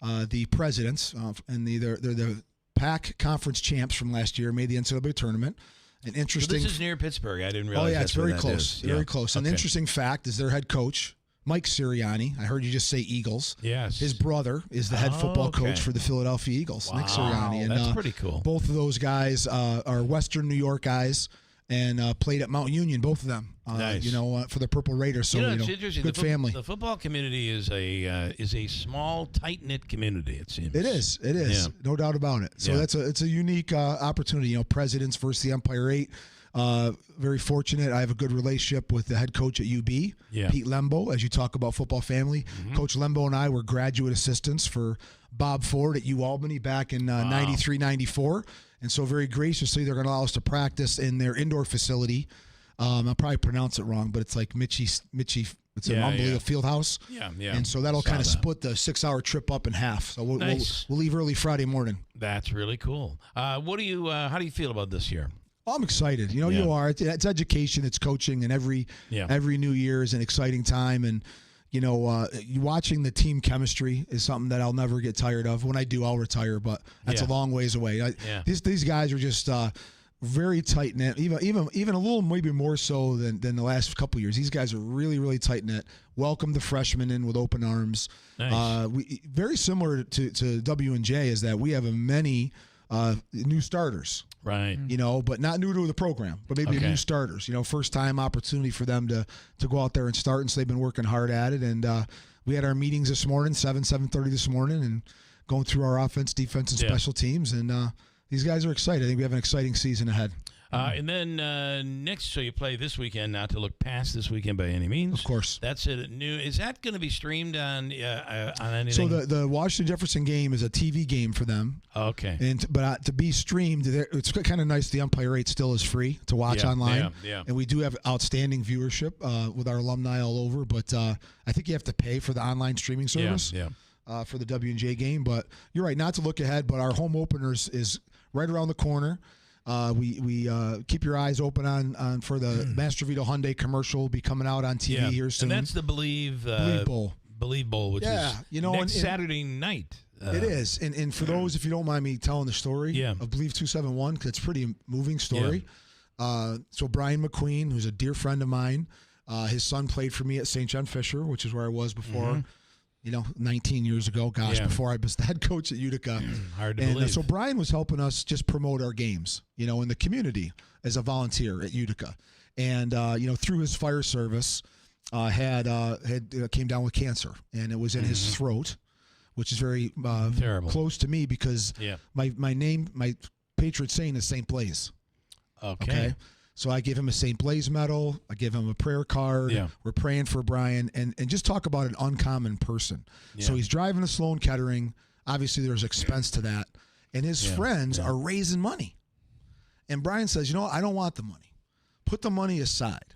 the presidents, and they're the PAC conference champs from last year, made the NCAA tournament. An interesting. So this is near Pittsburgh. I didn't realize. Oh yeah, it's very close. Very close. Okay. An interesting fact is their head coach, Mike Sirianni. I heard you just say Eagles. Yes. His brother is the head football coach for the Philadelphia Eagles, Nick Sirianni. And that's pretty cool. Both of those guys are Western New York guys and played at Mount Union, both of them. Nice. For the Purple Raiders. So it's interesting. Good family. The football community is a small, tight knit community. It seems. It is. It is. No doubt about it. So it's a unique opportunity. Presidents versus the Empire 8. Very fortunate. I have a good relationship with the head coach at UB, Pete Lembo, as you talk about football family. Mm-hmm. Coach Lembo and I were graduate assistants for Bob Ford at UAlbany back in 93, 94. And so very graciously, they're going to allow us to practice in their indoor facility. I'll probably pronounce it wrong, but it's like Mitchie. It's an unbelievable field house. Yeah, yeah. And so that'll kind of split the 6-hour trip up in half. So we'll leave early Friday morning. That's really cool. How do you feel about this year? I'm excited. You are. It's education, it's coaching, and every new year is an exciting time. And watching the team chemistry is something that I'll never get tired of. When I do, I'll retire, but that's a long ways away. These guys are just very tight knit. Even a little maybe more so than the last couple of years. These guys are really, really tight knit. Welcome the freshmen in with open arms. Nice. We very similar to W&J is that we have many new starters. Right. But not new to the program, but maybe new starters. First time opportunity for them to go out there and start. And so they've been working hard at it. And we had our meetings this morning, 7:30 this morning, and going through our offense, defense, and special teams. And these guys are excited. I think we have an exciting season ahead. And then next, so you play this weekend, not to look past this weekend by any means. Of course. That's it at noon. Is that going to be streamed on anything? So the Washington Jefferson game is a TV game for them. Okay. But to be streamed, it's kind of nice. The Umpire 8 still is free to watch online. Yeah. And we do have outstanding viewership with our alumni all over. But I think you have to pay for the online streaming service. For the W&J game. But you're right, not to look ahead, but our home openers is right around the corner. We keep your eyes open on for the Master Vito Hyundai commercial will be coming out on TV here soon. And that's the Believe Bowl. Believe Bowl, which is next Saturday night. It is. And for those, if you don't mind me telling the story of Believe 271, because it's a pretty moving story. So Brian McQueen, who's a dear friend of mine, his son played for me at St. John Fisher, which is where I was before. 19 years ago, before I was the head coach at Utica. Hard to believe. So Brian was helping us just promote our games, in the community as a volunteer at Utica. And, through his fire service, came down with cancer, and it was in his throat, which is very terrible, close to me because my name, my patron saint is St. Blaise. Okay. So I give him a St. Blaise medal. I give him a prayer card. We're praying for Brian. And just talk about an uncommon person. So he's driving to Sloan Kettering. Obviously, there's expense to that. And his friends are raising money. And Brian says, I don't want the money. Put the money aside.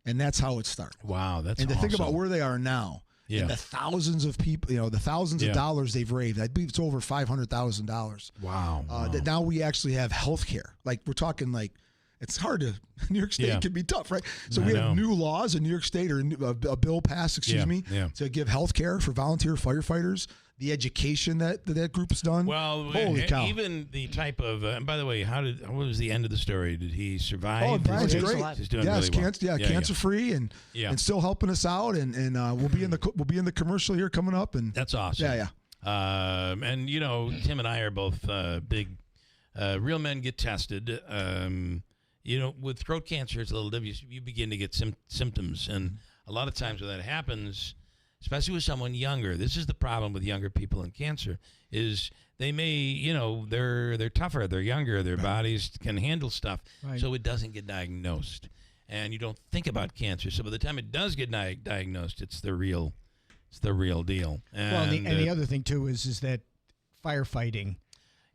And that's how it started. Wow, that's And to think awesome. about where they are now. And the thousands of people, the thousands of dollars they've raised. I believe it's over $500,000. Wow. That now we actually have health care. Like, we're talking like, it's hard to, New York State can be tough, right? So we have new laws in New York State, or a bill passed, to give health care for volunteer firefighters, the education that group's done. Well, holy cow. Even the type of, and by the way, what was the end of the story? Did he survive? Oh, Brian's great. He's doing really well. Cancer-free and still helping us out, and we'll be in the commercial here coming up. And that's awesome. And, Tim and I are both big, real men get tested. With throat cancer, it's a little different. You begin to get symptoms. And a lot of times when that happens, especially with someone younger, this is the problem with younger people in cancer, is they may, they're tougher, they're younger, their bodies can handle stuff, so it doesn't get diagnosed. And you don't think about cancer. So by the time it does get diagnosed, it's the real deal. And, and the other thing, too, is that firefighting,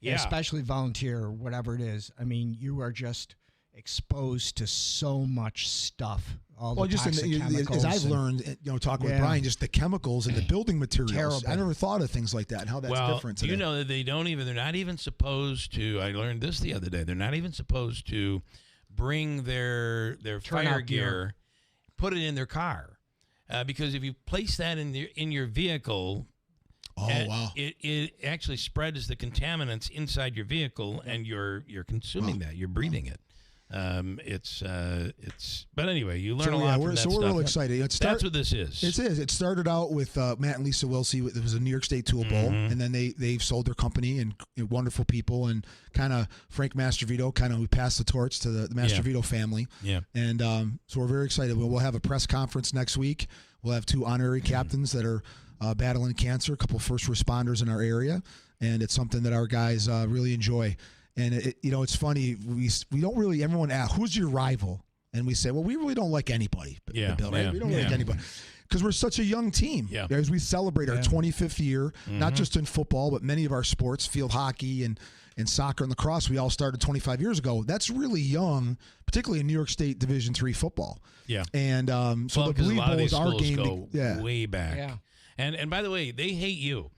especially volunteer or whatever it is, I mean, you are just exposed to so much stuff. As I've learned, talking with Brian, just the chemicals and the building materials. Terrible. I never thought of things like that and how that's different today. That they're not even supposed to, I learned this the other day, they're not even supposed to bring their fire gear, put it in their car. Because if you place that in your vehicle, it actually spreads the contaminants inside your vehicle, and you're consuming that, you're breathing it. But anyway, you learn a lot from that stuff. So we're real excited. That's what this is. It is. It started out with Matt and Lisa Wilsey. It was a New York State Tool Bowl, and then they've sold their company, and wonderful people, and kind of Frank Mastrovito, who passed the torch to the Mastrovito family. And so we're very excited. We'll have a press conference next week. We'll have 2 honorary captains that are battling cancer, a couple first responders in our area, and it's something that our guys really enjoy. And it's funny. We don't really. Everyone asks, "Who's your rival?" And we say, "Well, we really don't like anybody." Bill, right? We don't like anybody because we're such a young team. As we celebrate our 25th year, not just in football, but many of our sports, field hockey and soccer and lacrosse, we all started 25 years ago. That's really young, particularly in New York State Division III football. And so the Believe Bowl is our game. Way back. And by the way, they hate you.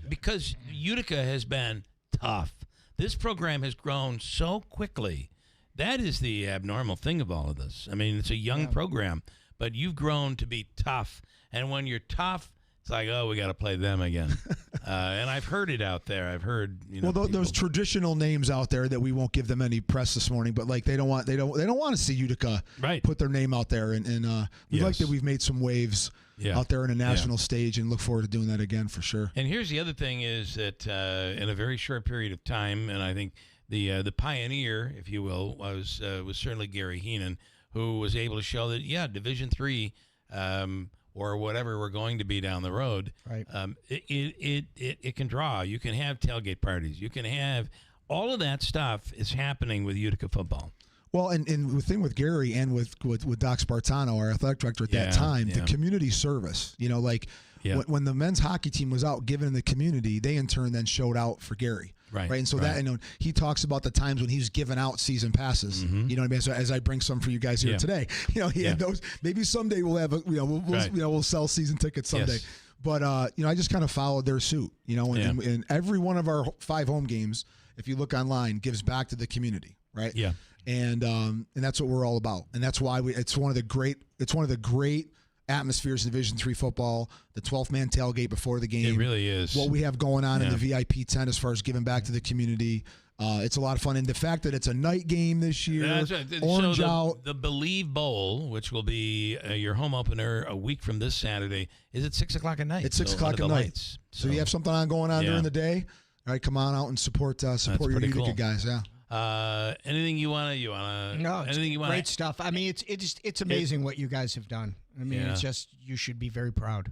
Because Utica has been tough. This program has grown so quickly. That is the abnormal thing of all of this. I mean, it's a young program, but you've grown to be tough. And when you're tough, it's like, we got to play them again. And I've heard it out there. I've heard, those traditional names out there that we won't give them any press this morning, but like they don't want to see Utica put their name out there. And we like that we've made some waves out there in a national stage, and look forward to doing that again for sure. And here's the other thing is that in a very short period of time, and I think the pioneer, if you will, was certainly Gary Heenan, who was able to show that, Division III or whatever we're going to be down the road, right? It can draw. You can have tailgate parties. You can have all of that stuff is happening with Utica football. Well, and the thing with Gary and with Doc Spartano, our athletic director at that time, the community service, when the men's hockey team was out giving in the community, they in turn then showed out for Gary. Right. And so that, he talks about the times when he's giving out season passes. You know what I mean? So as I bring some for you guys here today, he had those. Maybe someday we'll have we'll sell season tickets someday. Yes. But I just kind of followed their suit. And every one of our 5 home games, if you look online, gives back to the community. Right. Yeah. And that's what we're all about. And that's why it's one of the great atmospheres in Division III football, the 12th man tailgate before the game. It really is. What we have going on in the VIP tent as far as giving back to the community. It's a lot of fun. And the fact that it's a night game this year, orange out. The Believe Bowl, which will be your home opener a week from this Saturday, is at 6 o'clock at night. It's 6 o'clock at night. Lights. So you have something going on during the day. All right, come on out and support your Utica guys. Yeah. Anything you wanna? No, anything you wanna? Great stuff. I mean, it's amazing what you guys have done. I mean, it's just you should be very proud.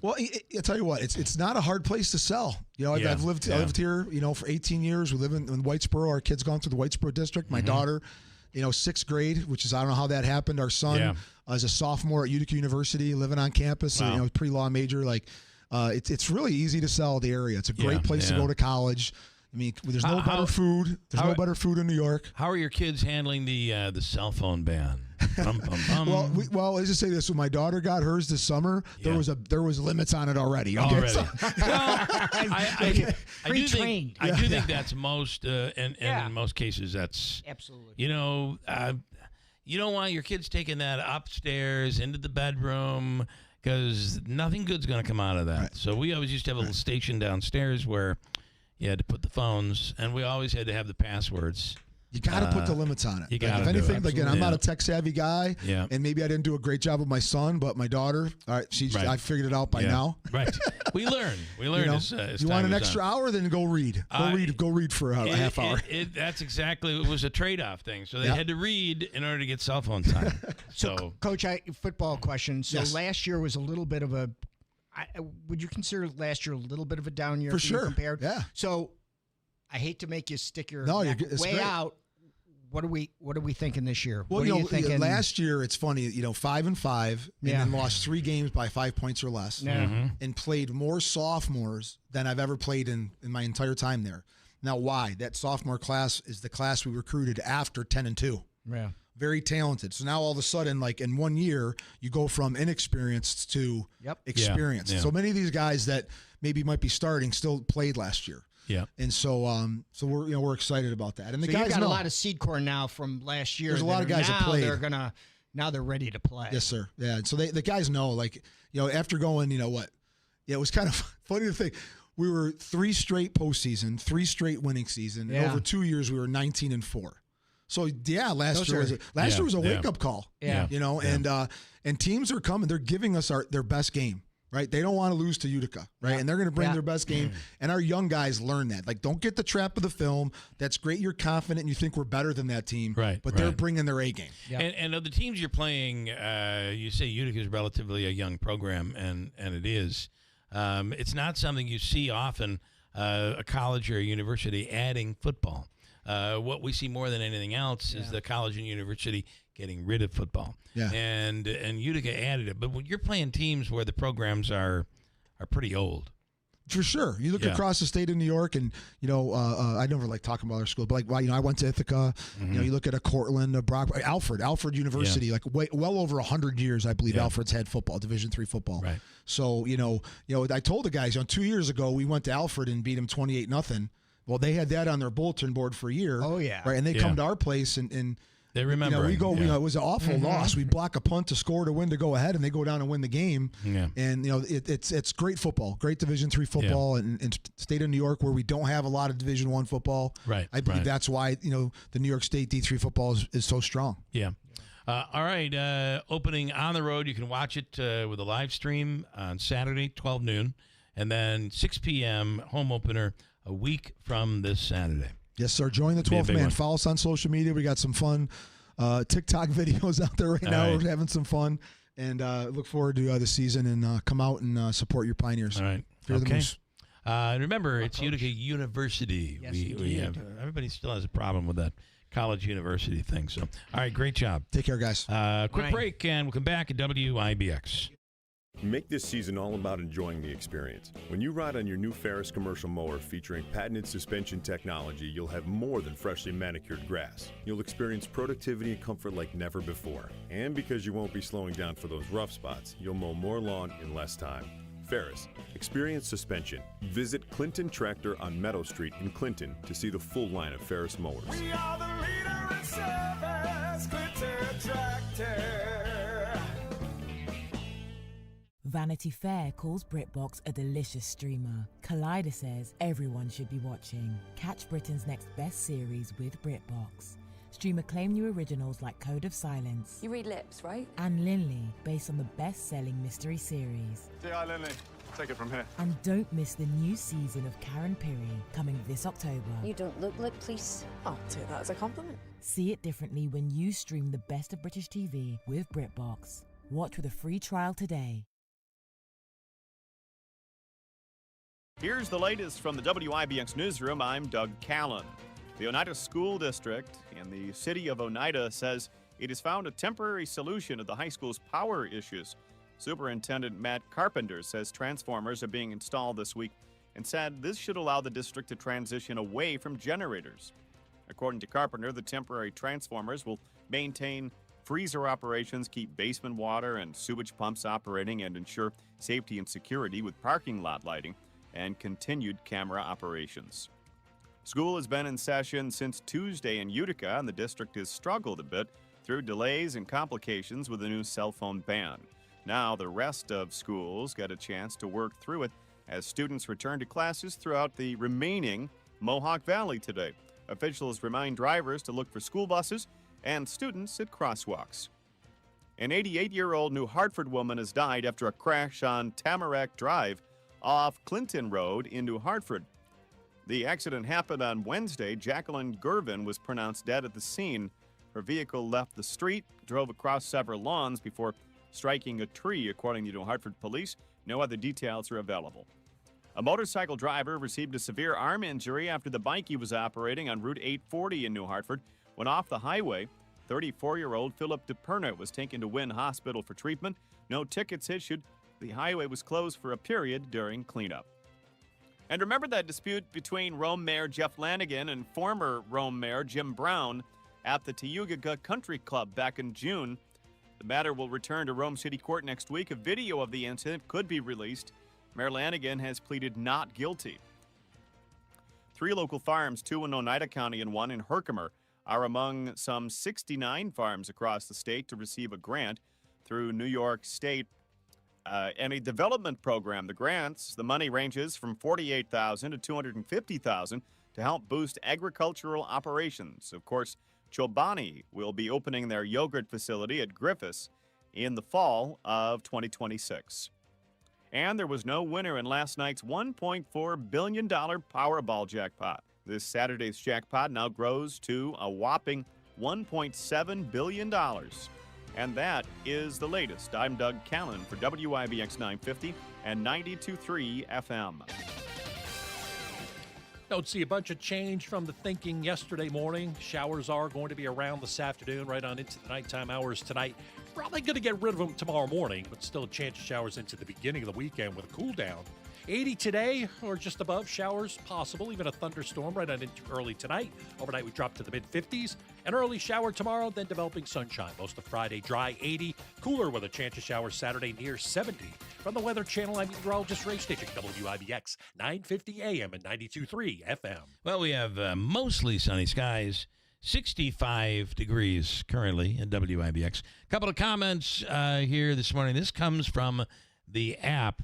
Well, I'll tell you what, it's not a hard place to sell. I've lived here, for 18 years. We live in Whitesboro. Our kids gone through the Whitesboro district. My daughter, 6th grade, which is I don't know how that happened. Our son is a sophomore at Utica University, living on campus. Wow. Pre-law major. It's really easy to sell the area. It's a great place to go to college. I mean, there's no better food. There's no better food in New York. How are your kids handling the cell phone ban? Well, let's just say this: when my daughter got hers this summer, there was limits on it already. Okay? I do think that's most, and in most cases, that's absolutely. You don't want your kids taking that upstairs into the bedroom because nothing good's going to come out of that. Right. So we always used to have a little station downstairs where you had to put the phones, and we always had to have the passwords. You got to put the limits on it. You got if anything, again, I'm not a tech-savvy guy, and maybe I didn't do a great job with my son, but my daughter, all right, I figured it out by now. Right. We learn. As you want an extra hour, then go read. Go read for a half hour. That's exactly. It was a trade-off thing. So they had to read in order to get cell phone time. So, Coach, football question. So last year was a little bit of a. Would you consider last year a little bit of a down year for sure? Compared? Yeah. So, I hate to make you stick your way great. Out. What are we thinking this year? Well, what are you thinking? Last year it's funny. 5-5, and then lost 3 games by 5 points or less, and played more sophomores than I've ever played in my entire time there. Now, why? That sophomore class is the class we recruited after 10-2. Yeah. Very talented. So now all of a sudden, in 1 year, you go from inexperienced to experienced. So many of these guys that maybe might be starting still played last year. Yeah, and so we're excited about that. And the guys you've got a lot of seed core now from last year. There's a lot of guys that played. They're ready to play. Yes, sir. Yeah, so the guys know. After going, it was kind of funny to think we were 3 straight postseason, 3 straight winning season, and over 2 years we were 19-4. So last year was a wake up call. Yeah, and teams are coming. They're giving us their best game. Right, they don't want to lose to Utica, right? And they're going to bring their best game. And our young guys learn that. Don't get the trap of the film. That's great. You're confident and you think we're better than that team, right? But they're bringing their A game. Yeah. And of the teams you're playing, you say Utica is relatively a young program, and it is. It's not something you see often. A college or a university adding football. What we see more than anything else is the college and university getting rid of football. Yeah. And Utica added it. But when you're playing teams where the programs are pretty old. For sure. You look across the state of New York, and, I never like talking about our school, but I went to Ithaca. Mm-hmm. You look at a Cortland, a Brock, Alfred University, well over 100 years, I believe Alfred's had football, Division III football. Right. So, I told the guys, 2 years ago, we went to Alfred and beat them 28-0. Well, they had that on their bulletin board for a year. Oh, yeah. Right. And they come to our place and they remember. We go. It was an awful loss. We block a punt to score to win to go ahead, and they go down and win the game. Yeah. And it's great football, great Division III football, and state of New York where we don't have a lot of Division I football. Right. I believe that's why the New York State D3 football is so strong. Yeah. All right. Opening on the road. You can watch it with a live stream on Saturday, 12 noon, and then 6 p.m. home opener a week from this Saturday. Yes, sir. Join the 12th man. Follow us on social media. We got some fun TikTok videos out there right now. We're having some fun. and look forward to the season and come out and support your Pioneers. All right. Fear the Moose. Remember, it's Utica University. Yes, we have everybody still has a problem with that college university thing. So, all right, great job. Take care, guys. Quick break, and we'll come back at WIBX. Make this season all about enjoying the experience. When you ride on your new Ferris commercial mower featuring patented suspension technology, you'll have more than freshly manicured grass. You'll experience productivity and comfort like never before. And because you won't be slowing down for those rough spots, you'll mow more lawn in less time. Ferris, experience suspension. Visit Clinton Tractor on Meadow Street in Clinton to see the full line of Ferris mowers. We are the leader in service, Clinton Tractor. Vanity Fair calls BritBox a delicious streamer. Collider says everyone should be watching. Catch Britain's next best series with BritBox. Stream acclaimed new originals like Code of Silence. You read lips, right? And Linley, based on the best-selling mystery series. Hi, Linley. Take it from here. And don't miss the new season of Karen Piri, coming this October. You don't look like police. I'll take that as a compliment. See it differently when you stream the best of British TV with BritBox. Watch with a free trial today. Here's the latest from the WIBX newsroom. I'm Doug Callan. The Oneida School District in the city of Oneida says it has found a temporary solution to the high school's power issues. Superintendent Matt Carpenter says transformers are being installed this week and said this should allow the district to transition away from generators. According to Carpenter, the temporary transformers will maintain freezer operations, keep basement water and sewage pumps operating, and ensure safety and security with parking lot lighting and continued camera operations. School has been in session since Tuesday in Utica, and the district has struggled a bit through delays and complications with the new cell phone ban. Now the rest of schools get a chance to work through it as students return to classes throughout the remaining Mohawk Valley today. Officials remind drivers to look for school buses and students at crosswalks. An 88-year-old New Hartford woman has died after a crash on Tamarack Drive off Clinton Road in New Hartford. The accident happened on Wednesday. Jacqueline Gervin was pronounced dead at the scene. Her vehicle left the street, drove across several lawns before striking a tree, according to New Hartford police. No other details are available. A motorcycle driver received a severe arm injury after the bike he was operating on Route 840 in New Hartford went off the highway. 34-year-old Philip DePerna was taken to Wynn Hospital for treatment. No tickets issued. The highway was closed for a period during cleanup. And remember that dispute between Rome Mayor Jeff Lanigan and former Rome Mayor Jim Brown at the Tayuga Country Club back in June. The matter will return to Rome City Court next week. A video of the incident could be released. Mayor Lanigan has pleaded not guilty. 3 local farms, 2 in Oneida County and 1 in Herkimer, are among some 69 farms across the state to receive a grant through New York State and a development program. The money ranges from $48,000 to $250,000 to help boost agricultural operations. Of course, Chobani will be opening their yogurt facility at Griffiths in the fall of 2026. And there was no winner in last night's $1.4 billion Powerball jackpot. This Saturday's jackpot now grows to a whopping $1.7 billion. And that is the latest. I'm Doug Callan for WIBX 950 and 92.3 FM. Don't see a bunch of change from the thinking yesterday morning. Showers are going to be around this afternoon, right on into the nighttime hours tonight. Probably going to get rid of them tomorrow morning, but still a chance of showers into the beginning of the weekend with a cool down. 80 today or just above, showers possible, even a thunderstorm right on into early tonight. Overnight we drop to the mid-50s. An early shower tomorrow, then developing sunshine. Most of Friday dry, 80. Cooler with a chance of showers Saturday near 70. From the Weather Channel, I'm meteorologist Ray Station, WIBX 950 AM and 92.3 FM. Well, we have mostly sunny skies. 65 degrees currently at WIBX. A couple of comments here this morning. This comes from the app.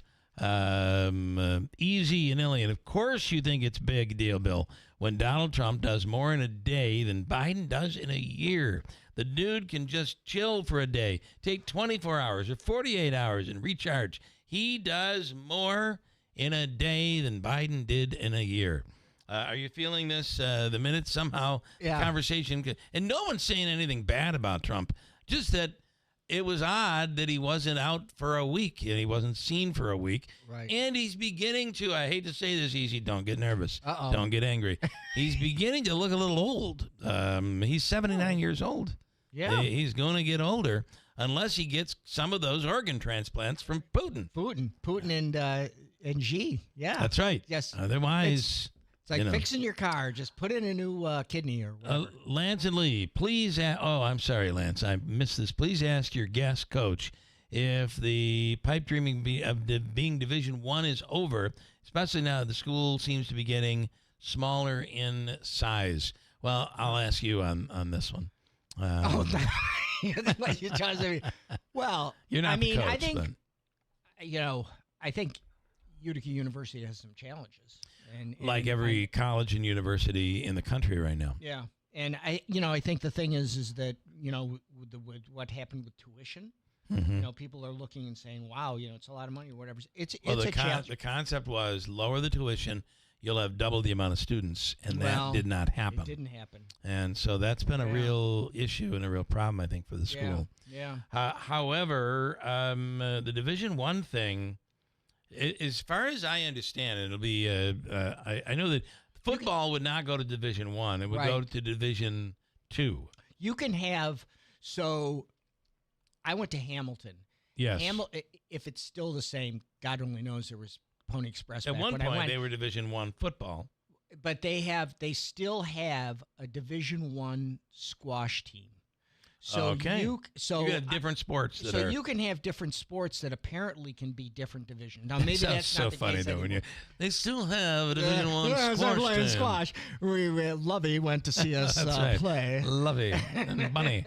Easy and Ilian. Of course you think it's a big deal, Bill, when Donald Trump does more in a day than Biden does in a year. The dude can just chill for a day, take 24 hours or 48 hours and recharge. He does more in a day than Biden did in a year. Are you feeling this the minute somehow conversation? And no one's saying anything bad about Trump, just that it was odd that he wasn't out for a week and he wasn't seen for a week. Right. And he's beginning to, I hate to say this, Easy, don't get nervous. Uh-oh. Don't get angry. He's beginning to look a little old. He's 79 years old. Yeah. He's going to get older unless he gets some of those organ transplants from Putin. Putin and Xi. Yeah. That's right. Yes. Otherwise... It's like fixing your car. Just put in a new kidney or whatever. Lance and Lee, please. I'm sorry, Lance. I missed this. Please ask your guest coach if the pipe dreaming being Division I is over, especially now the school seems to be getting smaller in size. Well, I'll ask you on this one. Well, you're not the coach, I think, then. I think Utica University has some challenges. And like every college and university in the country right now. Yeah. And I think the thing is that, with what happened with tuition, people are looking and saying, wow, it's a lot of money or whatever. It's a challenge. The concept was lower the tuition, you'll have double the amount of students, and that did not happen. It didn't happen. And so that's been a real issue and a real problem, I think, for the school. Yeah. However, the Division I thing, as far as I understand, it'll be. I know that football would not go to Division I; it would go to Division II. You can have. So, I went to Hamilton. Yes. If it's still the same, God only knows. There was Pony Express. At one point, they were Division I football. But they still have a Division I squash team. So you have different sports. You can have different sports that apparently can be different divisions. Now maybe that's so not the funny case though. anymore. They still have a Division I squash team. Squash. Lovey went to see us play. Lovey and Bunny.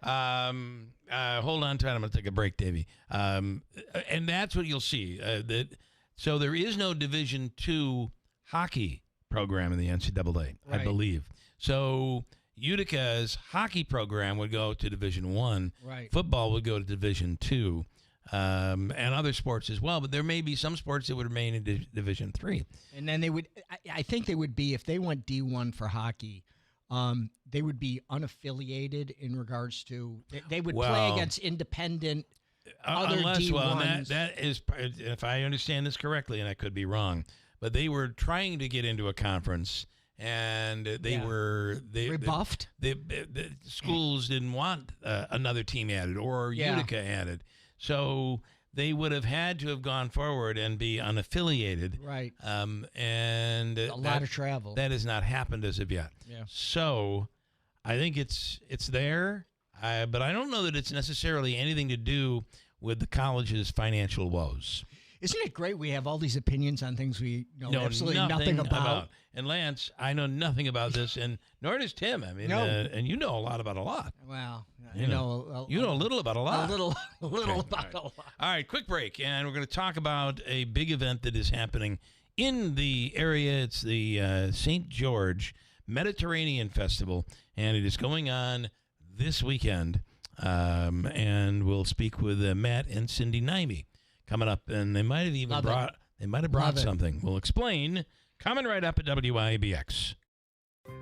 Hold on to it. I'm going to take a break, Davey. And that's what you'll see. So there is no Division II hockey program in the NCAA, I believe. So Utica's hockey program would go to Division I. Right. Football would go to Division II, and other sports as well. But there may be some sports that would remain in Division III. And then they would, I think they would be, if they went D1 for hockey, they would be unaffiliated in regards to, they would play against independent other D1s. Well, that is, if I understand this correctly, and I could be wrong, but they were trying to get into a conference. And they were rebuffed. The schools didn't want another team added or Utica added, so they would have had to have gone forward and be unaffiliated. Right. And a lot of travel. That has not happened as of yet. Yeah. So I think it's there, but I don't know that it's necessarily anything to do with the college's financial woes. Isn't it great we have all these opinions on things we know absolutely nothing about? And Lance, I know nothing about this, and nor does Tim. I mean, and you know a lot about a lot. Well, you know a little about a lot. A little about a lot. All right, quick break, and we're going to talk about a big event that is happening in the area. It's the St. George Mediterranean Festival, and it is going on this weekend. And we'll speak with Matt and Cindy Nimey coming up, and they might have even brought something. We'll explain. Coming right up at WIBX.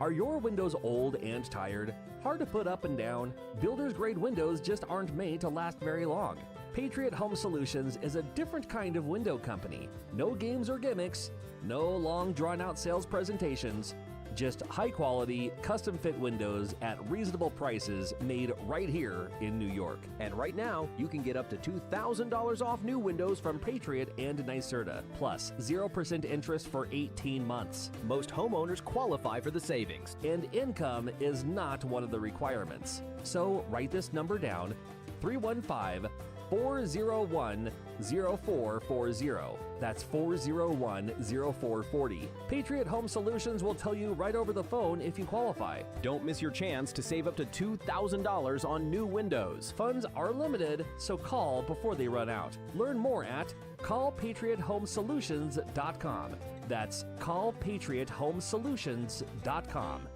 Are your windows old and tired? Hard to put up and down? Builder's grade windows just aren't made to last very long. Patriot Home Solutions is a different kind of window company. No games or gimmicks, no long drawn-out sales presentations. Just high-quality, custom-fit windows at reasonable prices made right here in New York. And right now, you can get up to $2,000 off new windows from Patriot and NYSERDA, plus 0% interest for 18 months. Most homeowners qualify for the savings, and income is not one of the requirements. So write this number down, 315-401-0440. That's 401-0440. Patriot Home Solutions will tell you right over the phone if you qualify. Don't miss your chance to save up to $2,000 on new windows. Funds are limited, so call before they run out. Learn more at callpatriothomesolutions.com. That's callpatriothomesolutions.com.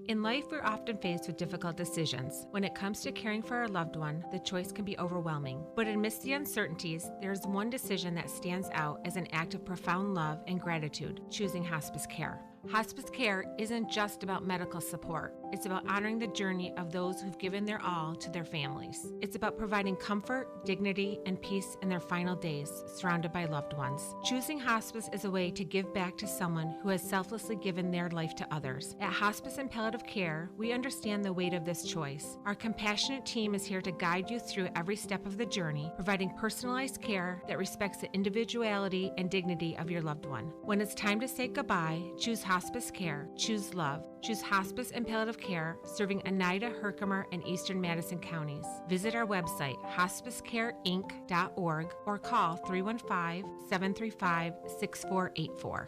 In life, we're often faced with difficult decisions. When it comes to caring for our loved one, the choice can be overwhelming. But amidst the uncertainties, there's one decision that stands out as an act of profound love and gratitude: choosing hospice care. Hospice care isn't just about medical support. It's about honoring the journey of those who've given their all to their families. It's about providing comfort, dignity, and peace in their final days, surrounded by loved ones. Choosing hospice is a way to give back to someone who has selflessly given their life to others. At Hospice and Palliative Care, we understand the weight of this choice. Our compassionate team is here to guide you through every step of the journey, providing personalized care that respects the individuality and dignity of your loved one. When it's time to say goodbye, choose hospice care. Choose love. Choose Hospice and Palliative Care, serving Oneida, Herkimer, and Eastern Madison counties. Visit our website, hospicecareinc.org, or call 315-735-6484.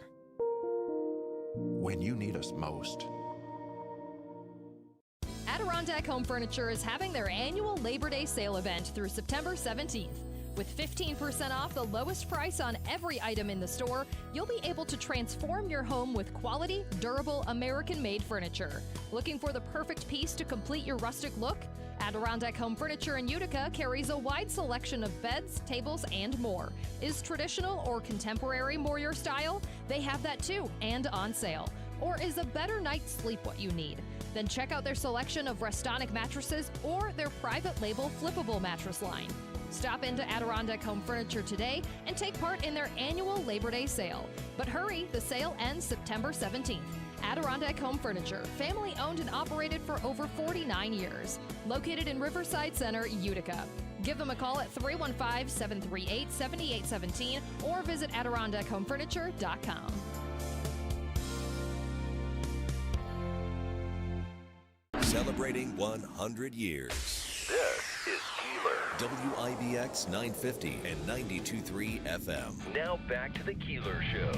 When you need us most. Adirondack Home Furniture is having their annual Labor Day sale event through September 17th. With 15% off the lowest price on every item in the store, you'll be able to transform your home with quality, durable, American-made furniture. Looking for the perfect piece to complete your rustic look? Adirondack Home Furniture in Utica carries a wide selection of beds, tables, and more. Is traditional or contemporary more your style? They have that too, and on sale. Or is a better night's sleep what you need? Then check out their selection of Restonic mattresses or their private label flippable mattress line. Stop into Adirondack Home Furniture today and take part in their annual Labor Day sale. But hurry, the sale ends September 17th. Adirondack Home Furniture, family owned and operated for over 49 years. Located in Riverside Center, Utica. Give them a call at 315-738-7817 or visit AdirondackHomeFurniture.com. Celebrating 100 years. This is Keeler. WIBX 950 and 92.3 FM. Now back to the Keeler Show.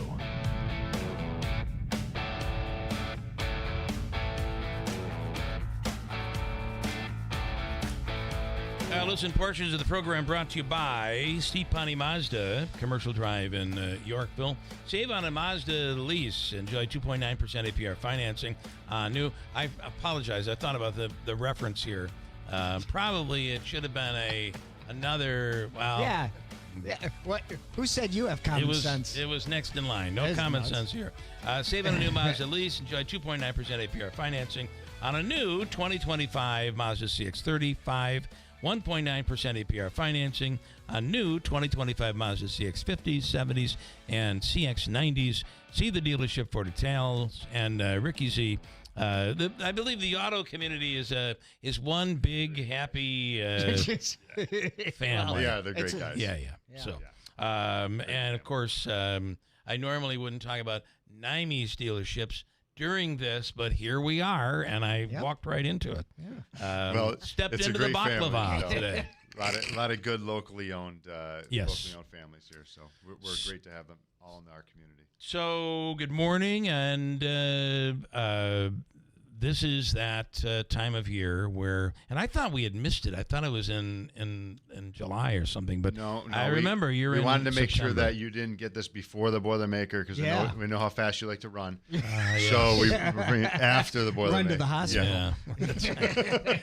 Listen, portions of the program brought to you by Steve Pawnee Mazda, Commercial Drive in Yorkville. Save on a Mazda lease. Enjoy 2.9% APR financing. New. I apologize. I thought about the reference here. Probably it should have been another. Well, yeah. What? Who said you have common sense? It was next in line. No common sense here. Save on a new Mazda lease. Enjoy 2.9% APR financing on a new 2025 Mazda CX-35. 1.9% APR financing on new 2025 Mazda CX-50s, 70s, and CX-90s. See the dealership for details. And Ricky Z, I believe the auto community is one big happy family. Yeah, they're great guys. Yeah. So, and of course, I normally wouldn't talk about NIME's dealerships during this, but here we are, and I walked right into it. Yeah. Well, stepped it's into the baklava today. A lot of good locally owned families here, so we're great to have them all in our community. So good morning, and this is that time of year where, and I thought we had missed it. I thought it was in July or something, but no, I remember you're in We wanted to make September. sure that you didn't get this before the Boilermaker because we know how fast you like to run. Yes. So we bring it after the Boilermaker. Run to the hospital. Yeah.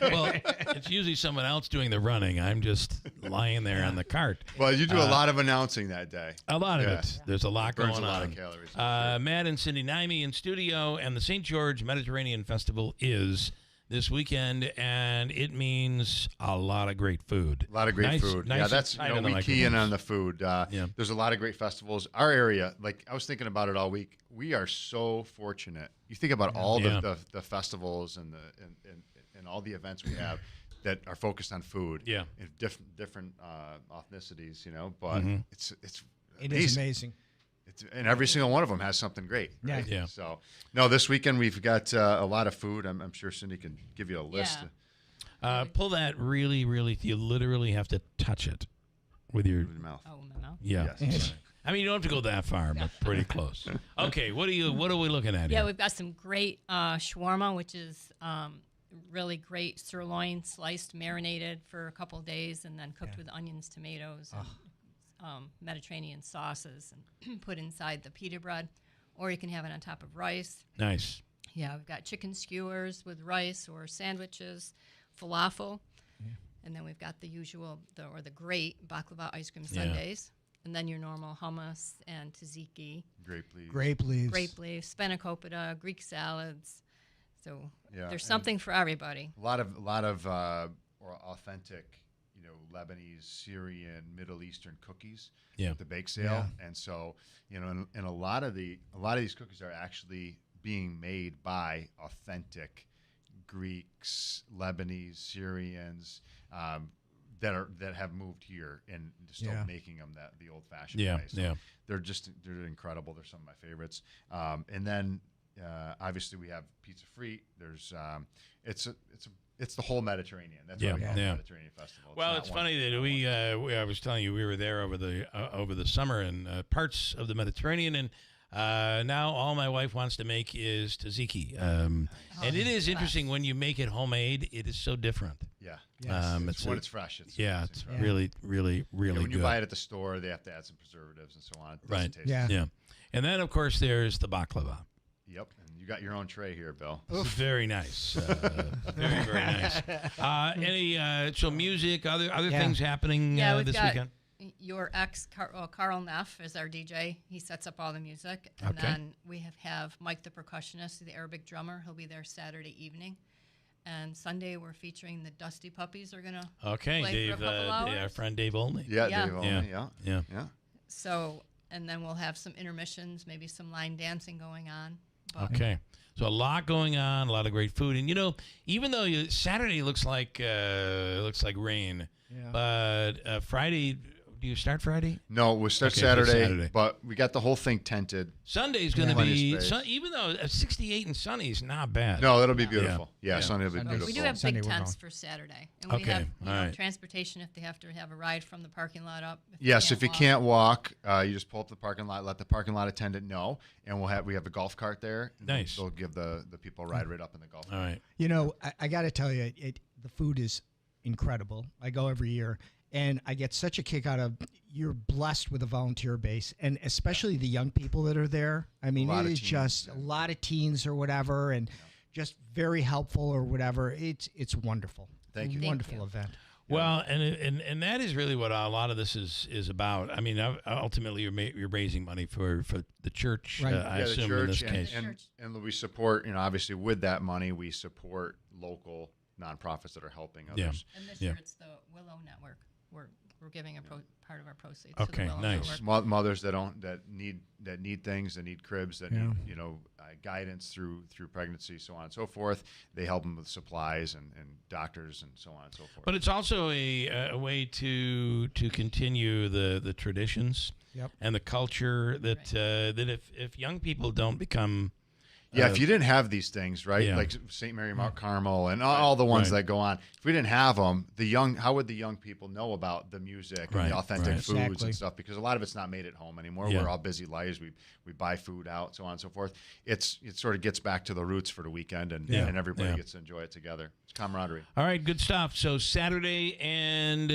Well, it's usually someone else doing the running. I'm just lying there on the cart. Well, you do a lot of announcing that day. A lot of it. There's a lot Burns going a lot on. of calories. Matt and Cindy Naime in studio, and the St. George Mediterranean Festival is this weekend, and it means a lot of great food. A lot of great food. Nice Yeah, that's we key in on the food. Yeah. There's a lot of great festivals. Our area, like I was thinking about it all week. We are so fortunate. You think about all the festivals and all the events we have that are focused on food. Yeah. And different ethnicities, but it's It is amazing. And every single one of them has something great. Right? Yeah. So, no, this weekend we've got a lot of food. I'm sure Cindy can give you a list. Yeah. Pull that really, you literally have to touch it with your mouth. Oh, my mouth. Yeah. Yes. I mean, you don't have to go that far, but pretty close. Okay, what are we looking at Yeah, here? we've got some great shawarma, which is really great sirloin, sliced, marinated for a couple of days, and then cooked with onions, tomatoes, and Mediterranean sauces, and put inside the pita bread, or you can have it on top of rice. Nice. Yeah, we've got chicken skewers with rice or sandwiches, falafel, and then we've got the usual, the great baklava ice cream sundaes, and then your normal hummus and tzatziki. Grape leaves. Grape leaves. Grape leaves, spanakopita, Greek salads. So Yeah, there's something for everybody. A lot of or authentic, Lebanese, Syrian, Middle Eastern cookies at the bake sale, and so and a lot of these cookies are actually being made by authentic Greeks, Lebanese, Syrians that have moved here and still making them the old-fashioned way. So they're incredible. They're some of my favorites. And then obviously we have pizza frite. There's it's the whole Mediterranean. That's why we call it the Mediterranean Festival. Well, it's funny that I was telling you we were there over the summer in parts of the Mediterranean, and now all my wife wants to make is tzatziki. And it is interesting when you make it homemade. It is so different. Yeah. It's fresh. It's really, really, really when good. you buy it at the store, they have to add some preservatives and so on. It doesn't taste Yeah. And then of course there's the baklava. Yep. And you got your own tray here, Bill. Very nice. Very, very nice. Any music, other things happening we've this got weekend? Your ex, Carl Neff, is our DJ. He sets up all the music. And then we have Mike the percussionist, the Arabic drummer. He'll be there Saturday evening. And Sunday we're featuring the Dusty Puppies are going to play Dave, for a couple hours. our friend Dave Olney. Yeah, Dave Olney, yeah. So, and then we'll have some intermissions, maybe some line dancing going on. Okay. So a lot going on, a lot of great food. And, even though Saturday looks like rain, but Friday... Do you start Friday? No, we'll start Saturday, but we got the whole thing tented. Sunday's going to be, even though 68 and sunny is not bad. No, it'll be beautiful. Yeah, Sunday will be beautiful. We do have big tents for Saturday. And we have transportation if they have to have a ride from the parking lot up. Yes, if you can't walk, you just pull up the parking lot, let the parking lot attendant know, and we have a golf cart there. Nice. They'll give the people a ride right up in the golf cart. All right. I got to tell you, the food is incredible. I go every year. And I get such a kick out of you're blessed with a volunteer base, and especially the young people that are there. I mean, it is just a lot of teens or whatever, and just very helpful or whatever. It's wonderful. Thank you. Wonderful event. Well, and that is really what a lot of this is about. I mean, ultimately, you're raising money for the church. Right. I assume in this case. And we support, obviously with that money, we support local nonprofits that are helping others. And this year it's the Willow Network. We're giving part of our proceeds. Okay, to the Willow nice. Network. Mothers that need things, that need cribs, that need guidance through pregnancy, so on and so forth. They help them with supplies and doctors and so on and so forth. But it's also a way to continue the traditions and the culture that if young people don't become if you didn't have these things, right, like St. Mary Mount Carmel and all the ones that go on, if we didn't have them, how would the young people know about the music and the authentic foods and stuff? Because a lot of it's not made at home anymore. We're all busy lives. We buy food out, so on and so forth. It sort of gets back to the roots for the weekend, and everybody gets to enjoy it together. It's camaraderie. All right, good stuff. So Saturday and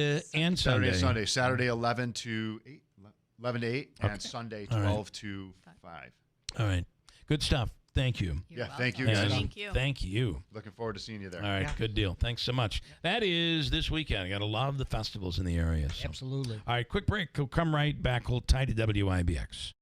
Sunday. Saturday 11 to 8, and Sunday 12 to 5. All right, good stuff. Thank you. Thank you. Thank you. Thank you. Looking forward to seeing you there. All right, good deal. Thanks so much. That is this weekend. I got a lot of the festivals in the area. So. Absolutely. All right, quick break. We'll come right back. Hold tight to WIBX.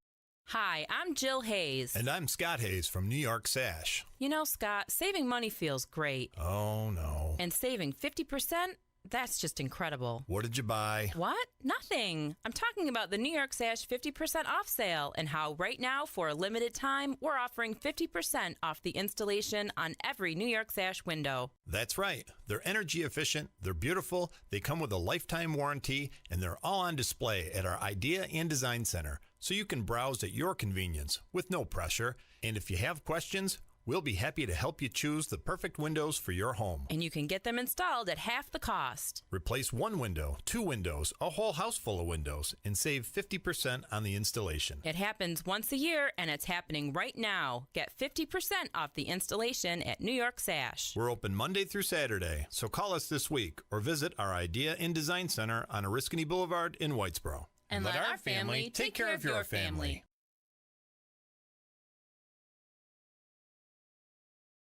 Hi, I'm Jill Hayes. And I'm Scott Hayes from New York Sash. You know, Scott, saving money feels great. Oh, no. And saving 50%? That's just incredible. What did you buy? What? Nothing. I'm talking about the New York Sash 50% off sale and how right now, for a limited time, we're offering 50% off the installation on every New York Sash window. That's right. They're energy efficient, they're beautiful, they come with a lifetime warranty, and they're all on display at our Idea and Design Center, so you can browse at your convenience with no pressure. And if you have questions, we'll be happy to help you choose the perfect windows for your home. And you can get them installed at half the cost. Replace one window, 2 windows, a whole house full of windows, and save 50% on the installation. It happens once a year, and it's happening right now. Get 50% off the installation at New York Sash. We're open Monday through Saturday, so call us this week or visit our Idea and Design Center on Oriskany Boulevard in Whitesboro. And let our family take care of your family.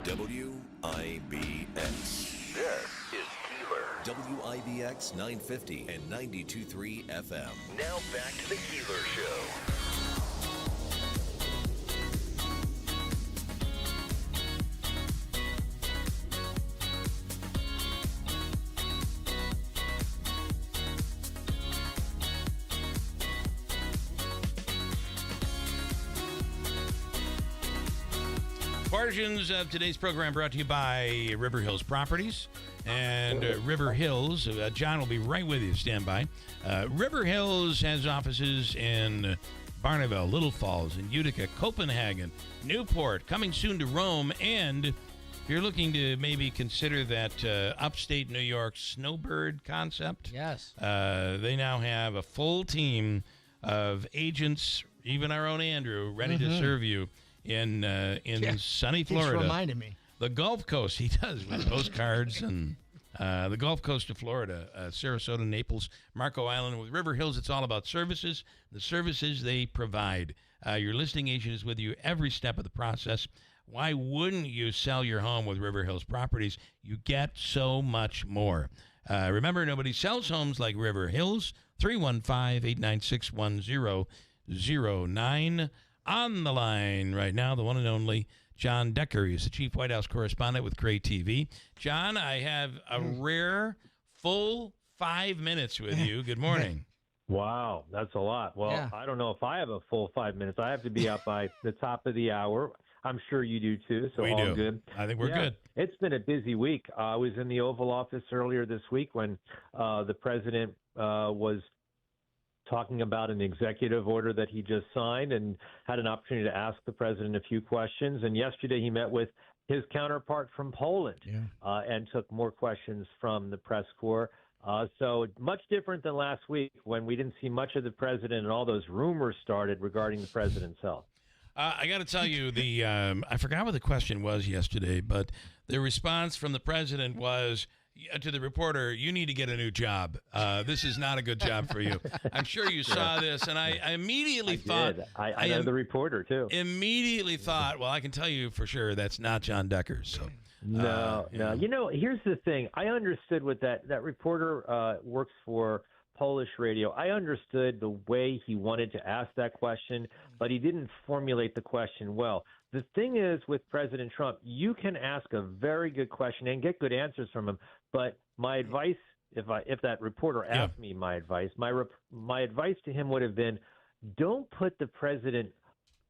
WIBX. This is Keeler. WIBX 950 and 92.3 FM. Now back to the Keeler Show. Portions of today's program brought to you by River Hills Properties. And River Hills, John will be right with you. Stand by. River Hills has offices in Barneveld, Little Falls, in Utica, Copenhagen, Newport, coming soon to Rome. And if you're looking to maybe consider that upstate New York snowbird concept, yes, they now have a full team of agents, even our own Andrew, ready to serve you in sunny Florida. He's reminded me. The Gulf Coast, he does, with postcards and the Gulf Coast of Florida, Sarasota, Naples, Marco Island. With River Hills, it's all about services, the services they provide. Your listing agent is with you every step of the process. Why wouldn't you sell your home with River Hills Properties? You get so much more. Remember, nobody sells homes like River Hills. 315-896-1009. On the line right now, the one and only John Decker. He's the chief White House correspondent with Cray TV. John, I have a rare full 5 minutes with you. Good morning. Wow, that's a lot. Well, yeah. I don't know if I have a full 5 minutes. I have to be up by the top of the hour. I'm sure you do too. So we all do. Good. I think we're good. It's been a busy week. I was in the Oval Office earlier this week when the president was talking about an executive order that he just signed and had an opportunity to ask the president a few questions. And yesterday he met with his counterpart from Poland and took more questions from the press corps. So much different than last week when we didn't see much of the president and all those rumors started regarding the president's health. I got to tell you, I forgot what the question was yesterday, but the response from the president was to the reporter, you need to get a new job. This is not a good job for you. I'm sure you saw this, and I immediately thought. I know the reporter, too. Immediately thought, well, I can tell you for sure that's not John Decker. So. No. You know, here's the thing. I understood what that reporter works for Polish radio. I understood the way he wanted to ask that question, but he didn't formulate the question well. The thing is with President Trump, you can ask a very good question and get good answers from him. But my advice, if that reporter asked me my advice, my advice to him would have been, don't put the president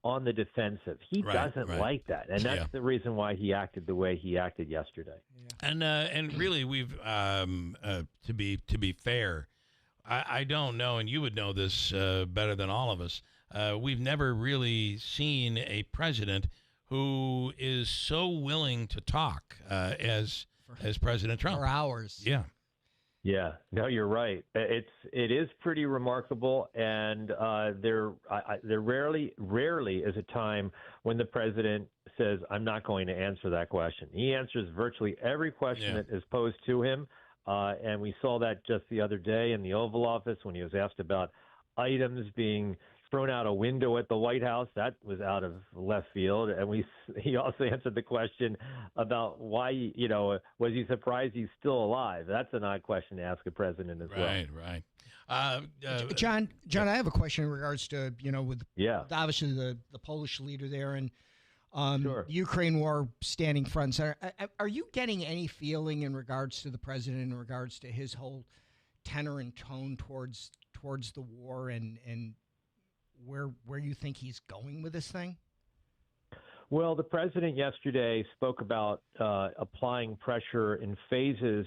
on the defensive. He doesn't like that, and that's the reason why he acted the way he acted yesterday. And really, we've to be fair, I don't know, and you would know this better than all of us. We've never really seen a president who is so willing to talk as President Trump for hours. Yeah. Yeah, no, you're right. It is pretty remarkable, and there rarely is a time when the president says, "I'm not going to answer that question." He answers virtually every question that is posed to him, and we saw that just the other day in the Oval Office when he was asked about items being thrown out a window at the White House. That was out of left field. And he also answered the question about why, was he surprised he's still alive? That's an odd question to ask a president as well. Right. John, I have a question in regards to, with obviously the Polish leader there and Ukraine war standing front and center. Are you getting any feeling in regards to the president, in regards to his whole tenor and tone towards the war and where you think he's going with this thing? Well, the president yesterday spoke about applying pressure in phases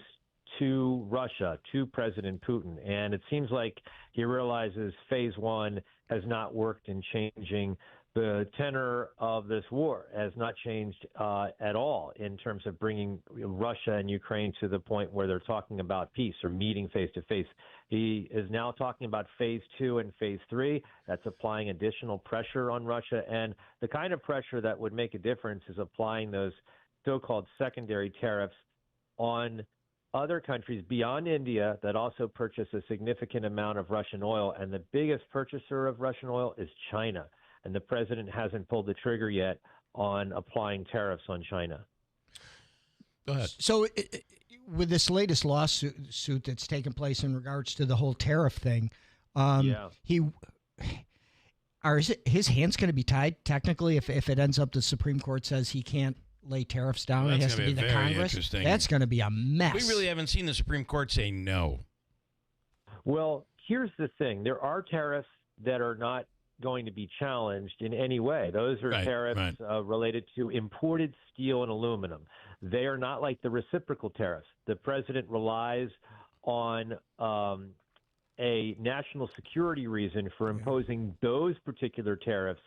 to Russia, to President Putin. And it seems like he realizes phase one has not worked in changing the tenor of this war, has not changed at all in terms of bringing Russia and Ukraine to the point where they're talking about peace or meeting face to face. He is now talking about phase two and phase three. That's applying additional pressure on Russia. And the kind of pressure that would make a difference is applying those so-called secondary tariffs on other countries beyond India that also purchase a significant amount of Russian oil. And the biggest purchaser of Russian oil is China. And the president hasn't pulled the trigger yet on applying tariffs on China. Go ahead. So with this latest lawsuit that's taken place in regards to the whole tariff thing, his hands going to be tied technically if it ends up the Supreme Court says he can't lay tariffs down? It has to be the Congress. That's going to be a mess. We really haven't seen the Supreme Court say no. Well, here's the thing. There are tariffs that are not going to be challenged in any way. Those are tariffs related to imported steel and aluminum. They are not like the reciprocal tariffs. The president relies on a national security reason for imposing those particular tariffs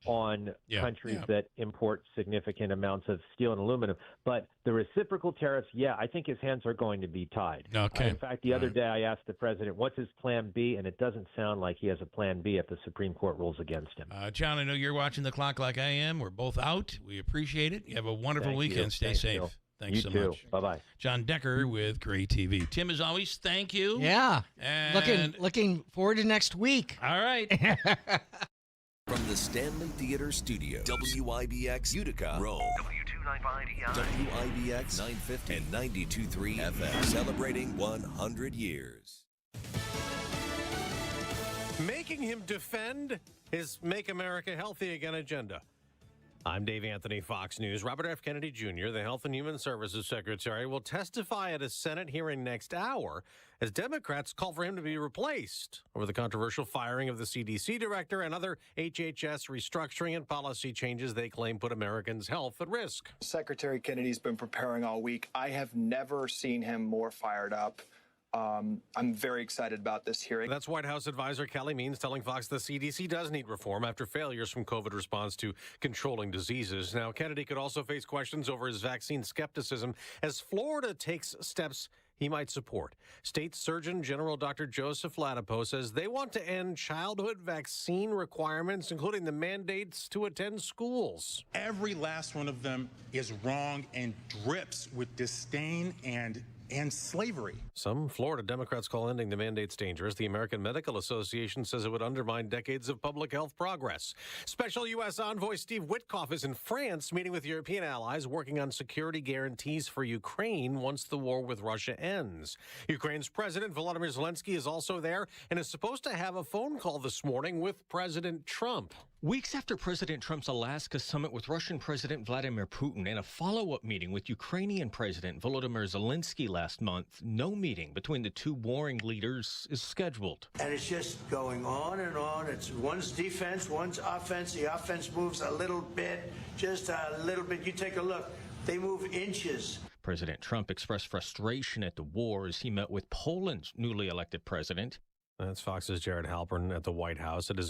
on countries that import significant amounts of steel and aluminum. But the reciprocal tariffs, I think his hands are going to be tied. Okay. In fact, the other day I asked the president, what's his plan B? And it doesn't sound like he has a plan B if the Supreme Court rules against him. John, I know you're watching the clock like I am. We're both out. We appreciate it. You have a wonderful weekend. Stay safe. You. Thanks you so too. much. Bye-bye. John Decker with Gray TV. Tim, as always, thank you. Yeah. And looking forward to next week. All right. From the Stanley Theater Studio, WIBX Utica, Rome. W295EI. WIBX 950 and 92.3 FM. Celebrating 100 years. Making him defend his Make America Healthy Again agenda. I'm Dave Anthony, Fox News. Robert F. Kennedy Jr., the Health and Human Services Secretary, will testify at a Senate hearing next hour as Democrats call for him to be replaced over the controversial firing of the CDC director and other HHS restructuring and policy changes they claim put Americans' health at risk. Secretary Kennedy's been preparing all week. I have never seen him more fired up. I'm very excited about this hearing. That's White House advisor Kelly Means telling Fox the CDC does need reform after failures from COVID response to controlling diseases. Now, Kennedy could also face questions over his vaccine skepticism as Florida takes steps he might support. State Surgeon General Dr. Joseph Ladapo says they want to end childhood vaccine requirements, including the mandates to attend schools. Every last one of them is wrong and drips with disdain and slavery. Some Florida Democrats call ending the mandates dangerous. The American Medical Association says it would undermine decades of public health progress. Special U.S. Envoy Steve Witkoff is in France meeting with European allies working on security guarantees for Ukraine once the war with Russia ends. Ukraine's President Volodymyr Zelensky is also there and is supposed to have a phone call this morning with President Trump. Weeks after President Trump's Alaska summit with Russian President Vladimir Putin and a follow-up meeting with Ukrainian President Volodymyr Zelensky last month, no meeting between the two warring leaders is scheduled. And it's just going on and on. It's one's defense, one's offense. The offense moves a little bit, just a little bit. You take a look. They move inches. President Trump expressed frustration at the war as he met with Poland's newly elected president. That's Fox's Jared Halpern at the White House. It is